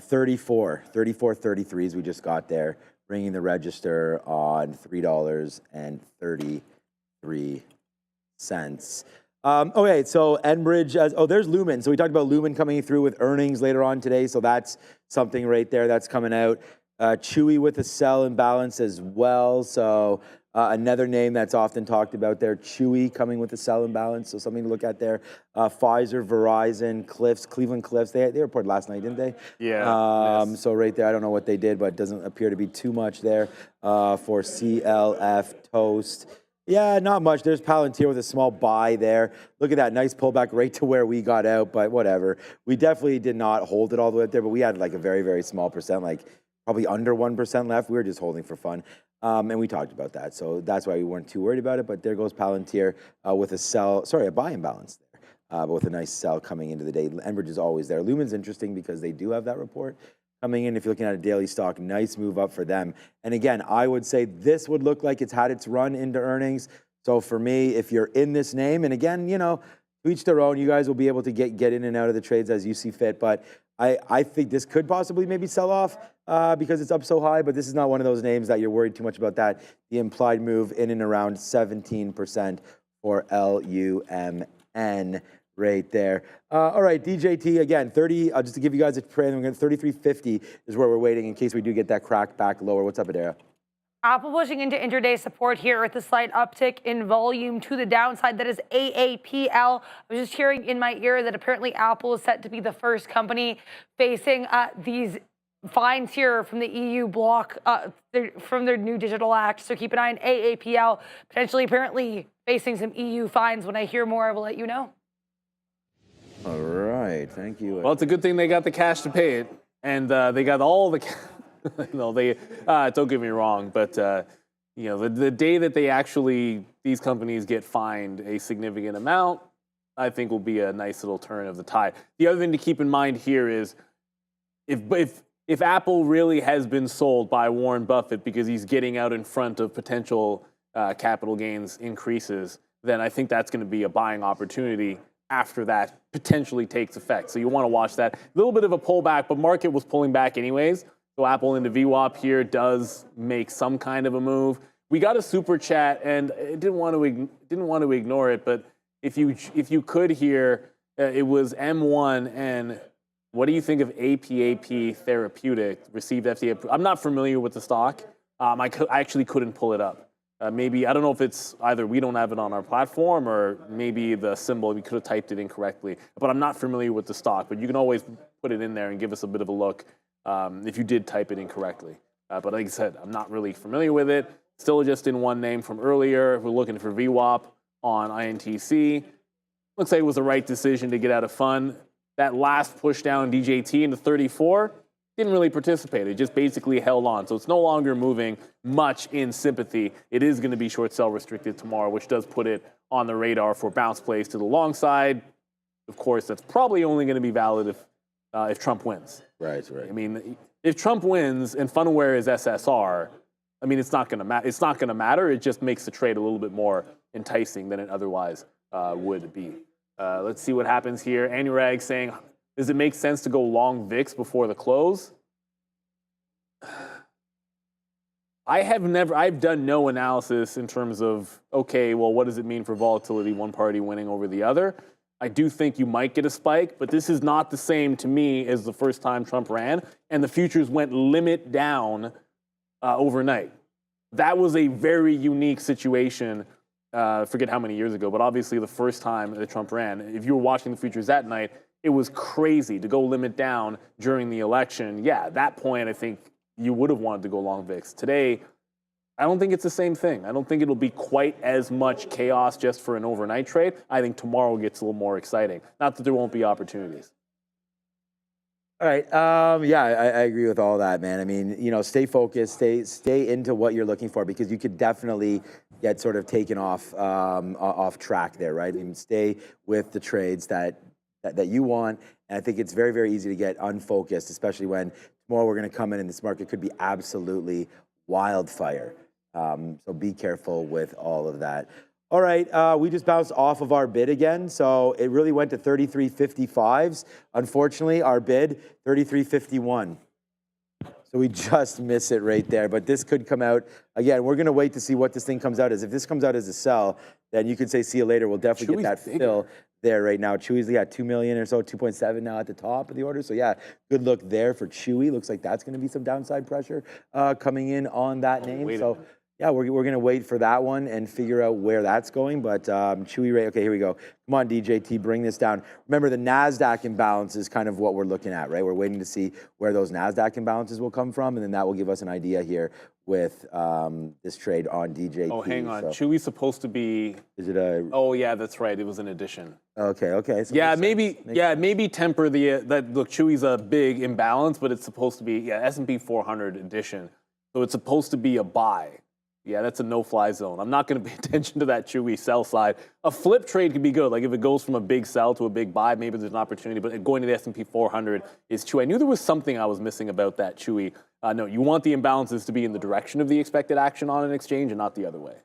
34.33s we just got there, bringing the register on $3.33. Okay, so Enbridge, there's Lumen. So we talked about Lumen coming through with earnings later on today. So that's something right there that's coming out. Chewy with a sell imbalance as well. So another name that's often talked about there, Chewy coming with a sell imbalance. So something to look at there. Pfizer, Verizon, Cleveland Cliffs. They reported last night, didn't they? Yeah. Yes. So right there, I don't know what they did, but it doesn't appear to be too much there for CLF, Toast. Yeah, not much. There's Palantir with a small buy there. Look at that, nice pullback right to where we got out, but whatever. We definitely did not hold it all the way up there, but we had like a very, very small percent, like probably under 1% left. We were just holding for fun. And we talked about that. So that's why we weren't too worried about it. But there goes Palantir with a buy imbalance there, but with a nice sell coming into the day. Enbridge is always there. Lumen's interesting because they do have that report coming in. If you're looking at a daily stock, nice move up for them. And again, I would say this would look like it's had its run into earnings. So for me, if you're in this name, and again, to each their own, you guys will be able to get in and out of the trades as you see fit. But I think this could possibly maybe sell off because it's up so high, but this is not one of those names that you're worried too much about that. The implied move in and around 17% for LUMN right there. All right, DJT again, 30, just to give you guys a trend, 33.50 is where we're waiting in case we do get that crack back lower. What's up, Adara? Apple pushing into intraday support here with a slight uptick in volume to the downside. That is AAPL. I was just hearing in my ear that apparently Apple is set to be the first company facing these fines here from the EU bloc, from their new digital act. So keep an eye on AAPL, potentially apparently facing some EU fines. When I hear more, I will let you know. All right, thank you. Well, it's a good thing they got the cash to pay it, and they got all the no, they don't get me wrong, but the day that they actually, these companies get fined a significant amount, I think will be a nice little turn of the tide. The other thing to keep in mind here is if Apple really has been sold by Warren Buffett because he's getting out in front of potential capital gains increases, then I think that's going to be a buying opportunity after that potentially takes effect. So you want to watch that. A little bit of a pullback, but market was pulling back anyways. So Apple into VWAP here does make some kind of a move. We got a super chat, and I didn't want to ignore it, but if you could hear, it was M1, and what do you think of APAP Therapeutic received FDA? I'm not familiar with the stock. I actually couldn't pull it up. Maybe, I don't know if it's either we don't have it on our platform or maybe the symbol, we could have typed it incorrectly. But I'm not familiar with the stock, but you can always put it in there and give us a bit of a look if you did type it incorrectly. But like I said, I'm not really familiar with it. Still just in one name from earlier. We're looking for VWAP on INTC. Looks like it was the right decision to get out of fund. That last push down DJT into 34, didn't really participate. It just basically held on. So it's no longer moving much in sympathy. It is going to be short sell restricted tomorrow, which does put it on the radar for bounce plays to the long side. Of course, that's probably only going to be valid if Trump wins. Right. I mean, if Trump wins and Funware is SSR, I mean, it's not going to matter. It just makes the trade a little bit more enticing than it otherwise would be. Let's see what happens here. Anurag saying, does it make sense to go long VIX before the close? I've done no analysis in terms of, okay, well, what does it mean for volatility, one party winning over the other? I do think you might get a spike, but this is not the same to me as the first time Trump ran, and the futures went limit down overnight. That was a very unique situation. Forget how many years ago, but obviously the first time that Trump ran, if you were watching the futures that night, it was crazy to go limit down during the election. Yeah, at that point, I think you would have wanted to go long VIX. Today, I don't think it's the same thing. I don't think it'll be quite as much chaos just for an overnight trade. I think tomorrow gets a little more exciting. Not that there won't be opportunities. All right. Yeah, I agree with all that, man. I mean, stay focused, stay into what you're looking for, because you could definitely get sort of taken off track there, right? I mean, stay with the trades that you want. And I think it's very, very easy to get unfocused, especially when tomorrow we're going to come in and this market could be absolutely wildfire. So be careful with all of that. All right, we just bounced off of our bid again, so it really went to 33.55s. Unfortunately, our bid, 33.51. So So we just miss it right there. But this could come out. Again, we're going to wait to see what this thing comes out as. If this comes out as a sell, then you could say see you later. We'll definitely get that fill there right now. Chewy's got 2 million or so, 2.7 now at the top of the order. So yeah, good look there for Chewy. Looks like that's going to be some downside pressure coming in on that name. So yeah, we're going to wait for that one and figure out where that's going. But Chewy rate, okay, here we go. Come on, DJT, bring this down. Remember, the NASDAQ imbalance is kind of what we're looking at, right? We're waiting to see where those NASDAQ imbalances will come from, and then that will give us an idea here with this trade on DJT. Oh, hang on. So, Chewy's supposed to be... is it a... Oh, yeah, that's right. It was an addition. Okay. So yeah, maybe temper the... look, Chewy's a big imbalance, but it's supposed to be, S&P 400 addition. So it's supposed to be a buy. Yeah, that's a no-fly zone. I'm not going to pay attention to that Chewy sell side. A flip trade could be good. Like if it goes from a big sell to a big buy, maybe there's an opportunity. But going to the S&P 400 is Chewy. I knew there was something I was missing about that Chewy. No, you want the imbalances to be in the direction of the expected action on an exchange and not the other way.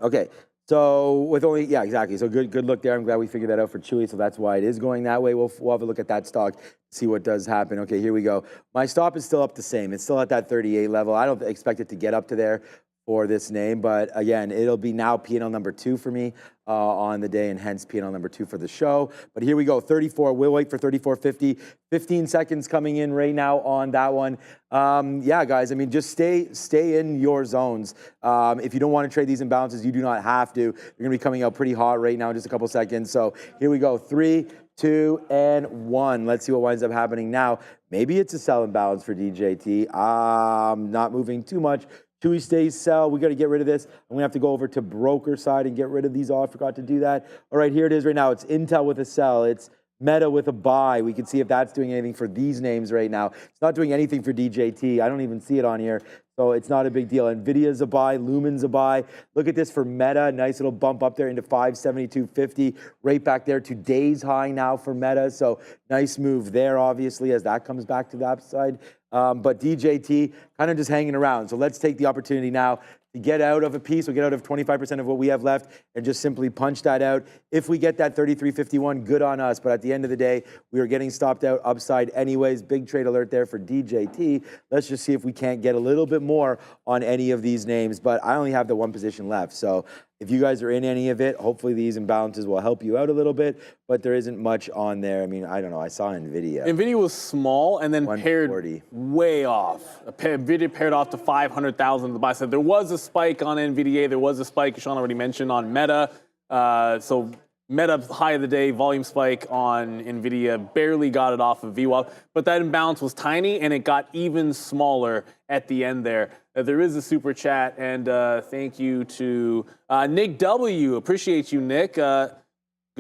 Okay. So with only, yeah, exactly. So good look there. I'm glad we figured that out for Chewy. So that's why it is going that way. We'll have a look at that stock, see what does happen. Okay, here we go. My stop is still up the same. It's still at that 38 level. I don't expect it to get up to there for this name, but again, it'll be now P&L number 2 for me on the day, and hence P&L number 2 for the show. But here we go, 34. We'll wait for 34.50. 15 seconds coming in right now on that one. Yeah, guys, I mean, just stay in your zones. If you don't want to trade these imbalances, you do not have to. You're going to be coming out pretty hot right now in just a couple seconds. So here we go, 3, 2, and 1. Let's see what winds up happening now. Maybe it's a sell imbalance for DJT. Not moving too much. Chewy stays sell. We got to get rid of this. I'm going to have to go over to broker side and get rid of these all. I forgot to do that. All right, here it is right now. It's Intel with a sell. It's Meta with a buy. We can see if that's doing anything for these names right now. It's not doing anything for DJT. I don't even see it on here. So it's not a big deal. Nvidia's a buy. Lumen's a buy. Look at this for Meta. Nice little bump up there into 572.50. Right back there. Today's high now for Meta. So nice move there, obviously, as that comes back to the upside. But DJT kind of just hanging around. So let's take the opportunity now to get out of a piece. We'll get out of 25% of what we have left and just simply punch that out. If we get that 33.51, good on us. But at the end of the day, we are getting stopped out upside anyways. Big trade alert there for DJT. Let's just see if we can't get a little bit more on any of these names. But I only have the one position left. So if you guys are in any of it, hopefully these imbalances will help you out a little bit, but there isn't much on there. I mean, I don't know. I saw Nvidia. Nvidia was small and then paired way off. Nvidia paired off to 500,000 to the buy side. There was a spike on Nvidia. There was a spike, Sean already mentioned, on Meta. So Meta high of the day, volume spike on Nvidia, barely got it off of VWAP, but that imbalance was tiny and it got even smaller at the end there. There is a super chat, and thank you to Nick W. Appreciate you, Nick. Good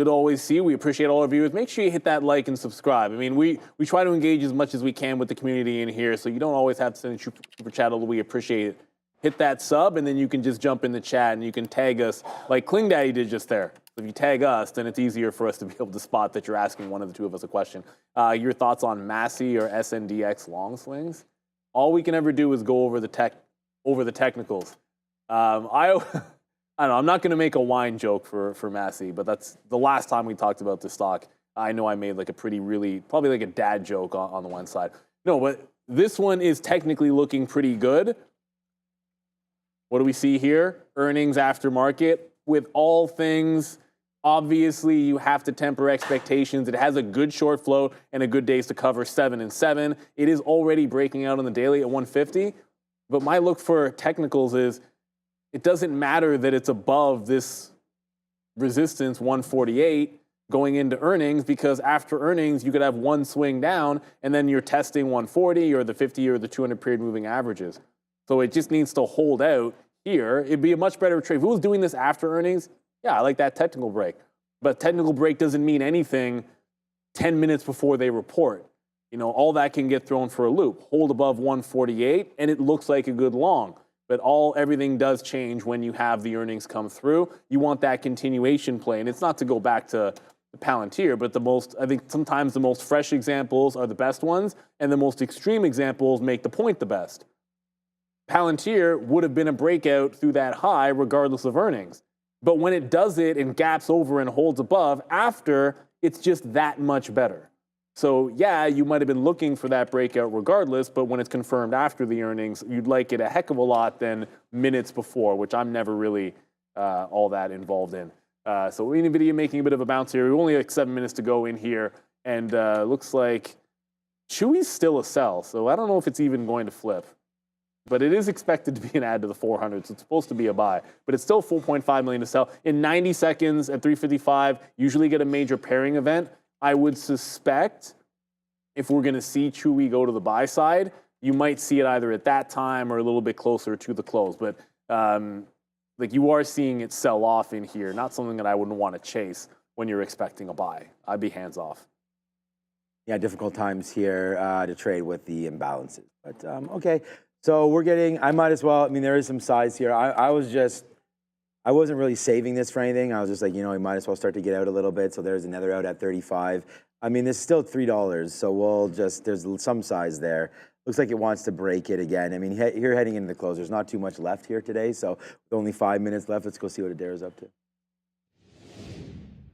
to always see you. We appreciate all our viewers. Make sure you hit that like and subscribe. I mean, we try to engage as much as we can with the community in here, so you don't always have to send a super chat, although we appreciate it. Hit that sub, and then you can just jump in the chat, and you can tag us like Kling Daddy did just there. If you tag us, then it's easier for us to be able to spot that you're asking one of the two of us a question. Your thoughts on Massey or SNDX long swings? All we can ever do is go over the technicals. I don't know. I'm not going to make a wine joke for Massey, but that's the last time we talked about this stock. I know I made like a probably like a dad joke on the one side. No, but this one is technically looking pretty good. What do we see here? Earnings aftermarket. With all things, obviously you have to temper expectations. It has a good short float and a good days to cover, 7 and 7. It is already breaking out on the daily at 150. But my look for technicals is it doesn't matter that it's above this resistance, 148, going into earnings, because after earnings, you could have one swing down and then you're testing 140 or the 50 or the 200 period moving averages. So it just needs to hold out here. It'd be a much better trade. If it was doing this after earnings, yeah, I like that technical break. But technical break doesn't mean anything 10 minutes before they report. You know, all that can get thrown for a loop. Hold above 148, and it looks like a good long. But everything does change when you have the earnings come through. You want that continuation play. And it's not to go back to the Palantir, but I think sometimes the most fresh examples are the best ones, and the most extreme examples make the point the best. Palantir would have been a breakout through that high regardless of earnings. But when it does it and gaps over and holds above, after, it's just that much better. So yeah, you might have been looking for that breakout regardless, but when it's confirmed after the earnings, you'd like it a heck of a lot than minutes before, which I'm never really all that involved in. So Nvidia making a bit of a bounce here. We only have 7 minutes to go in here, and looks like Chewy's still a sell. So I don't know if it's even going to flip, but it is expected to be an add to the 400, so it's supposed to be a buy. But it's still 4.5 million to sell in 90 seconds at 355. Usually get a major pairing event. I would suspect if we're going to see Chewy go to the buy side, you might see it either at that time or a little bit closer to the close. But like you are seeing it sell off in here, not something that I wouldn't want to chase when you're expecting a buy. I'd be hands off. Yeah, difficult times here to trade with the imbalances. But okay, so we're getting, I might as well, I mean, there is some size here. I wasn't really saving this for anything. I was just like, you know, we might as well start to get out a little bit. So there's another out at 35. I mean, this is still $3. So we'll just, there's some size there. Looks like it wants to break it again. I mean, here heading into the close, there's not too much left here today. So with only 5 minutes left, let's go see what Adair's up to.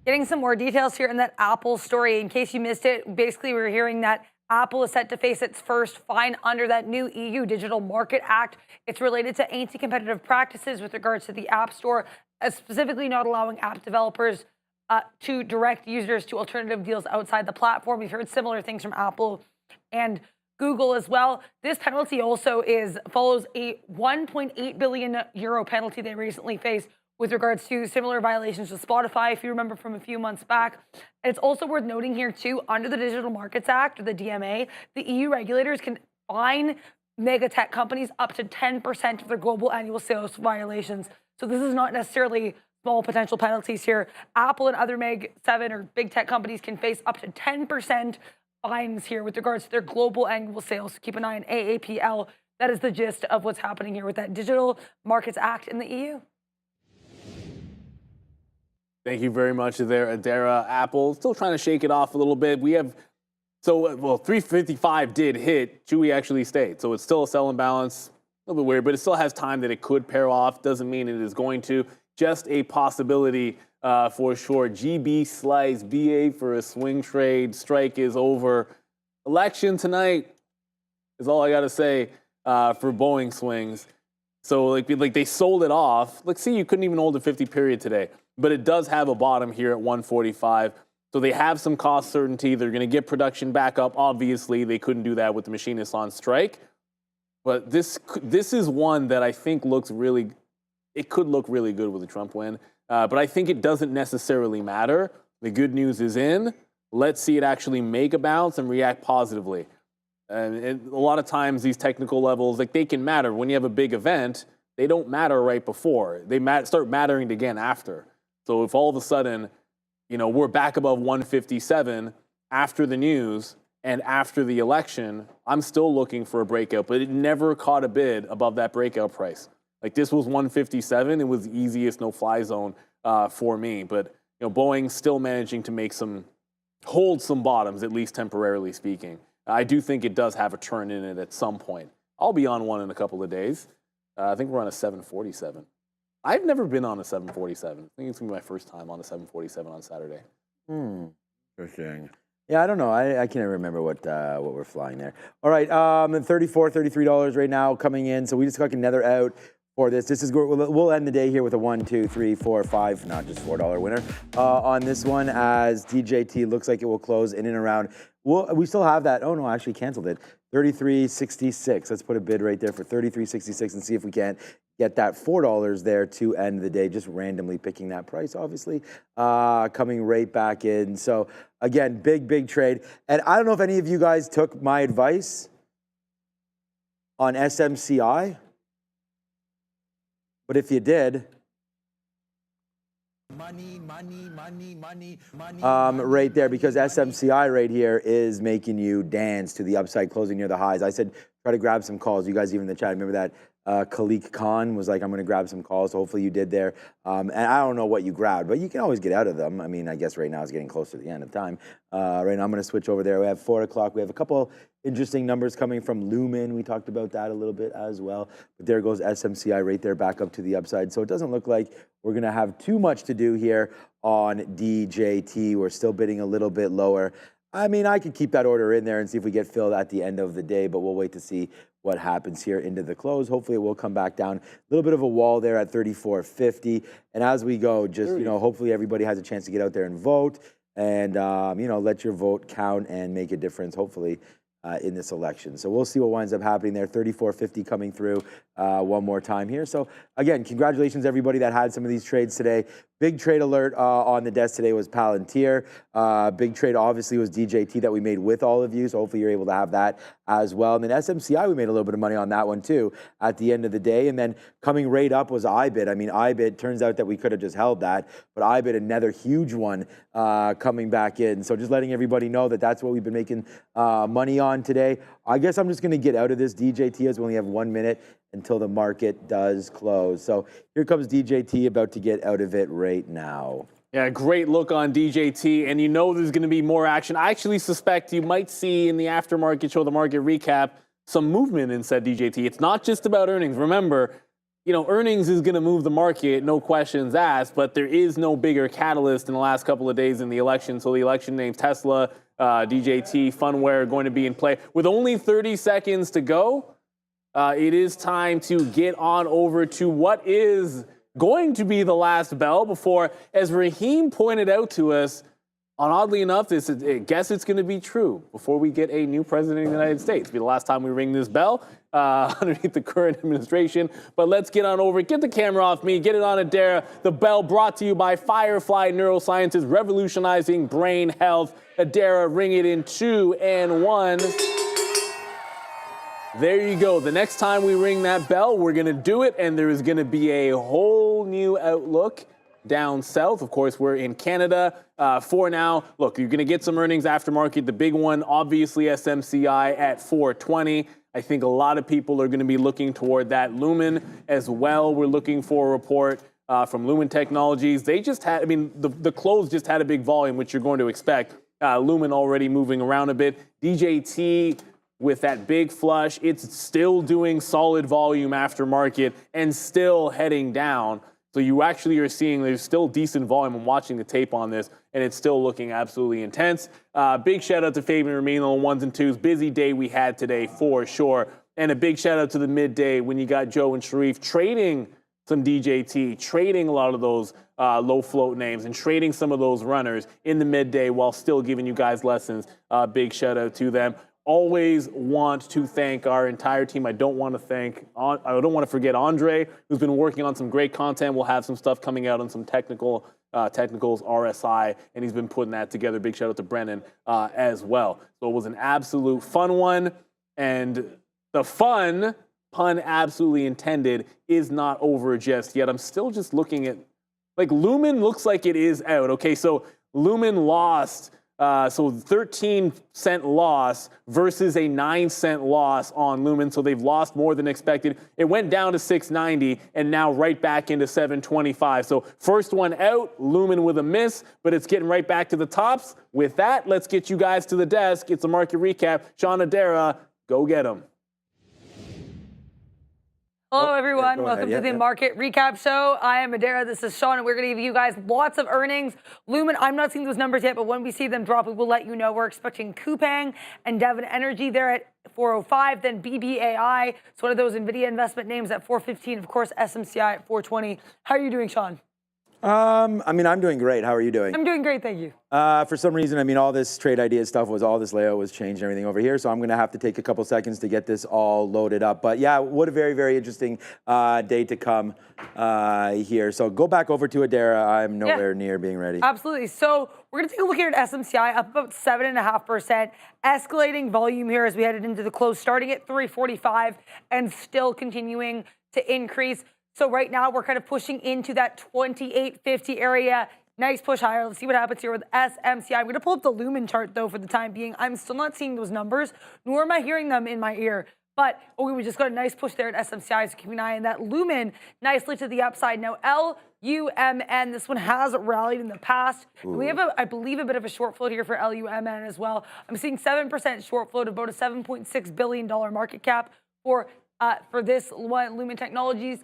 Getting some more details here in that Apple story. In case you missed it, basically we're hearing that Apple is set to face its first fine under that new EU Digital Market Act. It's related to anti-competitive practices with regards to the App Store, specifically not allowing app developers to direct users to alternative deals outside the platform. We've heard similar things from Apple and Google as well. This penalty also follows a 1.8 billion euro penalty they recently faced with regards to similar violations with Spotify, if you remember from a few months back. And it's also worth noting here too, under the Digital Markets Act, or the DMA, the EU regulators can fine mega tech companies up to 10% of their global annual sales violations. So this is not necessarily small potential penalties here. Apple and other Meg 7 or big tech companies can face up to 10% fines here with regards to their global annual sales. So keep an eye on AAPL. That is the gist of what's happening here with that Digital Markets Act in the EU. Thank you very much there, Adara. Apple still trying to shake it off a little bit. We have, well, 355 did hit. Chewy actually stayed. So it's still a sell imbalance. A little bit weird, but it still has time that it could pair off. Doesn't mean it is going to. Just a possibility for sure. GB slice, BA for a swing trade. Strike is over. Election tonight is all I got to say for Boeing swings. So like they sold it off. Like, see, you couldn't even hold a 50 period today. But it does have a bottom here at 145. So they have some cost certainty. They're going to get production back up. Obviously, they couldn't do that with the machinists on strike. But this is one that I think looks really, it could look really good with a Trump win. But I think it doesn't necessarily matter. The good news is in. Let's see it actually make a bounce and react positively. And a lot of times these technical levels, like they can matter. When you have a big event, they don't matter right before. They start mattering again after. So if all of a sudden, you know, we're back above 157 after the news and after the election, I'm still looking for a breakout, but it never caught a bid above that breakout price. Like this was 157. It was the easiest no-fly zone for me. But, you know, Boeing's still managing to hold some bottoms, at least temporarily speaking. I do think it does have a turn in it at some point. I'll be on one in a couple of days. I think we're on a 747. I've never been on a 747. I think it's going to be my first time on a 747 on Saturday. Interesting. Yeah, I don't know. I can't remember what we're flying there. All right, $34, $33 right now coming in. So we just got another out for this. This is we'll end the day here with a 1, 2, 3, 4, 5, not just $4 winner on this one, as DJT looks like it will close in and around. We still have that. Oh no, I actually canceled it. 33.66. Let's put a bid right there for 33.66 and see if we can't get that $4 there to end the day. Just randomly picking that price, obviously, coming right back in. So again, big trade. And I don't know if any of you guys took my advice on SMCI, but if you did, money, right there, because SMCI right here is making you dance to the upside, closing near the highs. I said try to grab some calls. You guys even in the chat remember that Khalik Khan was like, I'm going to grab some calls. So hopefully you did there. And I don't know what you grabbed, but you can always get out of them. I mean, I guess right now it's getting close to the end of time. Right now I'm going to switch over there. We have 4 o'clock. We have a couple interesting numbers coming from Lumen. We talked about that a little bit as well. But there goes SMCI right there, back up to the upside. So it doesn't look like we're going to have too much to do here on DJT. We're still bidding a little bit lower. I mean, I could keep that order in there and see if we get filled at the end of the day, but we'll wait to see what happens here into the close. Hopefully it will come back down. A little bit of a wall there at 34.50. And as we go, just, hopefully everybody has a chance to get out there and vote and, let your vote count and make a difference, hopefully, in this election. So we'll see what winds up happening there. 34.50 coming through one more time here. So again, congratulations everybody that had some of these trades today. Big trade alert on the desk today was Palantir. Big trade obviously was DJT that we made with all of you. So hopefully you're able to have that as well. And then SMCI, we made a little bit of money on that one too at the end of the day. And then coming right up was IBIT. I mean, IBIT, turns out that we could have just held that, but IBIT, another huge one coming back in. So just letting everybody know that that's what we've been making money on today. I guess I'm just going to get out of this DJT as we only have 1 minute until the market does close. So here comes DJT, about to get out of it right now. Yeah, great look on DJT, and there's going to be more action. I actually suspect you might see in the aftermarket show, the market recap, some movement in said DJT. It's not just about earnings. Remember, earnings is going to move the market, no questions asked, but there is no bigger catalyst in the last couple of days in the election. So the election names Tesla, DJT, Funware are going to be in play. With only 30 seconds to go, it is time to get on over to what is going to be the last bell before, as Raheem pointed out to us, oddly enough, I guess it's going to be true before we get a new president of the United States. It'll be the last time we ring this bell underneath the current administration. But let's get on over. Get the camera off me. Get it on Adara. The bell brought to you by Firefly Neurosciences, revolutionizing brain health. Adara, ring it in 2 and 1. There you go. The next time we ring that bell, we're going to do it, and there is going to be a whole new outlook down south. Of course, we're in Canada for now. Look, you're going to get some earnings aftermarket. The big one, obviously, SMCI at 420. I think a lot of people are going to be looking toward that. Lumen as well. We're looking for a report from Lumen Technologies. They just had, the close just had a big volume, which you're going to expect. Lumen already moving around a bit. DJT, with that big flush, it's still doing solid volume aftermarket and still heading down. So you actually are seeing there's still decent volume. I'm watching the tape on this, and it's still looking absolutely intense. Big shout out to Fabian Ramino on 1s and 2s. Busy day we had today for sure. And a big shout out to the midday when you got Joe and Sharif trading some DJT, trading a lot of those low float names and trading some of those runners in the midday while still giving you guys lessons. Big shout out to them. Always want to thank our entire team. I don't want to forget Andre, who's been working on some great content. We'll have some stuff coming out on some technicals, RSI, and he's been putting that together. Big shout out to Brennan as well. So it was an absolute fun one, and the fun, pun absolutely intended, is not over just yet. I'm still just looking at, Lumen looks like it is out. Okay, so Lumen lost. So 13-cent loss versus a 9-cent loss on Lumen. So they've lost more than expected. It went down to 690 and now right back into 725. So first one out, Lumen with a miss, but it's getting right back to the tops. With that, let's get you guys to the desk. It's a market recap. Sean Adara, go get them. Hello, everyone. Welcome to the Market Recap Show. I am Adara. This is Sean, and we're going to give you guys lots of earnings. Lumen, I'm not seeing those numbers yet, but when we see them drop, we will let you know. We're expecting Coupang and Devon Energy there at 405, then BBAI. It's one of those Nvidia investment names at 415. Of course, SMCI at 420. How are you doing, Sean? I'm doing great. How are you doing? I'm doing great, thank you. For some reason, all this trade idea stuff all this layout was changed and everything over here, so I'm going to have to take a couple seconds to get this all loaded up. But yeah, what a very, very interesting day to come here. So go back over to Adara. I'm nowhere near being ready. Absolutely. So we're going to take a look here at SMCI, up about 7.5%. Escalating volume here as we headed into the close, starting at 345 and still continuing to increase. So right now we're kind of pushing into that 2850 area. Nice push higher. Let's see what happens here with SMCI. I'm going to pull up the Lumen chart, though, for the time being. I'm still not seeing those numbers, nor am I hearing them in my ear. But we just got a nice push there at SMCI, so keep an eye on that. Lumen nicely to the upside. Now, LUMN, this one has rallied in the past. We have, I believe, a bit of a short float here for LUMN as well. I'm seeing 7% short float, about a $7.6 billion market cap for this one, Lumen Technologies.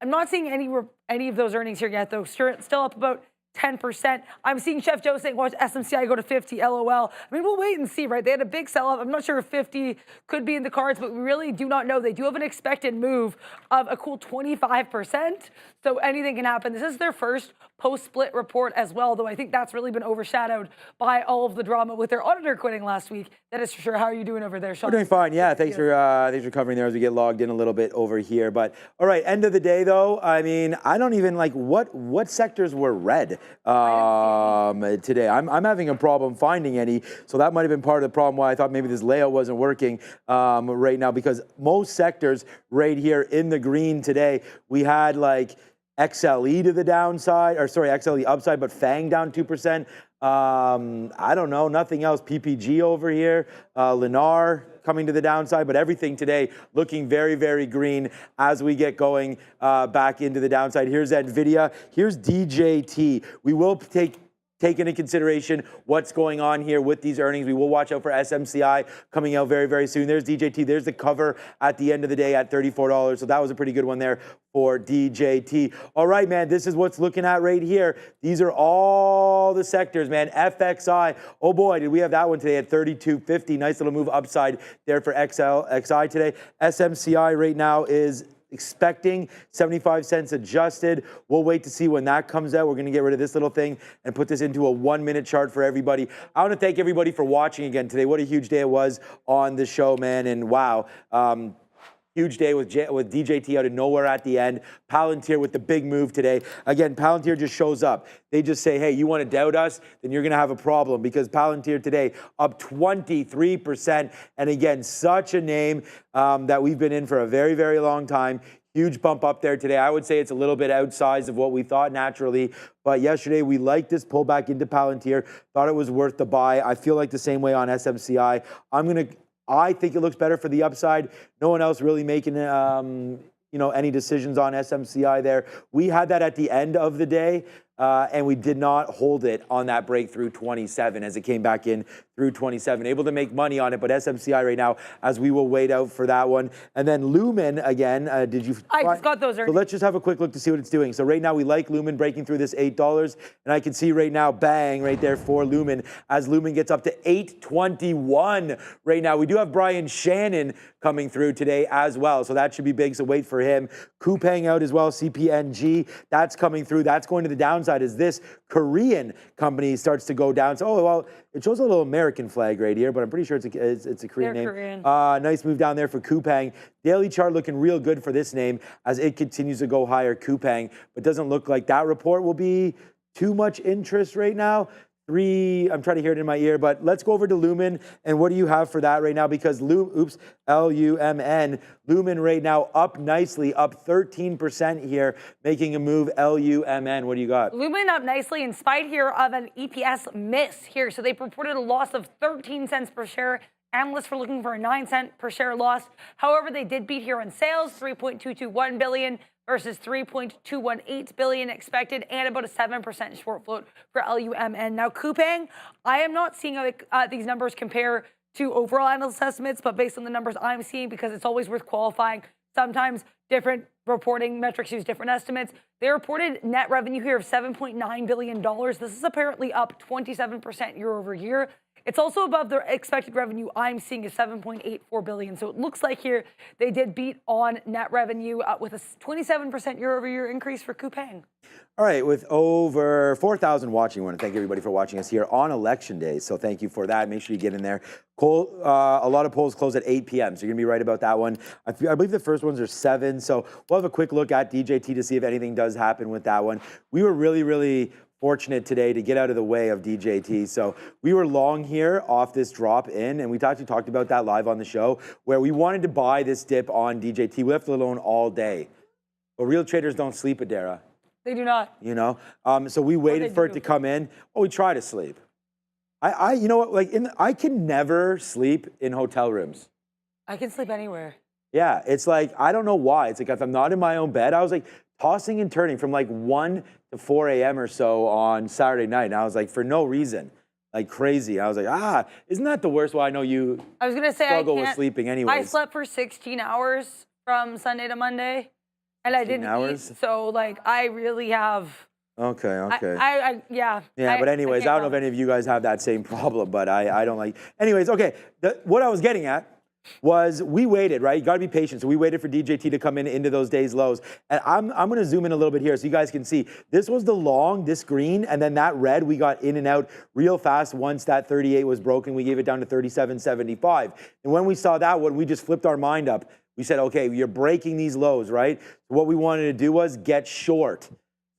I'm not seeing any of those earnings here yet, though. Still up about 10%. I'm seeing Chef Joe saying, watch SMCI go to 50, LOL. I mean, we'll wait and see, right? They had a big sell-off. I'm not sure if 50 could be in the cards, but we really do not know. They do have an expected move of a cool 25%, so anything can happen. This is their first post-split report as well, though I think that's really been overshadowed by all of the drama with their auditor quitting last week. That is for sure. How are you doing over there, Sean? We're doing fine. Yeah, thanks for covering there as we get logged in a little bit over here. But all right, end of the day though, I mean, I don't even like what sectors were red today. I'm having a problem finding any, so that might have been part of the problem why I thought maybe this layout wasn't working right now, because most sectors right here in the green today, we had like XLE to the downside, or sorry, XLE upside, but FANG down 2%. I don't know, nothing else. PPG over here, Lennar coming to the downside, but everything today looking very, very green as we get going back into the downside. Here's Nvidia, here's DJT. We will take into consideration what's going on here with these earnings. We will watch out for SMCI coming out very, very soon. There's DJT. There's the cover at the end of the day at $34. So that was a pretty good one there for DJT. All right, man, this is what's looking at right here. These are all the sectors, man. FXI. Oh boy, did we have that one today at 32.50. Nice little move upside there for XI today. SMCI right now is expecting 75 cents adjusted. We'll wait to see when that comes out. We're going to get rid of this little thing and put this into a 1-minute chart for everybody. I want to thank everybody for watching again today. What a huge day it was on the show, man. And wow, huge day with DJT out of nowhere at the end. Palantir with the big move today. Again, Palantir just shows up. They just say, hey, you want to doubt us? Then you're going to have a problem, because Palantir today up 23%. And again, such a name that we've been in for a very, very long time. Huge bump up there today. I would say it's a little bit outsized of what we thought naturally. But yesterday, we liked this pullback into Palantir. Thought it was worth the buy. I feel like the same way on SMCI. I think it looks better for the upside. No one else really making any decisions on SMCI there. We had that at the end of the day, and we did not hold it on that breakthrough 27 as it came back in through 27. Able to make money on it, but SMCI right now, as we will wait out for that one. And then Lumen again. Did you? I just got those earnings. So let's just have a quick look to see what it's doing. So right now we like Lumen breaking through this $8, and I can see right now, bang, right there for Lumen as Lumen gets up to $8.21 right now. We do have Brian Shannon coming through today as well, so that should be big. So wait for him. Coupang out as well. CPNG, that's coming through. That's going to the downside as this Korean company starts to go down. So, oh, well, it shows a little American flag right here, but I'm pretty sure it's a Korean name. Korean. Nice move down there for Coupang. Daily chart looking real good for this name as it continues to go higher, Coupang, but doesn't look like that report will be too much interest right now. I'm trying to hear it in my ear, but let's go over to Lumen. And what do you have for that right now? Because L-U-M-N, Lumen right now up nicely, up 13% here, making a move, L-U-M-N. What do you got? Lumen up nicely in spite here of an EPS miss here. So they reported a loss of 13 cents per share. Analysts were looking for a 9-cent per share loss. However, they did beat here on sales, $3.221 billion versus $3.218 billion expected, and about a 7% short float for LUMN. Now, Coupang, I am not seeing how these numbers compare to overall analyst estimates, but based on the numbers I'm seeing, because it's always worth qualifying, sometimes different reporting metrics use different estimates. They reported net revenue here of $7.9 billion. This is apparently up 27% year over year. It's also above their expected revenue I'm seeing is $7.84 billion. So it looks like here they did beat on net revenue with a 27% year-over-year increase for Coupang. All right, with over 4,000 watching, I want to thank everybody for watching us here on Election Day. So thank you for that. Make sure you get in there. A lot of polls close at 8 p.m., so you're going to be right about that one. I believe the first ones are 7, so we'll have a quick look at DJT to see if anything does happen with that one. We were really, really fortunate today to get out of the way of DJT. So we were long here off this drop in, and we actually talked about that live on the show, where we wanted to buy this dip on DJT. We left it alone all day. But real traders don't sleep, Adara. They do not. You know? So we waited for it to come in. Oh, we try to sleep. You know what? Like, I can never sleep in hotel rooms. I can sleep anywhere. Yeah, it's like, I don't know why. It's like if I'm not in my own bed, I was like tossing and turning from like 1 to 4 a.m. or so on Saturday night. And I was like, for no reason, like crazy. I was like, isn't that the worst? Well, I know you I was gonna say struggle with sleeping anyways. I slept for 16 hours from Sunday to Monday. And I didn't eat. So like I really have Okay. Yeah. Yeah, but anyways, I don't know if any of you guys have that same problem, but I don't like. Anyways, okay. What I was getting at was we waited, right? You got to be patient. So we waited for DJT to come in into those days lows. And I'm going to zoom in a little bit here so you guys can see. This was the long, this green, and then that red, we got in and out real fast once that 38 was broken. We gave it down to 37.75. And when we saw that one, we just flipped our mind up. We said, okay, you're breaking these lows, right? So what we wanted to do was get short.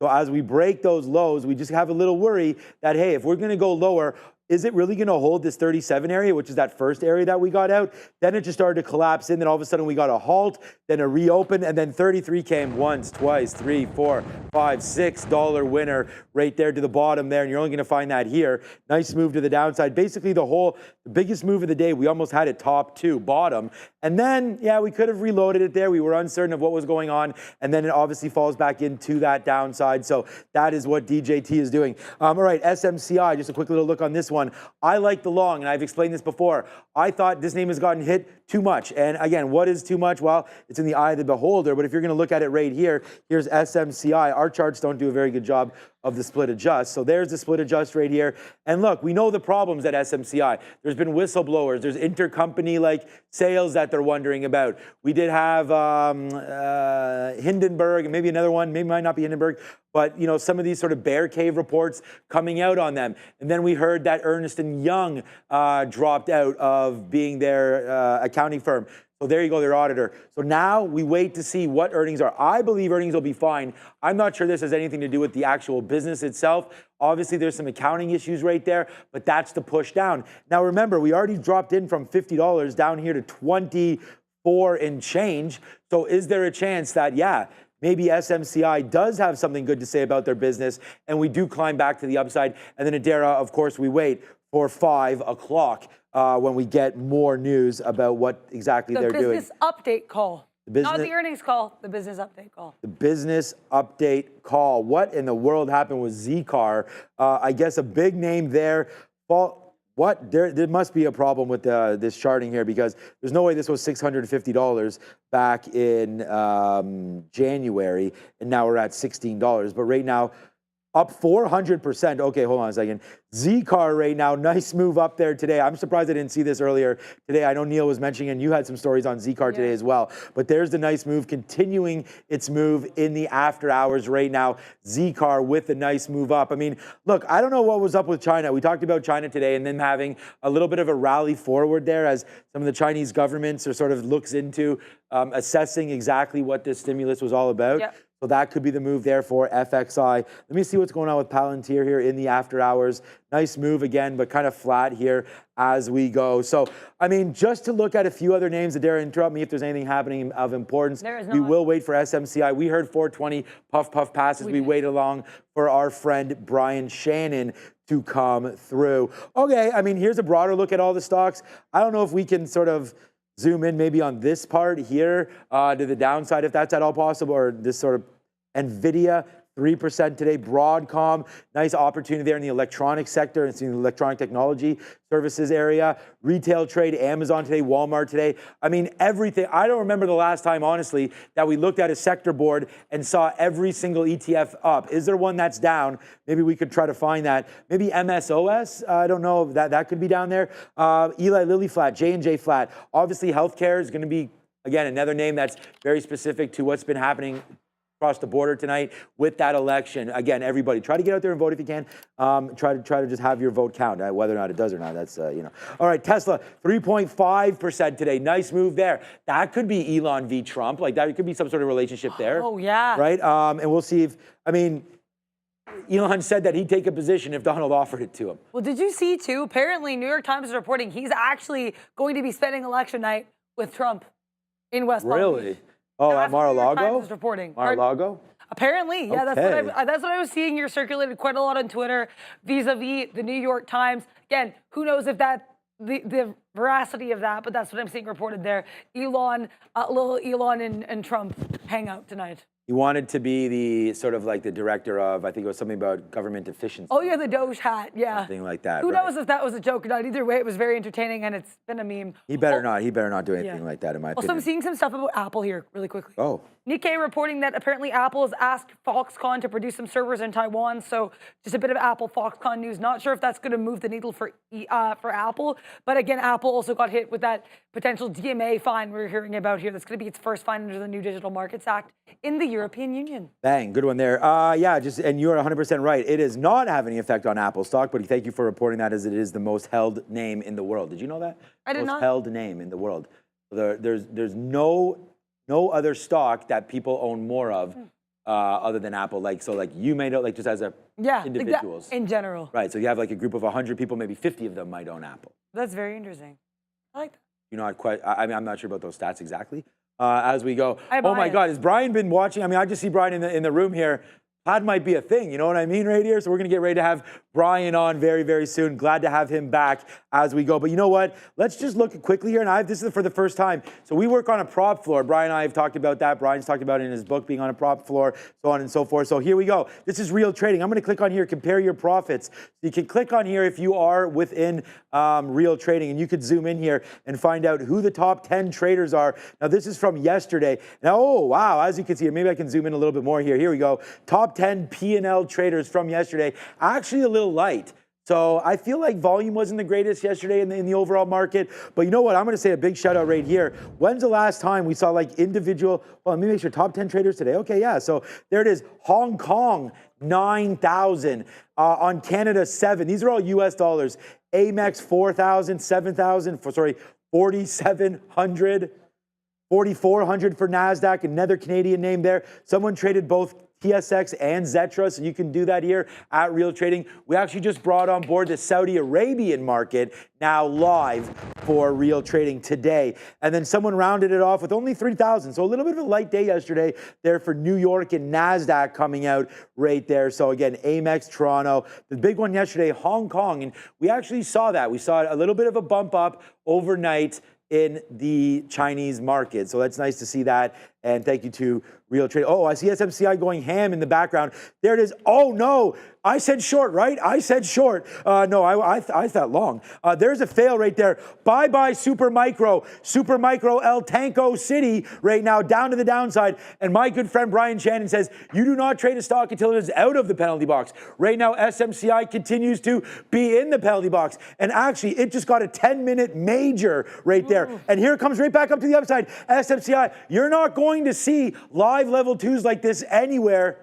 So as we break those lows, we just have a little worry that, hey, if we're going to go lower, is it really going to hold this 37 area, which is that first area that we got out? Then it just started to collapse in. Then all of a sudden we got a halt, then a reopen, and then 33 came once, twice, $3, $4, $5, $6 winner right there to the bottom there. And you're only going to find that here. Nice move to the downside. Basically the biggest move of the day, we almost had it top to bottom. And then, yeah, we could have reloaded it there. We were uncertain of what was going on. And then it obviously falls back into that downside. So that is what DJT is doing. All right, SMCI, just a quick little look on this one. I like the long, and I've explained this before. I thought this name has gotten hit too much. And again, what is too much? Well, it's in the eye of the beholder. But if you're going to look at it right here, here's SMCI. Our charts don't do a very good job of the split adjust. So there's the split adjust right here. And look, we know the problems at SMCI. There's been whistleblowers. There's intercompany like sales that they're wondering about. We did have Hindenburg and maybe another one. Maybe it might not be Hindenburg. But, you know, some of these sort of bear cave reports coming out on them. And then we heard that Ernst & Young dropped out of being their accounting firm. So there you go, their auditor. So now we wait to see what earnings are. I believe earnings will be fine. I'm not sure this has anything to do with the actual business itself. Obviously, there's some accounting issues right there, but that's the push down. Now, remember, we already dropped in from $50 down here to 24 and change. So is there a chance that, yeah, maybe SMCI does have something good to say about their business and we do climb back to the upside? And then Adara, of course, we wait for 5 o'clock. When we get more news about what exactly they're doing. The business update call. Not the earnings call, the business update call. The business update call. What in the world happened with Zcar? I guess a big name there. What? There must be a problem with this charting here because there's no way this was $650 back in January, and now we're at $16. But right now, up 400%. Okay, hold on a second. Zcar right now, nice move up there today. I'm surprised I didn't see this earlier today. I know Neil was mentioning, and you had some stories on Zcar today as well. But there's the nice move, continuing its move in the after hours right now. Zcar with the nice move up. I mean, look, I don't know what was up with China. We talked about China today and then having a little bit of a rally forward there as some of the Chinese governments are sort of looks into assessing exactly what this stimulus was all about. Yep. So that could be the move there for FXI. Let me see what's going on with Palantir here in the after hours. Nice move again, but kind of flat here as we go. So, I mean, just to look at a few other names, Adara, interrupt me if there's anything happening of importance. There is not. We will wait for SMCI. We heard 420 puff passes. We wait along for our friend Brian Shannon to come through. Okay, I mean, here's a broader look at all the stocks. I don't know if we can sort of zoom in maybe on this part here to the downside, if that's at all possible, or this sort of Nvidia, 3% today. Broadcom, nice opportunity there in the electronic sector. It's in the electronic technology services area. Retail trade, Amazon today, Walmart today. I mean, everything. I don't remember the last time, honestly, that we looked at a sector board and saw every single ETF up. Is there one that's down? Maybe we could try to find that. Maybe MSOS, I don't know if that could be down there. Eli Lilly flat, J&J flat. Obviously, healthcare is going to be, again, another name that's very specific to what's been happening across the border tonight with that election. Again, everybody, try to get out there and vote if you can. Try to just have your vote count, whether or not it does or not. That's you know. All right, Tesla, 3.5% today. Nice move there. That could be Elon v. Trump. Like that could be some sort of relationship there. Oh yeah. Right. And we'll see if. I mean, Elon said that he'd take a position if Donald offered it to him. Well, did you see too? Apparently, New York Times is reporting he's actually going to be spending election night with Trump in West Palm Beach. Really? Oh, at Mar-a-Lago? Reporting. Mar-a-Lago? Apparently, yeah, okay. that's what I was seeing here circulated quite a lot on Twitter vis-a-vis the New York Times. Again, who knows if that the veracity of that, but that's what I'm seeing reported there. Little Elon and Trump hang out tonight. He wanted to be the sort of like the director of, I think it was something about government efficiency. Oh yeah, the Doge hat, yeah. Something like that. Who knows if that was a joke or not? Either way, it was very entertaining and it's been a meme. He better not do anything like that in my opinion. Also, I'm seeing some stuff about Apple here really quickly. Oh. Nikkei reporting that apparently Apple has asked Foxconn to produce some servers in Taiwan. So just a bit of Apple Foxconn news. Not sure if that's going to move the needle for Apple. But again, Apple also got hit with that potential DMA fine we're hearing about here. That's going to be its first fine under the new Digital Markets Act in the European Union. Bang, good one there. Yeah, and you're 100% right. It is not having any effect on Apple stock, but thank you for reporting that, as it is the most held name in the world. Did you know that? I did not. Most held name in the world. There's no other stock that people own more of other than Apple. Like you may know, like just as a individuals. Like in general. Right, so you have like a group of 100 people, maybe 50 of them might own Apple. That's very interesting. I like that. You know, I'm not sure about those stats exactly. As we go, oh my it. God, has Brian been watching? I mean, I just see Brian in the room here. Pod might be a thing, you know what I mean, right here? So we're going to get ready to have Brian on very, very soon. Glad to have him back as we go. But you know what? Let's just look quickly here. And this is for the first time. So we work on a prop floor. Brian and I have talked about that. Brian's talked about it in his book, being on a prop floor, so on and so forth. So here we go. This is real trading. I'm going to click on here, compare your profits. So you can click on here if you are within real trading, and you could zoom in here and find out who the top 10 traders are. Now, this is from yesterday. Now, oh, wow, as you can see, maybe I can zoom in a little bit more here. Here we go. Top 10 P&L traders from yesterday. Actually a little light. So I feel like volume wasn't the greatest yesterday in the overall market. But you know what? I'm going to say a big shout out right here. When's the last time we saw like individual, well, let me make sure, top 10 traders today. Okay, yeah. So there it is. Hong Kong, 9,000. On Canada, 7. These are all US dollars. Amex, 4,000, 7,000, 4,700. 4,400 for NASDAQ, another Canadian name there. Someone traded both TSX and Zetra, so you can do that here at Real Trading. We actually just brought on board the Saudi Arabian market, now live for Real Trading today. And then someone rounded it off with only 3,000. So a little bit of a light day yesterday there for New York and NASDAQ coming out right there. So again, Amex, Toronto. The big one yesterday, Hong Kong. And we actually saw that. We saw a little bit of a bump up overnight in the Chinese market. So that's nice to see that. And thank you to Real Trade. Oh, I see SMCI going ham in the background. There it is. Oh, no. I said short, right? I said short. No, I thought long. There's a fail right there. Bye-bye Super Micro. Super Micro El Tanco City right now down to the downside. And my good friend Brian Shannon says, you do not trade a stock until it is out of the penalty box. Right now, SMCI continues to be in the penalty box. And actually, it just got a 10-minute major right there. And here it comes right back up to the upside. SMCI, you're not going to see live level 2s like this anywhere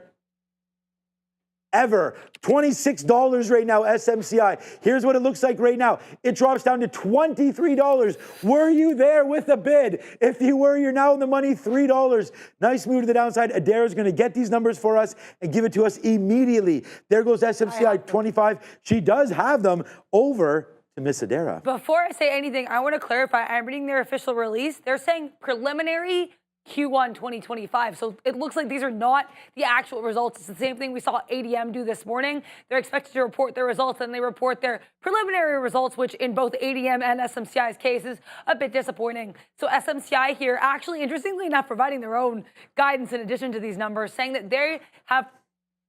ever. $26 right now, SMCI. Here's what it looks like right now. It drops down to $23. Were you there with a bid? If you were, you're now in the money, $3. Nice move to the downside. Adara's going to get these numbers for us and give it to us immediately. There goes SMCI, 25. She does have them. Over to Miss Adara. Before I say anything, I want to clarify. I'm reading their official release. They're saying preliminary Q1 2025. So it looks like these are not the actual results. It's the same thing we saw ADM do this morning. They're expected to report their results, and they report their preliminary results, which in both ADM and SMCI's case is a bit disappointing. So SMCI here, actually, interestingly enough, providing their own guidance in addition to these numbers, saying that they have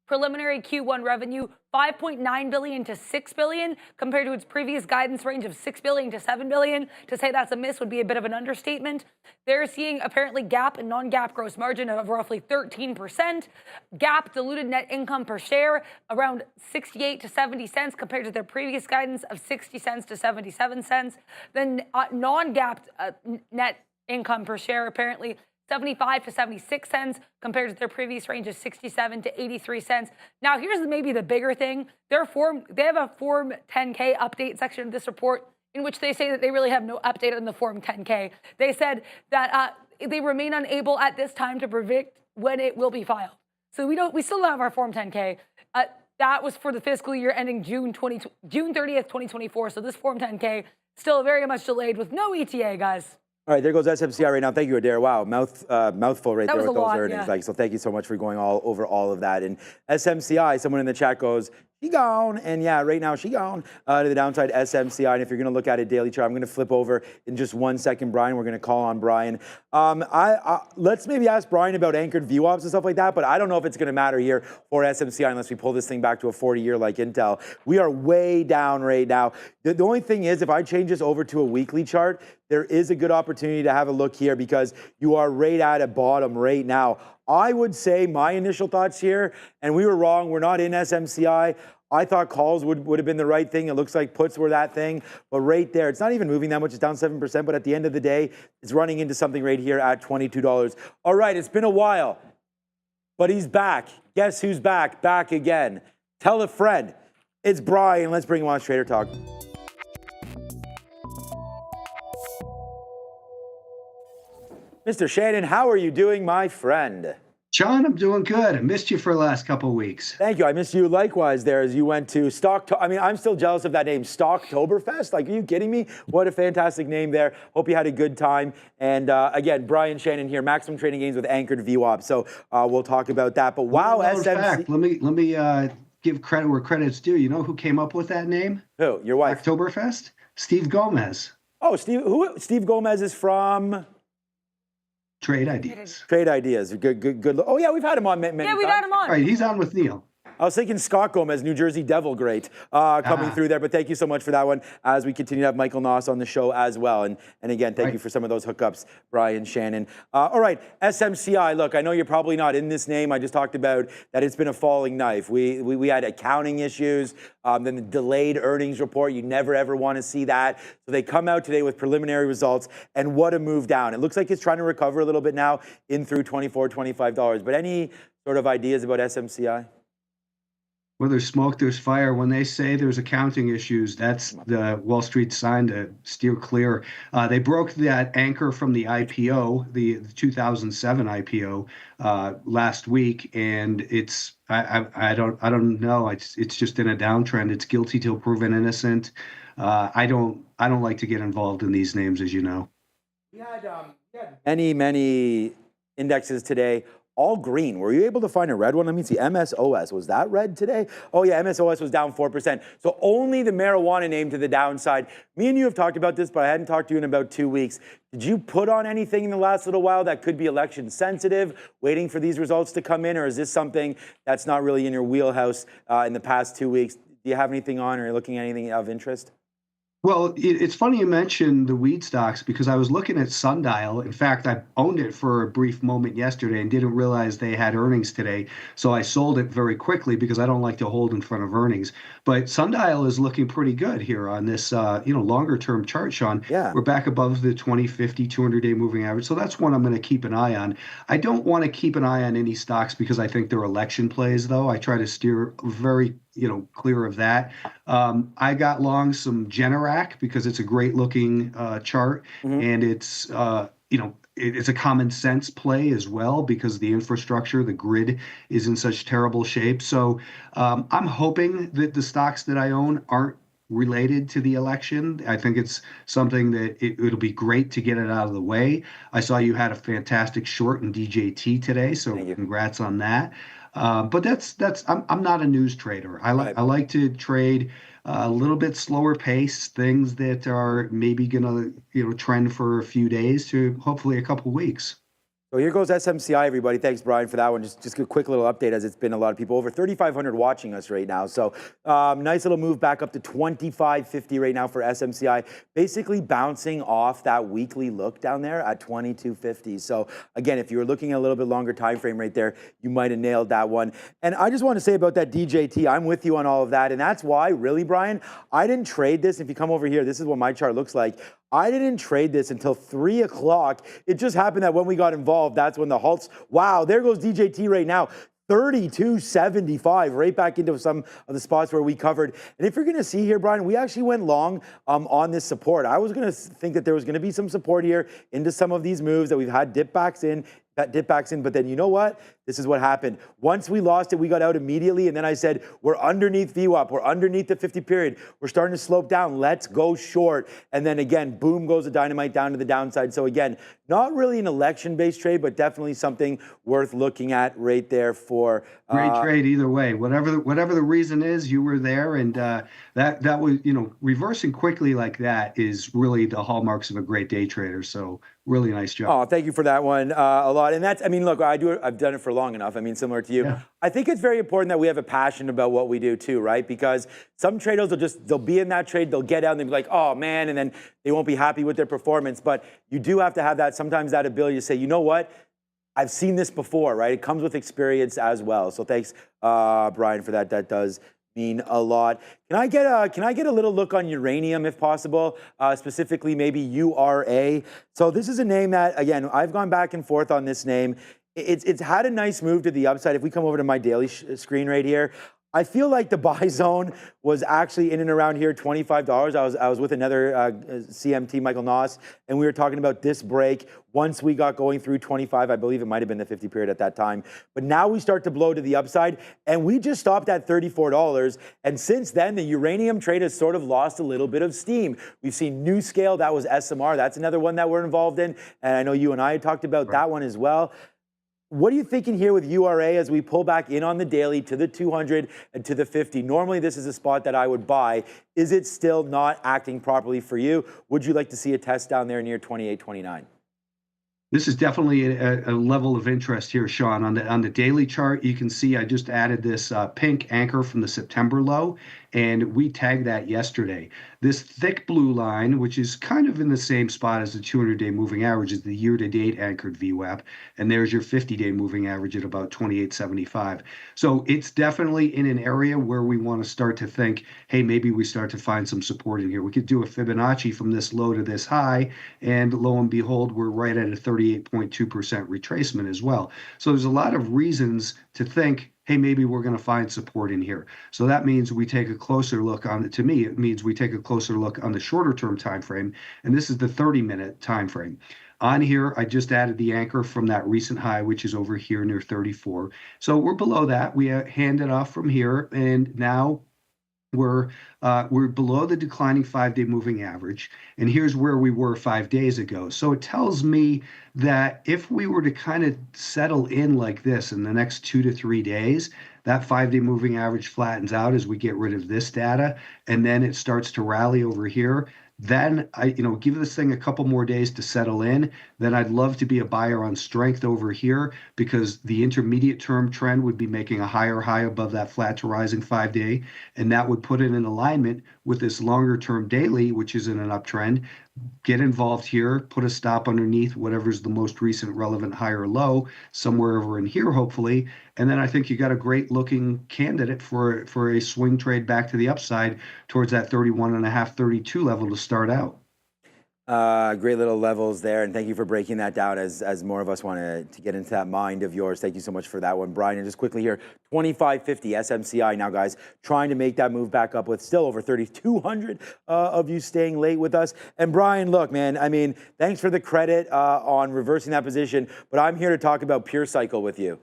preliminary Q1 revenue $5.9 billion to $6 billion compared to its previous guidance range of $6 billion to $7 billion. To say that's a miss would be a bit of an understatement. They're seeing apparently GAAP and non-GAAP gross margin of roughly 13%. GAAP diluted net income per share around 68 to 70 cents compared to their previous guidance of 60 cents to 77 cents. Then non-GAAP net income per share apparently 75 to 76 cents compared to their previous range of 67 to 83 cents. Now, here's maybe the bigger thing. They have a Form 10K update section of this report in which they say that they really have no update on the Form 10K. They said that they remain unable at this time to predict when it will be filed. So we still don't have our Form 10K. That was for the fiscal year ending June 30th, 2024. So this Form 10K still very much delayed with no ETA, guys. All right, there goes SMCI right now. Thank you, Adair. Wow, mouthful right there with those earnings. Yeah. So thank you so much for going over all of that. And SMCI, someone in the chat goes, she gone. And yeah, right now she gone to the downside SMCI. And if you're going to look at a daily chart, I'm going to flip over in just 1 second, Brian. We're going to call on Brian. Let's maybe ask Brian about anchored VWAPs and stuff like that, but I don't know if it's going to matter here for SMCI unless we pull this thing back to a 40-year like Intel. We are way down right now. The only thing is, if I change this over to a weekly chart, there is a good opportunity to have a look here because you are right at a bottom right now. I would say my initial thoughts here, and we were wrong, we're not in SMCI. I thought calls would have been the right thing. It looks like puts were that thing. But right there, it's not even moving that much. It's down 7%. But at the end of the day, it's running into something right here at $22. All right, it's been a while. But he's back. Guess who's back? Back again. Tell a friend. It's Brian. Let's bring him on Trader Talk. Mr. Shannon, how are you doing, my friend? John, I'm doing good. I missed you for the last couple of weeks. Thank you. I missed you likewise there as you went to I'm still jealous of that name, Stocktoberfest. Like, are you kidding me? What a fantastic name there. Hope you had a good time. And again, Brian Shannon here, maximum trading gains with anchored VWAP. So we'll talk about that. But wow, SMC. Let me give credit where credit's due. You know who came up with that name? Who? Your wife? Oktoberfest? Steve Gomez. Oh, Steve Gomez is from Trade Ideas. Trade Ideas. Good. Oh yeah, we've had him on many times. Yeah, we've had him on. All right, he's on with Neil. I was thinking Scott Gomez, New Jersey Devil, great, coming through there. But thank you so much for that one as we continue to have Michael Noss on the show as well. And again, thank you for some of those hookups, Brian Shannon. All right, SMCI, look, I know you're probably not in this name. I just talked about that it's been a falling knife. We had accounting issues, then the delayed earnings report. You never, ever want to see that. So they come out today with preliminary results, and what a move down. It looks like it's trying to recover a little bit now in through $24, $25. But any sort of ideas about SMCI? Where there's smoke, there's fire. When they say there's accounting issues, that's the Wall Street sign to steer clear. They broke that anchor from the IPO, the 2007 IPO, last week, and it's I don't know. It's just in a downtrend. It's guilty till proven innocent. I don't like to get involved in these names, as you know. We had many indexes today. All green. Were you able to find a red one? Let me see. MSOS. Was that red today? Oh, yeah. MSOS was down 4%. So only the marijuana name to the downside. Me and you have talked about this, but I hadn't talked to you in about 2 weeks. Did you put on anything in the last little while that could be election sensitive, waiting for these results to come in? Or is this something that's not really in your wheelhouse in the past 2 weeks? Do you have anything on or are you looking at anything of interest? Well, it's funny you mentioned the weed stocks because I was looking at Sundial. In fact, I owned it for a brief moment yesterday and didn't realize they had earnings today. So I sold it very quickly because I don't like to hold in front of earnings. But Sundial is looking pretty good here on this longer term chart, Sean. Yeah. We're back above the 20, 50, 200-day moving average. So that's one I'm going to keep an eye on. I don't want to keep an eye on any stocks because I think they're election plays, though. I try to steer very clear of that. I got long some Generac because it's a great looking chart, and it's it's a common sense play as well because the infrastructure, the grid is in such terrible shape. So I'm hoping that the stocks that I own aren't related to the election. I think it's something that it'll be great to get it out of the way. I saw you had a fantastic short in DJT today, so congrats on that. But I'm not a news trader. I like to trade a little bit slower pace, things that are maybe gonna trend for a few days to hopefully a couple weeks. So here goes SMCI, everybody. Thanks, Brian, for that one. Just a quick little update as it's been a lot of people. Over 3,500 watching us right now. So nice little move back up to 25.50 right now for SMCI. Basically bouncing off that weekly look down there at 22.50. So again, if you were looking at a little bit longer time frame right there, you might have nailed that one. And I just want to say about that DJT, I'm with you on all of that. And that's why, really, Brian, I didn't trade this. If you come over here, this is what my chart looks like. I didn't trade this until 3 o'clock. It just happened that when we got involved, that's when the halts. Wow, there goes DJT right now. 32.75, right back into some of the spots where we covered. And if you're going to see here, Brian, we actually went long on this support. I was going to think that there was going to be some support here into some of these moves that we've had dip backs in, but then you know what? this is what happened. Once we lost it, we got out immediately, and then I said, we're underneath VWAP, we're underneath the 50 period, we're starting to slope down, let's go short. And then again, boom goes the dynamite down to the downside. So again, not really an election-based trade, but definitely something worth looking at right there for... Great trade either way. Whatever the reason is, you were there, and that was, reversing quickly like that is really the hallmarks of a great day trader. So really nice job. Oh, thank you for that one a lot. And that's, I mean, look, I've done it for long enough. I mean, similar to you. Yeah. I think it's very important that we have a passion about what we do too, right? Because some traders they'll be in that trade, they'll get out and they'll be like, oh man, and then they won't be happy with their performance. But you do have to have that, sometimes that ability to say, you know what? I've seen this before, right? It comes with experience as well. So thanks, Brian, for that. That does mean a lot. Can I get a little look on uranium if possible, specifically maybe URA? So this is a name that, again, I've gone back and forth on this name. It's had a nice move to the upside. If we come over to my daily screen right here, I feel like the buy zone was actually in and around here, $25. I was with another CMT, Michael Noss, and we were talking about this break. Once we got going through 25, I believe it might have been the 50 period at that time. But now we start to blow to the upside, and we just stopped at $34. And since then, the uranium trade has sort of lost a little bit of steam. We've seen NewScale, that was SMR. That's another one that we're involved in. And I know you and I had talked about that one as well. What are you thinking here with URA as we pull back in on the daily to the 200 and to the 50? Normally, this is a spot that I would buy. Is it still not acting properly for you? Would you like to see a test down there near 28.29? This is definitely a level of interest here, Sean. On the daily chart, you can see I just added this pink anchor from the September low, and we tagged that yesterday. This thick blue line, which is kind of in the same spot as the 200-day moving average, is the year-to-date anchored VWAP, and there's your 50-day moving average at about 28.75. So it's definitely in an area where we want to start to think, hey, maybe we start to find some support in here. We could do a Fibonacci from this low to this high, and lo and behold, we're right at a 38.2% retracement as well. So there's a lot of reasons to think, hey, maybe we're going to find support in here. So that means we take a closer look on it. To me, it means we take a closer look on the shorter term time frame, and this is the 30-minute time frame. On here, I just added the anchor from that recent high, which is over here near 34. So we're below that. We hand it off from here, and now we're below the declining 5-day moving average, and here's where we were 5 days ago. So it tells me that if we were to kind of settle in like this in the next 2 to 3 days, that 5-day moving average flattens out as we get rid of this data, and then it starts to rally over here. Then I, give this thing a couple more days to settle in. Then I'd love to be a buyer on strength over here, because the intermediate term trend would be making a higher high above that flat to rising 5-day, and that would put it in alignment with this longer term daily, which is in an uptrend. Get involved here, put a stop underneath whatever's the most recent relevant high or low, somewhere over in here, hopefully. And then I think you got a great looking candidate for a swing trade back to the upside towards that 31.5, 32 level to start out. Great little levels there, and thank you for breaking that down as more of us want to get into that mind of yours. Thank you so much for that one, Brian. And just quickly here, 25.50 SMCI now, guys, trying to make that move back up with still over 3,200 of you staying late with us. And Brian, look, man, I mean, thanks for the credit on reversing that position, but I'm here to talk about Pure Cycle with you.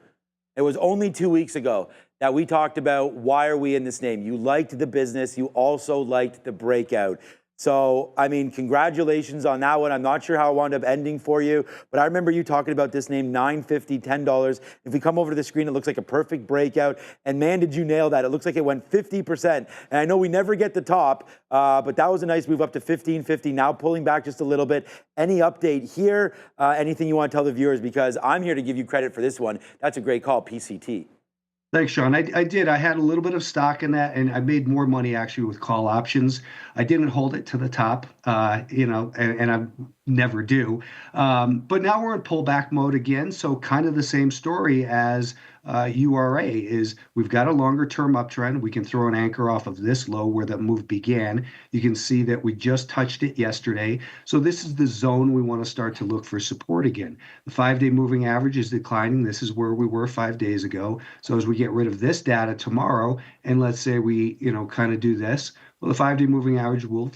It was only 2 weeks ago that we talked about why are we in this name. You liked the business. You also liked the breakout. So, I mean, congratulations on that one. I'm not sure how it wound up ending for you, but I remember you talking about this name, $9.50, $10. If we come over to the screen, it looks like a perfect breakout. And man, did you nail that. It looks like it went 50%. And I know we never get the top, but that was a nice move up to $15.50, now pulling back just a little bit. Any update here? Anything you want to tell the viewers? Because I'm here to give you credit for this one. That's a great call, PCT. Thanks, Sean. I did. I had a little bit of stock in that, and I made more money actually with call options. I didn't hold it to the top, and I never do. But now we're in pullback mode again. So kind of the same story as URA is we've got a longer term uptrend. We can throw an anchor off of this low where the move began. You can see that we just touched it yesterday. So this is the zone we want to start to look for support again. The 5-day moving average is declining. This is where we were 5 days ago. So as we get rid of this data tomorrow, and let's say we, kind of do this, well, the 5-day moving average will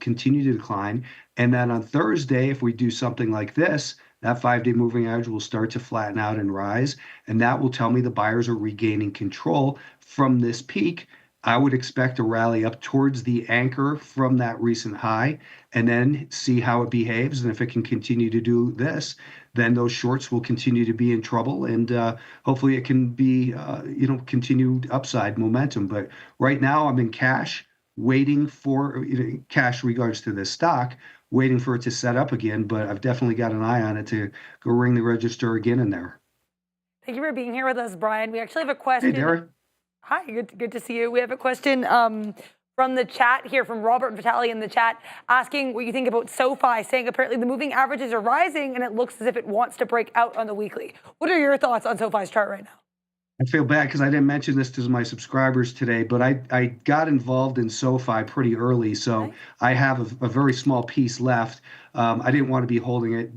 continue to decline. And then on Thursday, if we do something like this, that 5-day moving average will start to flatten out and rise. And that will tell me the buyers are regaining control from this peak. I would expect a rally up towards the anchor from that recent high and then see how it behaves. And if it can continue to do this, then those shorts will continue to be in trouble. And hopefully it can be, continued upside momentum. But right now I'm in cash, waiting for cash regards to this stock, waiting for it to set up again. But I've definitely got an eye on it to go ring the register again in there. Thank you for being here with us, Brian. We actually have a question. Hey, Darren. Hi, good to see you. We have a question from the chat here, from Robert Vitale in the chat, asking what you think about SoFi, saying apparently the moving averages are rising and it looks as if it wants to break out on the weekly. What are your thoughts on SoFi's chart right now? I feel bad because I didn't mention this to my subscribers today, but I got involved in SoFi pretty early, so I have a very small piece left. I didn't want to be holding it,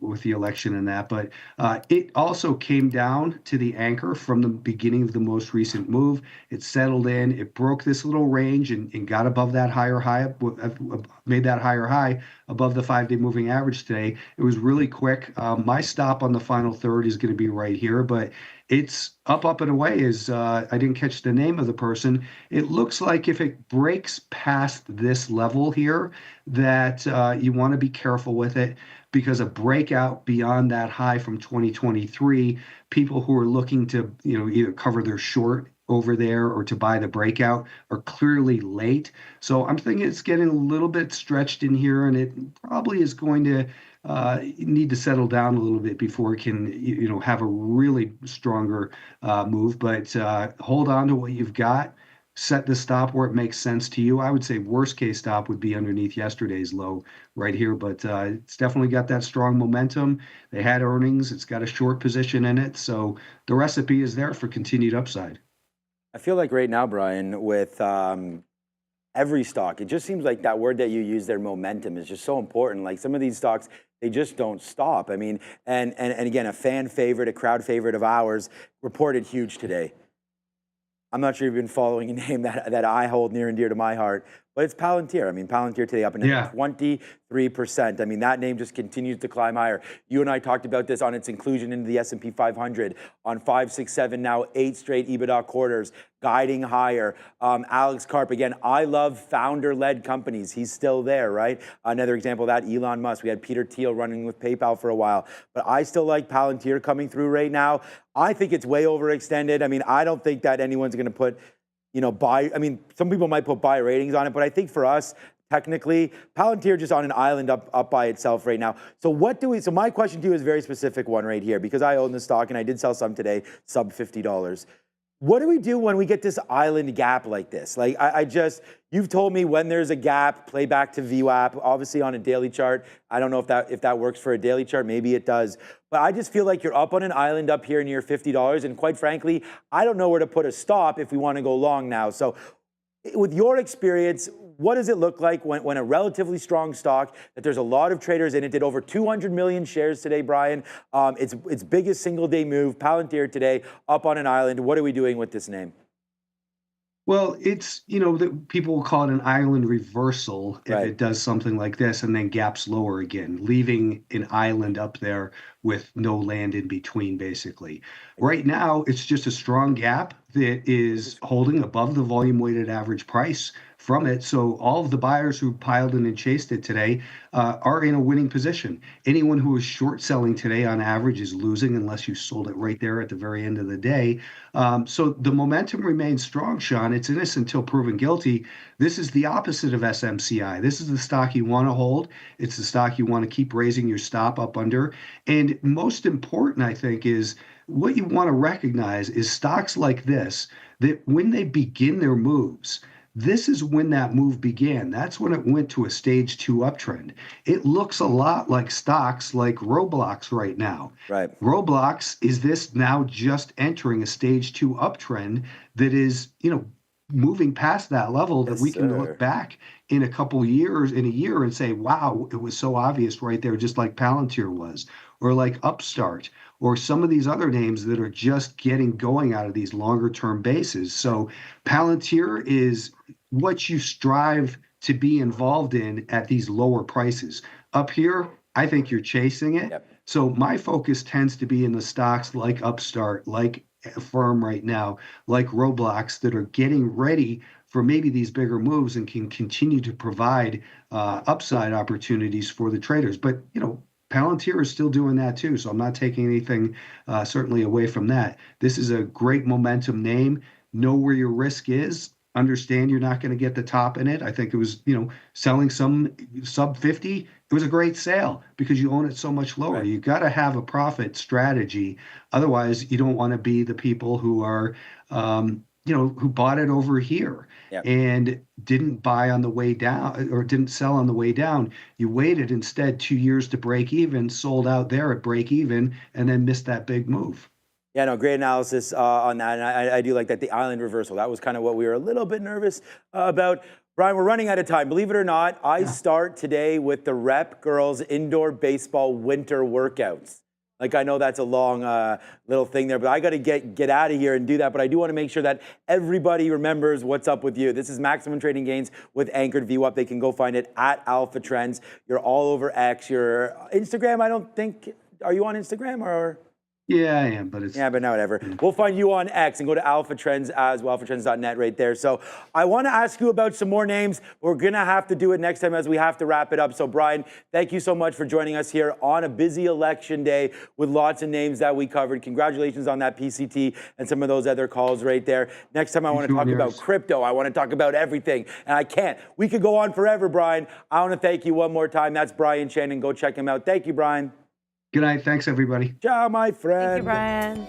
with the election and that, but it also came down to the anchor from the beginning of the most recent move. It settled in, it broke this little range and got above that higher high, made that higher high above the 5-day moving average today. It was really quick. My stop on the final third is going to be right here, but it's up and away. I didn't catch the name of the person. It looks like if it breaks past this level here, that you want to be careful with it, because a breakout beyond that high from 2023, people who are looking to either cover their short over there or to buy the breakout are clearly late. So I'm thinking it's getting a little bit stretched in here, and it probably is going to need to settle down a little bit before it can have a really stronger move. But hold on to what you've got. Set the stop where it makes sense to you. I would say worst case stop would be underneath yesterday's low right here, but it's definitely got that strong momentum. They had earnings. It's got a short position in it. So the recipe is there for continued upside. I feel like right now, Brian, with every stock, it just seems like that word that you use there, momentum, is just so important. Like some of these stocks, they just don't stop. I mean, and again, a fan favorite, a crowd favorite of ours reported huge today. I'm not sure you've been following a name that I hold near and dear to my heart, but it's Palantir. I mean, Palantir today up in 23%. I mean, that name just continues to climb higher. You and I talked about this on its inclusion into the S&P 500 on 5, 6, 7, now 8 straight EBITDA quarters, guiding higher. Alex Karp, again, I love founder-led companies. He's still there, right? Another example of that, Elon Musk. We had Peter Thiel running with PayPal for a while, but I still like Palantir coming through right now. I think it's way overextended. I mean, I don't think that anyone's going to put, some people might put buy ratings on it, but I think for us, technically, Palantir just on an island up by itself right now. So so my question to you is a very specific one right here, because I own the stock and I did sell some today, sub $50. What do we do when we get this island gap like this? Like you've told me when there's a gap, play back to VWAP, obviously on a daily chart. I don't know if that works for a daily chart, maybe it does. But I just feel like you're up on an island up here near $50. And quite frankly, I don't know where to put a stop if we want to go long now. So with your experience, what does it look like when a relatively strong stock that there's a lot of traders in it did over 200 million shares today, Brian? Its biggest single day move, Palantir today, up on an island. What are we doing with this name? Well, it's, people will call it an island reversal if it does something like this and then gaps lower again, leaving an island up there with no land in between, basically. Right now, it's just a strong gap that is holding above the volume weighted average price from it. So all of the buyers who piled in and chased it today are in a winning position. Anyone who is short selling today on average is losing unless you sold it right there at the very end of the day. So the momentum remains strong, Sean. It's innocent until proven guilty. This is the opposite of SMCI. This is the stock you want to hold. It's the stock you want to keep raising your stop up under. And most important, I think, is what you want to recognize is stocks like this, that when they begin their moves, this is when that move began. That's when it went to a stage 2 uptrend. It looks a lot like stocks like Roblox right now. Right. Roblox is this now just entering a stage 2 uptrend that is, moving past that level that we can look back in a year and say, wow, it was so obvious right there, just like Palantir was, or like Upstart, or some of these other names that are just getting going out of these longer term bases. So Palantir is what you strive to be involved in at these lower prices. Up here, I think you're chasing it. Yep. So my focus tends to be in the stocks like Upstart, like Firm right now, like Roblox, that are getting ready for maybe these bigger moves and can continue to provide upside opportunities for the traders. But, you know, Palantir is still doing that too. So I'm not taking anything certainly away from that. This is a great momentum name. Know where your risk is. Understand you're not going to get the top in it. I think it was, you know, selling some sub 50. It was a great sale because you own it so much lower. Right. You got to have a profit strategy. Otherwise, you don't want to be the people who are, you know, who bought it over here and didn't buy on the way down or didn't sell on the way down. You waited instead 2 years to break even, sold out there at break even, and then missed that big move. Yeah, no, great analysis on that. And I do like that, the island reversal. That was kind of what we were a little bit nervous about. Brian, we're running out of time. Believe it or not, I start today with the Rep Girls Indoor Baseball Winter Workouts. Like, I know that's a long little thing there, but I got to get out of here and do that. But I do want to make sure that everybody remembers what's up with you. This is Maximum Trading Gains with Anchored VWAP. They can go find it at Alpha Trends. You're all over X. Your Instagram, I don't think, are you on Instagram or? Yeah, I am, but it's... Yeah, but no, whatever. We'll find you on X and go to Alpha Trends as well, alphatrends.net right there. So I want to ask you about some more names. We're going to have to do it next time as we have to wrap it up. So Brian, thank you so much for joining us here on a busy election day with lots of names that we covered. Congratulations on that PCT and some of those other calls right there. Next time I want to talk about crypto. I want to talk about everything. And I can't. We could go on forever, Brian. I want to thank you one more time. That's Brian Shannon. Go check him out. Thank you, Brian. Good night. Thanks, everybody. Ciao, my friend. Thank you, Brian.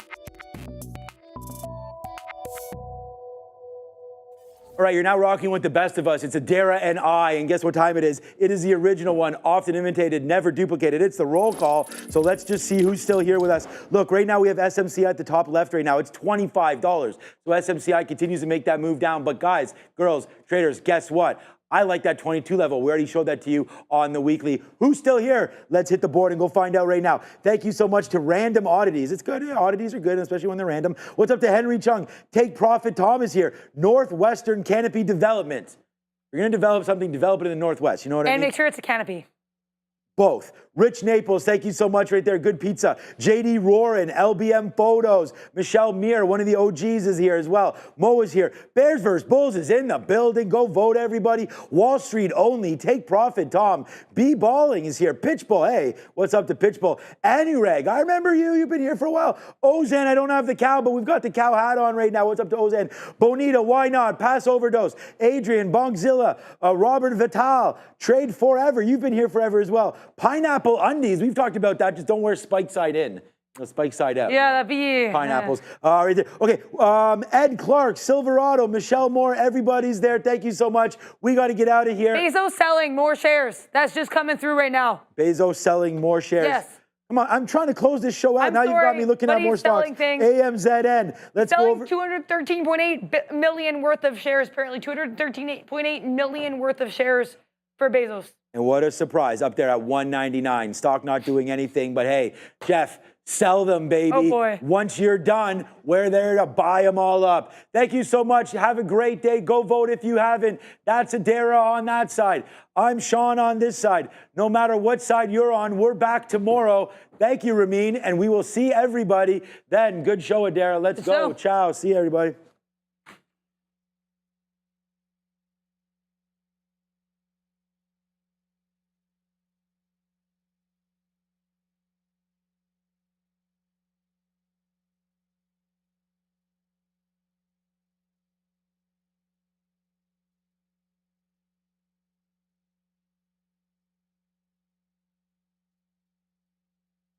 All right, you're now rocking with the best of us. It's Adara and I, and guess what time it is? It is the original one, often imitated, never duplicated. It's the roll call, so let's just see who's still here with us. Look, right now we have SMCI at the top left right now. It's $25. So SMCI continues to make that move down. But guys, girls, traders, guess what? I like that 22 level. We already showed that to you on the weekly. Who's still here? Let's hit the board and go find out right now. Thank you so much to Random Oddities. It's good. Yeah, oddities are good, especially when they're random. What's up to Henry Chung? Take Profit Tom is here. Northwestern Canopy Development. You're going to develop something, develop it in the Northwest. You know what I mean? And make sure it's a canopy. Both. Rich Naples, thank you so much right there. Good pizza. JD Roarin, LBM Photos. Michelle Meir, one of the OGs is here as well. Mo is here. Bears vs. Bulls is in the building. Go vote, everybody. Wall Street only. Take Profit, Tom. B Balling is here. Pitchbull, hey, what's up to Pitchbull? Anurag, I remember you. You've been here for a while. Ozan, I don't have the cow, but we've got the cow hat on right now. What's up to Ozan? Bonita, why not? Pass Overdose. Adrian, Bongzilla, Robert Vital. Trade Forever. You've been here forever as well. Pineapple Undies, we've talked about that. Just don't wear spike side in. No, spike side out. Yeah, that'd be... Pineapples. Right there. Okay, Ed Clark, Silverado, Michelle Moore, everybody's there. Thank you so much. We got to get out of here. Bezos selling more shares. That's just coming through right now. Bezos selling more shares. Yes. Come on, I'm trying to close this show out. Now you've got me looking at more stocks. AMZN. Let's go over. 213.8 million worth of shares, apparently. 213.8 million worth of shares for Bezos. And what a surprise, up there at 199. Stock not doing anything, but hey, Jeff, sell them, baby. Oh, boy. Once you're done, we're there to buy them all up. Thank you so much. Have a great day. Go vote if you haven't. That's Adara on that side. I'm Sean on this side. No matter what side you're on, we're back tomorrow. Thank you, Ramin, and we will see everybody then. Good show, Adara. Let's go. Ciao. See you, everybody.